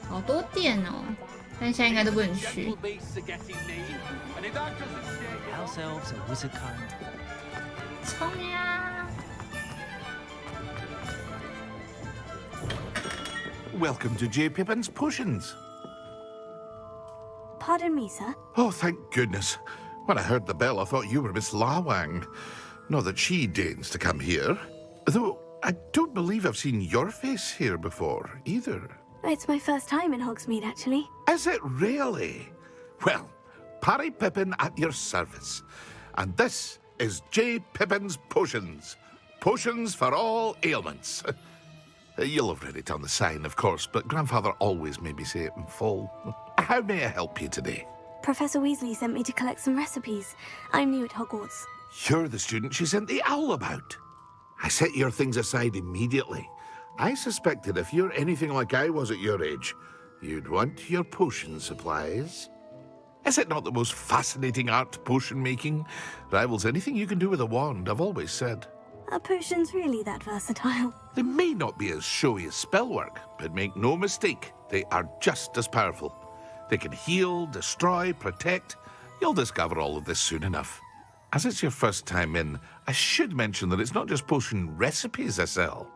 好多店哦，但现在应该都不能去。 House elves are wizard kind. 冲呀！ Welcome to J. Pippin's Potions. Pardon me, sir. Oh, thank goodness. When I heard the bell, I thought you were Miss Lawang. Not that she deigns to come here. Though I don't believe I've seen your face here before, either. It's my first time in Hogsmeade, actually. Is it really? Well, Parry Pippin at your service. And this is J. Pippin's Potions. Potions for all ailments. You'll have read it on the sign, of course, but Grandfather always made me say it in full. How may I help you today? Professor Weasley sent me to collect some recipes. I'm new at Hogwarts. You're the student she sent the owl about. I set your things aside immediately. I suspected if you're anything like I was at your age, you'd want your potion supplies. Is it not the most fascinating art, potion making? Rivals anything you can do with a wand, I've always said. Are potions really that versatile? They may not be as showy as spellwork, but make no mistake, they are just as powerful. They can heal, destroy, protect. You'll discover all of this soon enough. As it's your first time in, I should mention that it's not just potion recipes I sell.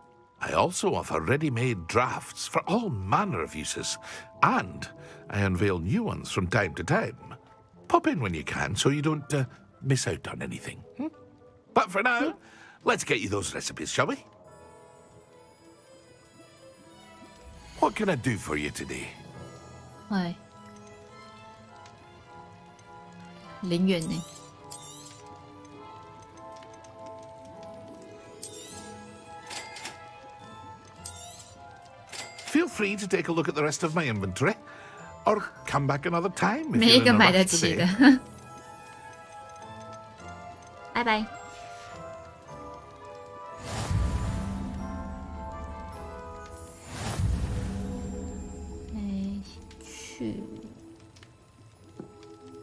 I also offer ready-made drafts for all manner of uses, and I unveil new ones from time to time. Pop in when you can so you don't miss out on anything. But for now, let's get you those recipes, shall we? What can I do for you today? 哎，0元呢？ Feel free to take a look at the rest of my inventory, or come back another time if 没一 you're 个 in a 买得 rush 起 today. 的。拜拜。去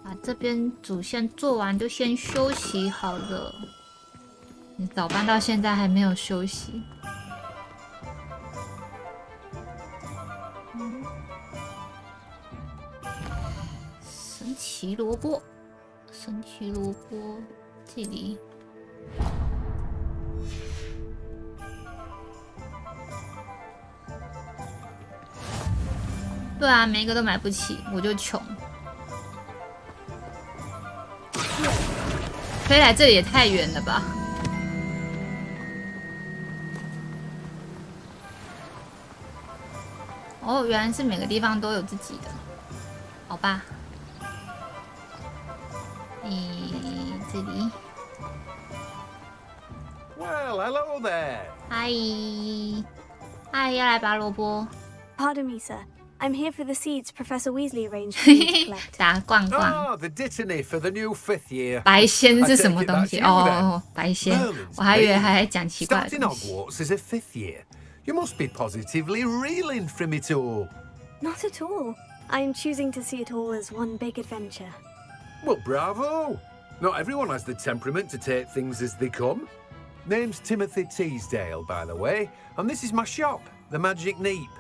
把这边主线做完，就先休息好了。你早班到现在还没有休息。神奇萝卜，神奇萝卜，这里。对啊，每一个都买不起，我就穷。飞来这里也太远了吧！哦，原来是每个地方都有自己的，好吧？这里。Well, hello there. 嗨，要来拔萝卜。Pardon me, sir. I'm here for the seeds Professor Weasley arranged for me to collect. 打逛逛。Oh, the dittany for the new 5th year. 白仙是什么东西？哦，白仙，我还以为还在讲奇怪的 Starting 东西。 Hogwarts as a 5th year. You must be positively reeling from it all. Not at all. I'm choosing to see it all as one big adventure. Well, bravo. Not everyone has the temperament to take things as they come. Name's Timothy Teasdale, by the way, and this is my shop, the Magic Neep.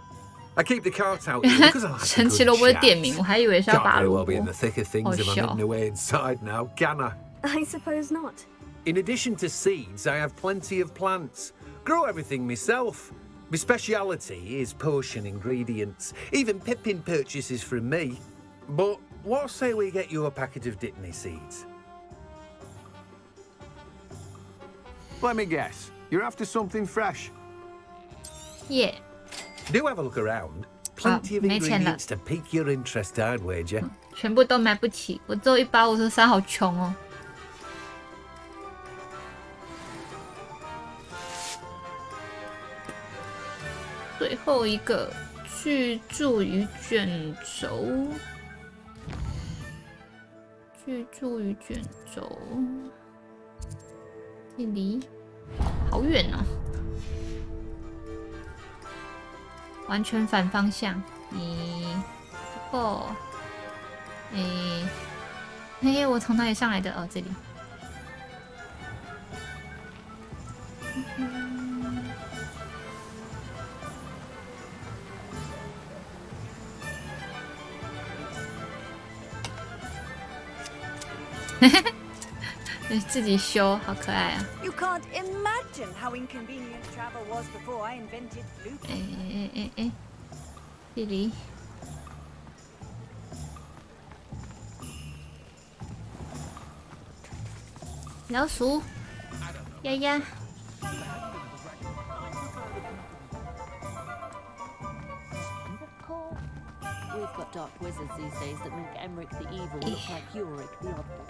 I keep the cart out here because I like a 神奇萝卜的店名，我还以为是要 Can't 拔 very 萝 well 卜。 be in the thick of things if I'm hidden away inside now, can I? I suppose not. In addition to seeds, I have plenty of plants. Grow everything myself. My speciality is potion ingredients. Even Pippin purchases from me. But what say we get you a packet of Dittany seeds? Let me guess. You're after something fresh. Yeah. Do have a look around. Plenty of ingredients to pique your interest, I'd wager. 全部都买不起，我只有153，好穷哦。最后一个巨柱与卷轴，巨柱与卷轴，这里好远哦，完全反方向。不过，我从哪里上来的？哦，这里。自己修，好可爱啊！ You can't imagine how inconvenient travel was before I invented looping. 这里。老鼠，丫丫。We've got dark wizards these days that make Emmerich the evil look like Ulrich the oddball.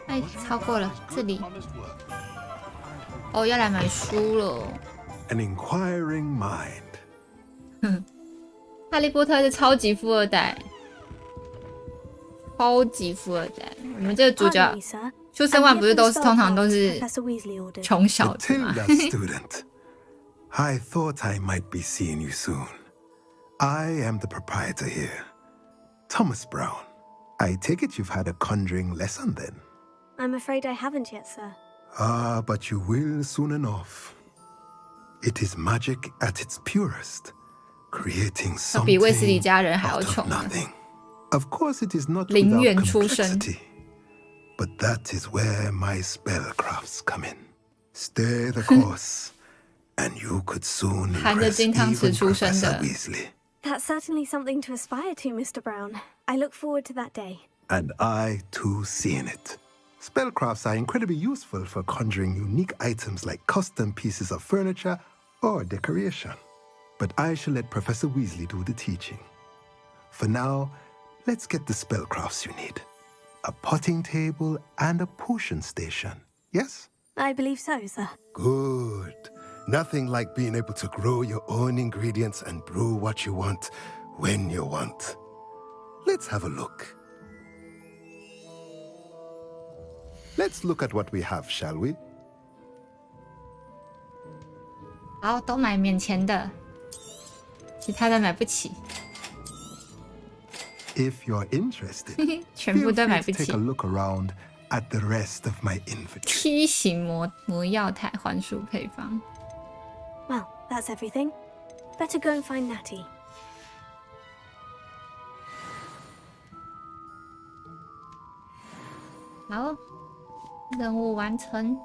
哎，超过了，这里。哦，要来买书了。An inquiring mind. 哈利波特是超级富二代，超级富二代。我们这个主角出生完不是通常都是穷小子吗？ student. I thought I might be seeing you soon. I am the proprietor here, Thomas Brown. I take it you've had a conjuring lesson then? I'm afraid I haven't yet, sir. Ah, but you will soon enough. It is magic at its purest, creating something out of nothing. Of course, it is not without complexity, but that is where my spellcrafts come in. Stay the course, and you could soon impress even Professor Weasley. That's certainly something to aspire to, Mr. Brown. I look forward to that day. And I, too, seeing it. Spellcrafts are incredibly useful for conjuring unique items like custom pieces of furniture or decoration. But I shall let Professor Weasley do the teaching. For now, let's get the spellcrafts you need. A potting table and a potion station, yes? I believe so, sir. Good. Nothing like being able to grow your own ingredients and brew what you want when you want. Let's have a look. Let's look at what we have, shall we? 好，都买免钱的，其他的买不起。If you're interested, 全部都买不 feel free to 起 take a。look around at the rest of my inventory. 梯形魔药台幻术配方。 Well, that's everything. Better go and find Natty. 好，任务完成。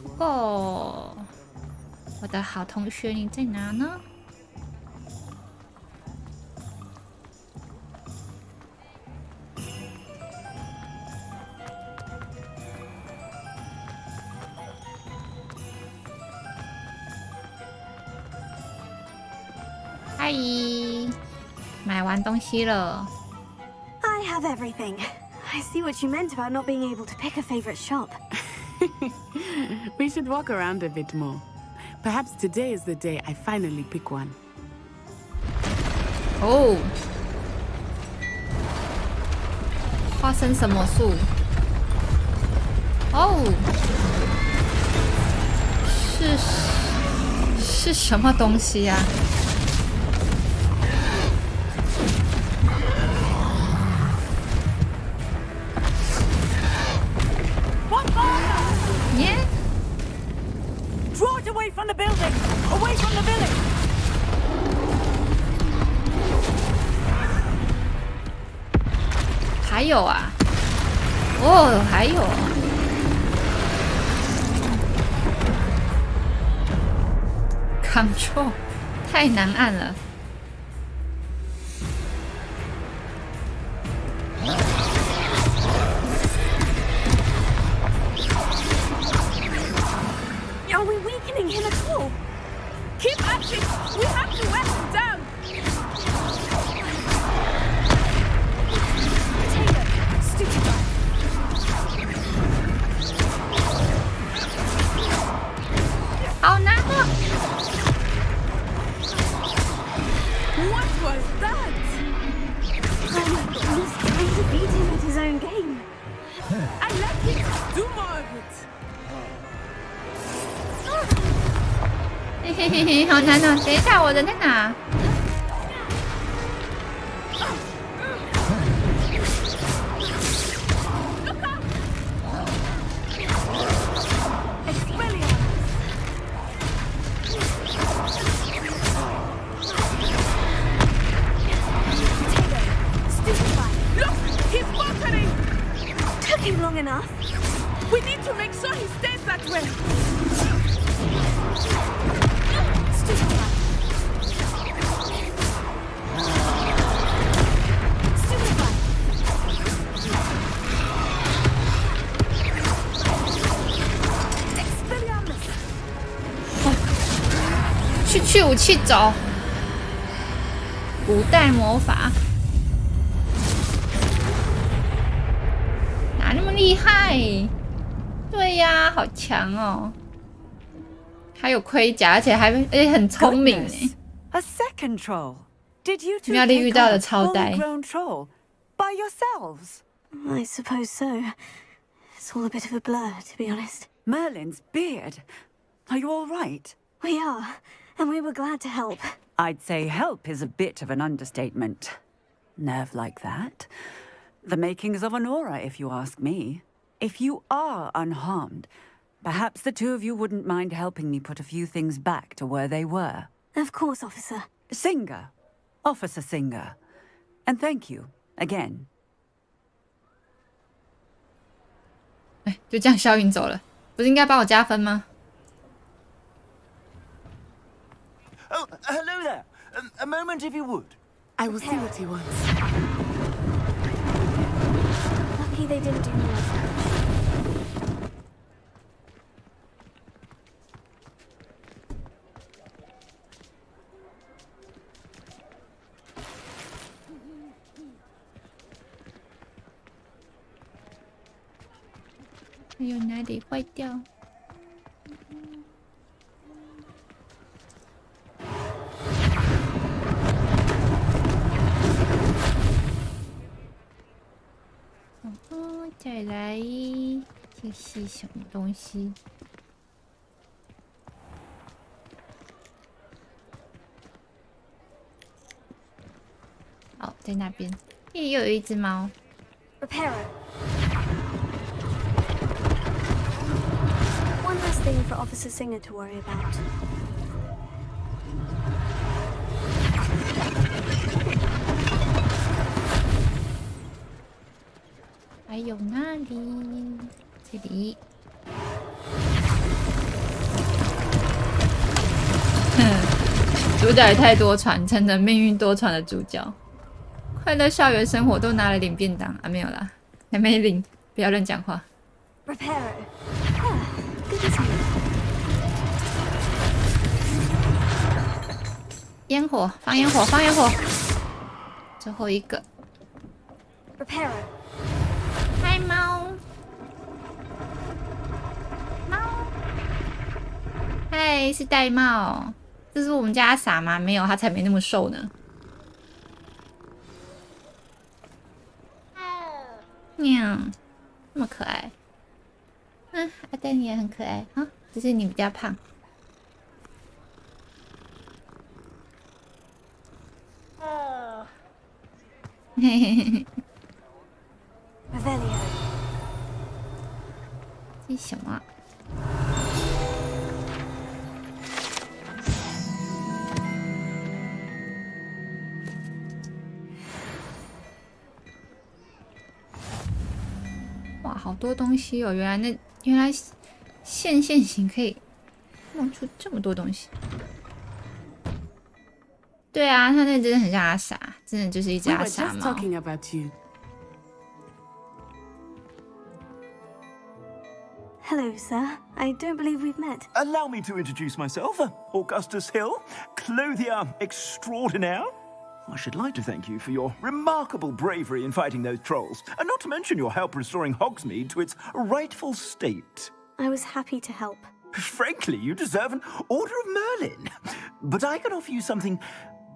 不过，我的好同学你在哪呢？阿姨，买完东西了。I have everything. I see what you meant about not being able to pick a favorite shop. We should walk around a bit more. Perhaps today is the day I finally pick one. 哦，花生什么树？哦，是什么东西呀？耶！ Draw it away from the building! Away from the village! 还有啊，哦，还有。Control 太难按了。Are we weakening him at all? Keep at it! We have to wear him down! Taylor, stupid guy. Oh no! What was that? Oh my god, he's trying to beat him at his own game. I like it! Do more of it! 嘿嘿嘿嘿，好难哦！等一下，我人在哪？Took him long enough. We need to make sure he stays that way. Stupid guy. Stupid guy. 去武器走，古代魔法，哪那么厉害？对呀，好强哦！还有盔甲，而且很聪明哎。A second troll. Did you two 妙丽遇 take 到 on 的 a 超呆。 full-grown troll by yourselves? I suppose so. It's all a bit of a blur, to be honest. Merlin's beard. Are you all right? We are, and we were glad to help. I'd say help is a bit of an understatement. Nerve like that. The makings of an aura, if you ask me. If you are unharmed, perhaps the two of you wouldn't mind helping me put a few things back to where they were. Of course, officer. Singer. Officer Singer. And thank you, again. 哎，就这样肖云走了，不是应该帮我加分吗？ Oh, hello there. A moment, if you would. I will see what he wants. Lucky they didn't do more damage. 还有哪里坏掉？再来，这是什么东西？哦，在那边，也有一只猫。Reparo. One less thing for Officer Singer to worry about. 还有哪里？这里。主角也太多舛，成了命运多舛的主角。快乐校园生活都拿来领便当啊？没有啦，还没领，不要乱讲话。Reparo. Good as new. 烟火，放烟火，放烟火。最后一个。Reparo。嗨，猫。猫。嗨，是玳瑁。这是我们家傻吗？没有，它才没那么瘦呢。喵，那么可爱。阿丹也很可爱啊，只是你比较胖。嘿嘿嘿嘿。这是什么？哇，好多东西哦！原来线型可以弄出这么多东西。对啊，他那真的很像阿傻，真的就是一只阿傻猫。Hello, sir. I don't believe we've met. Allow me to introduce myself, Augustus Hill, clothier extraordinaire. I should like to thank you for your remarkable bravery in fighting those trolls, and not to mention your help restoring Hogsmeade to its rightful state. I was happy to help. Frankly, you deserve an Order of Merlin. But I can offer you something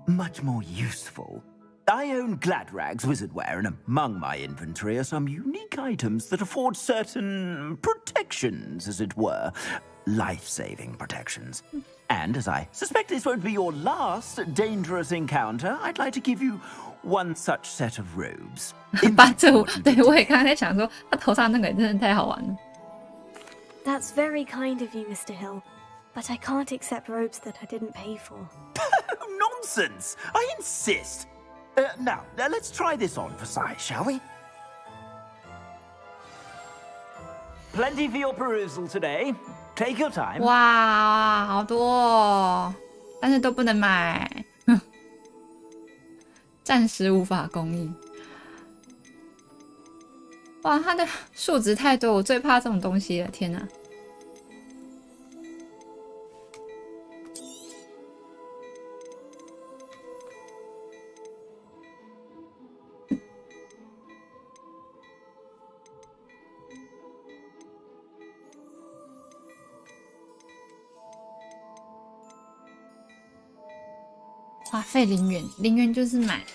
much more useful. I own Gladrag's wizardware, and among my inventory are some unique items that afford certain protections, as it were. Life-saving protections. And as I suspect this won't be your last dangerous encounter, I'd like to give you one such set of robes. 对，我也刚才在想说，他头上那个真的太好玩了。That's very kind of you, Mr. Hill. But I can't accept robes that I didn't pay for. Nonsense! I insist. Now, let's try this on for size, shall we? Plenty for your perusal today. Take your time. 哇，好多哦，但是都不能买，暂时无法供应。哇，它的数值太多，我最怕这种东西了，天哪！花费0元，0元就是买。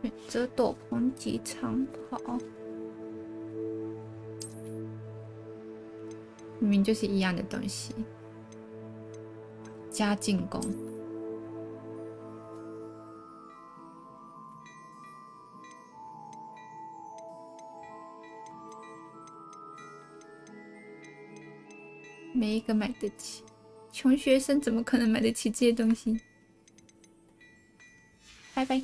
选择斗篷及长袍，明明就是一样的东西。加进攻。没一个买得起，穷学生怎么可能买得起这些东西？拜拜。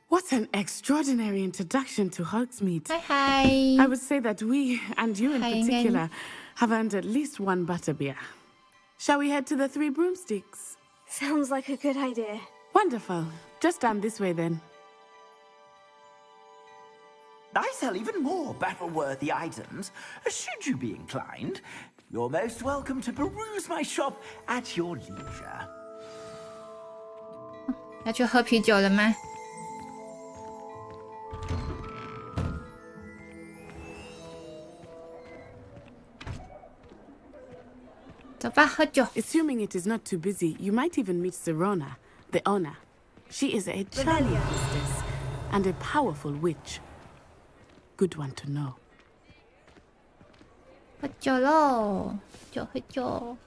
What an extraordinary introduction to Hogsmeade. Hi. I would say that we, and you in particular, have earned at least one butterbeer. Shall we head to the Three Broomsticks? Sounds like a good idea. Wonderful. Just down this way then. I sell even more battle-worthy items. Should you be inclined, you're most welcome to peruse my shop at your leisure. 要去喝啤酒了吗？走吧，喝酒。 Assuming it is not too busy, you might even meet Serona, the owner. She is a charming hostess and a powerful witch. Good one to know. 喝酒喽！喝酒，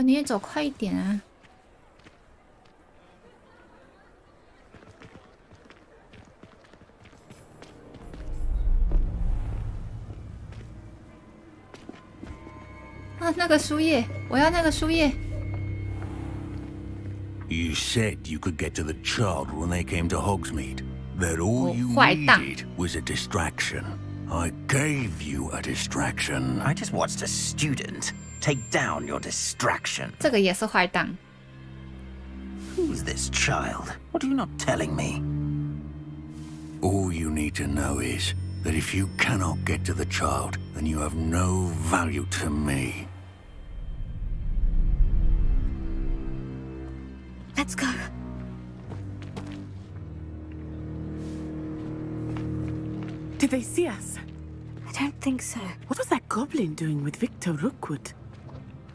你也走快一点啊！啊，那个书页，我要那个书页。 You said you could get to the child when they came to Hogsmeade. That all you needed was a distraction. I gave you a distraction. I just watched a student take down your distraction. 这个也是坏蛋。Who's this child? What are you not telling me? All you need to know is that if you cannot get to the child, then you have no value to me. Let's go. Did they see us? I don't think so. What was that goblin doing with Victor Rookwood?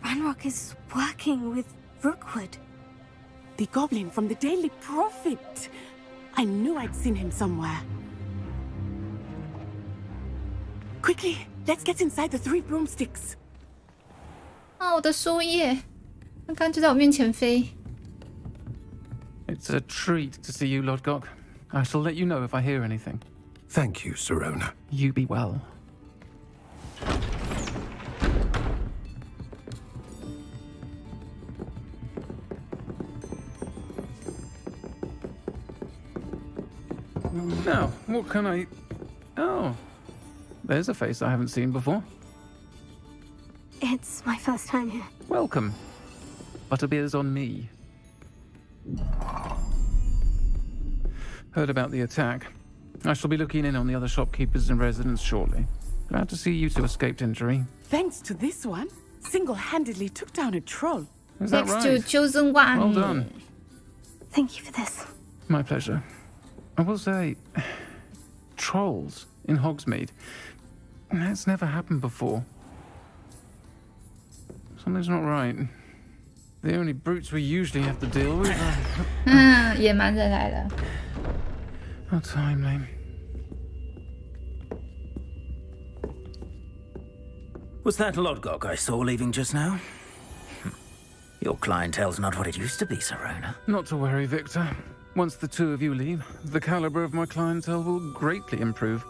Ranrock is working with Rookwood. The goblin from the Daily Prophet. I knew I'd seen him somewhere. Quickly, let's get inside the 3 broomsticks. 哦，我的书页，刚刚就在我面前飞。It's a treat to see you, Lodgok. I shall let you know if I hear anything. Thank you, Sirona. You be well. Now, what can I... Oh, there's a face I haven't seen before. It's my first time here. Welcome. Butterbeer's on me. Heard about the attack. I shall be looking in on the other shopkeepers and residents shortly. Glad to see you two escaped injury. Thanks to this one, single-handedly took down a troll. Is that Next right? to chosen one. Well done. Thank you for this. My pleasure. I will say, trolls in Hogsmeade. That's never happened before. Something's not right. The only brutes we usually have to deal with are... 野蛮人来了。 How timely. Was that Lodgok I saw leaving just now? Your clientele's not what it used to be, Sirona. Not to worry, Victor. Once the two of you leave, the caliber of my clientele will greatly improve.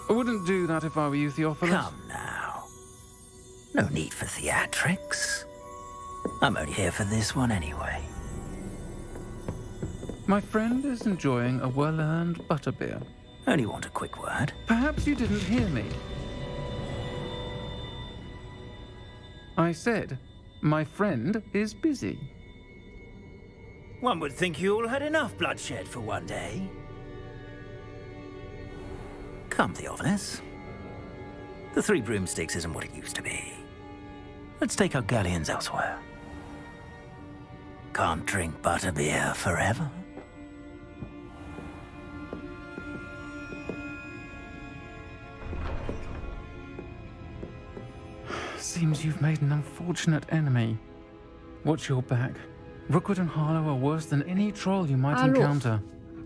I wouldn't do that if I were you, Theophilus. Come now. No need for theatrics. I'm only here for this one anyway. My friend is enjoying a well-earned butterbeer. Only want a quick word. Perhaps you didn't hear me. I said, my friend is busy. One would think you all had enough bloodshed for one day. Come, Theophilus. The 3 broomsticks isn't what it used to be. Let's take our galleons elsewhere. Can't drink butterbeer forever. Seems you've made an unfortunate enemy. Watch your back. Rookwood and Harlow are worse than any troll you might encounter.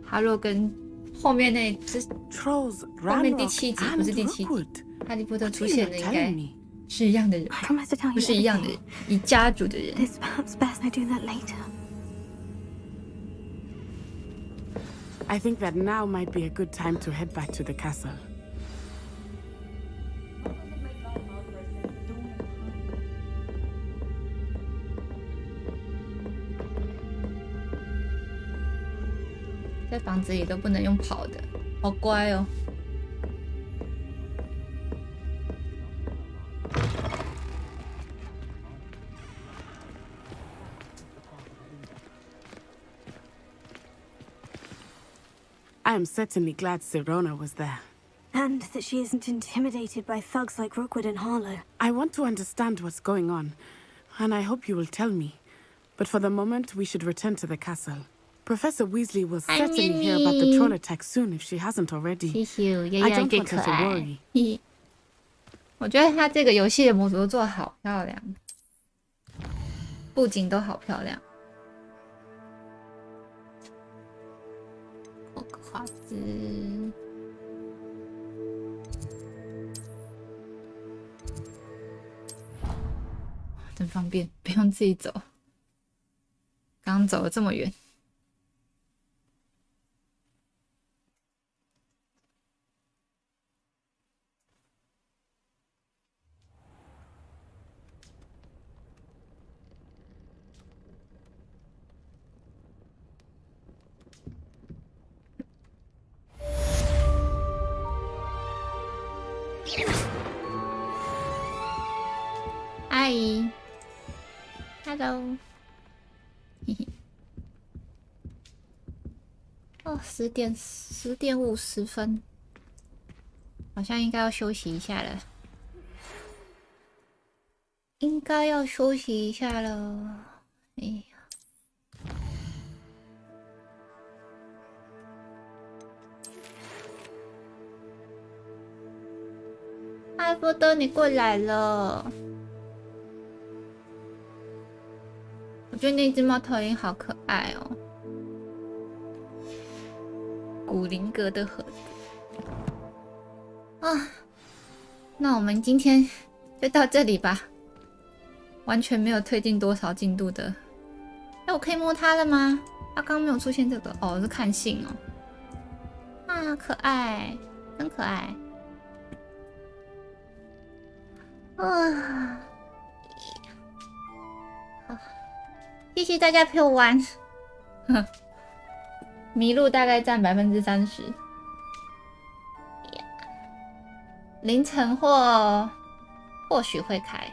哈洛跟后面那是 Trolls, 后面第7集不是第7集，哈利波特出现的应该是一样的人，不是一样的人，一家族的人。 It's perhaps best I do that later. I think that now might be a good time to head back to the castle. "在房子里都不能用跑的，好乖哦。 I am certainly glad Sirona was there. And that she isn't intimidated by thugs like Rookwood and Harlow. I want to understand what's going on, and I hope you will tell me. But for the moment, we should return to the castle. Professor Weasley will certainly hear about the troll attack soon if she hasn't already. I don't want her to worry. 我觉得他这个游戏的模组都做得好漂亮，布景都好漂亮。霍格华兹，真方便，不用自己走。刚刚走了这么远。 阿姨 ，Hello，嘿嘿。哦，10点50分，好像应该要休息一下了。应该要休息一下了。哎呀，艾波德，你过来了。我觉得那只猫头鹰好可爱哦。古灵阁的盒子啊，那我们今天就到这里吧。完全没有推进多少进度的。哎，我可以摸它了吗？它刚刚没有出现这个哦，是看信哦。啊，可爱，真可爱。啊，好，谢谢大家陪我玩。迷路大概占30%。凌晨或许会开。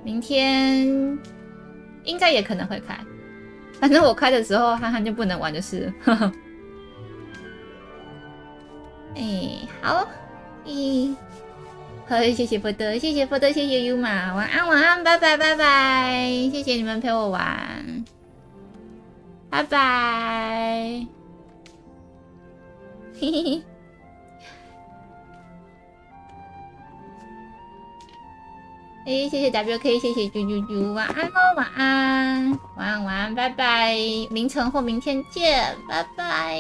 明天应该也可能会开，反正我开的时候，憨憨就不能玩就是了。哎，好，好，谢谢波德，谢谢波德，谢谢 Yuma， 晚安，晚安，拜拜，拜拜，谢谢你们陪我玩，拜拜，嘿嘿嘿。哎，谢谢 WK， 谢谢啾啾啾，晚安喽，晚安，晚安，晚安，拜拜，凌晨或明天见，拜拜。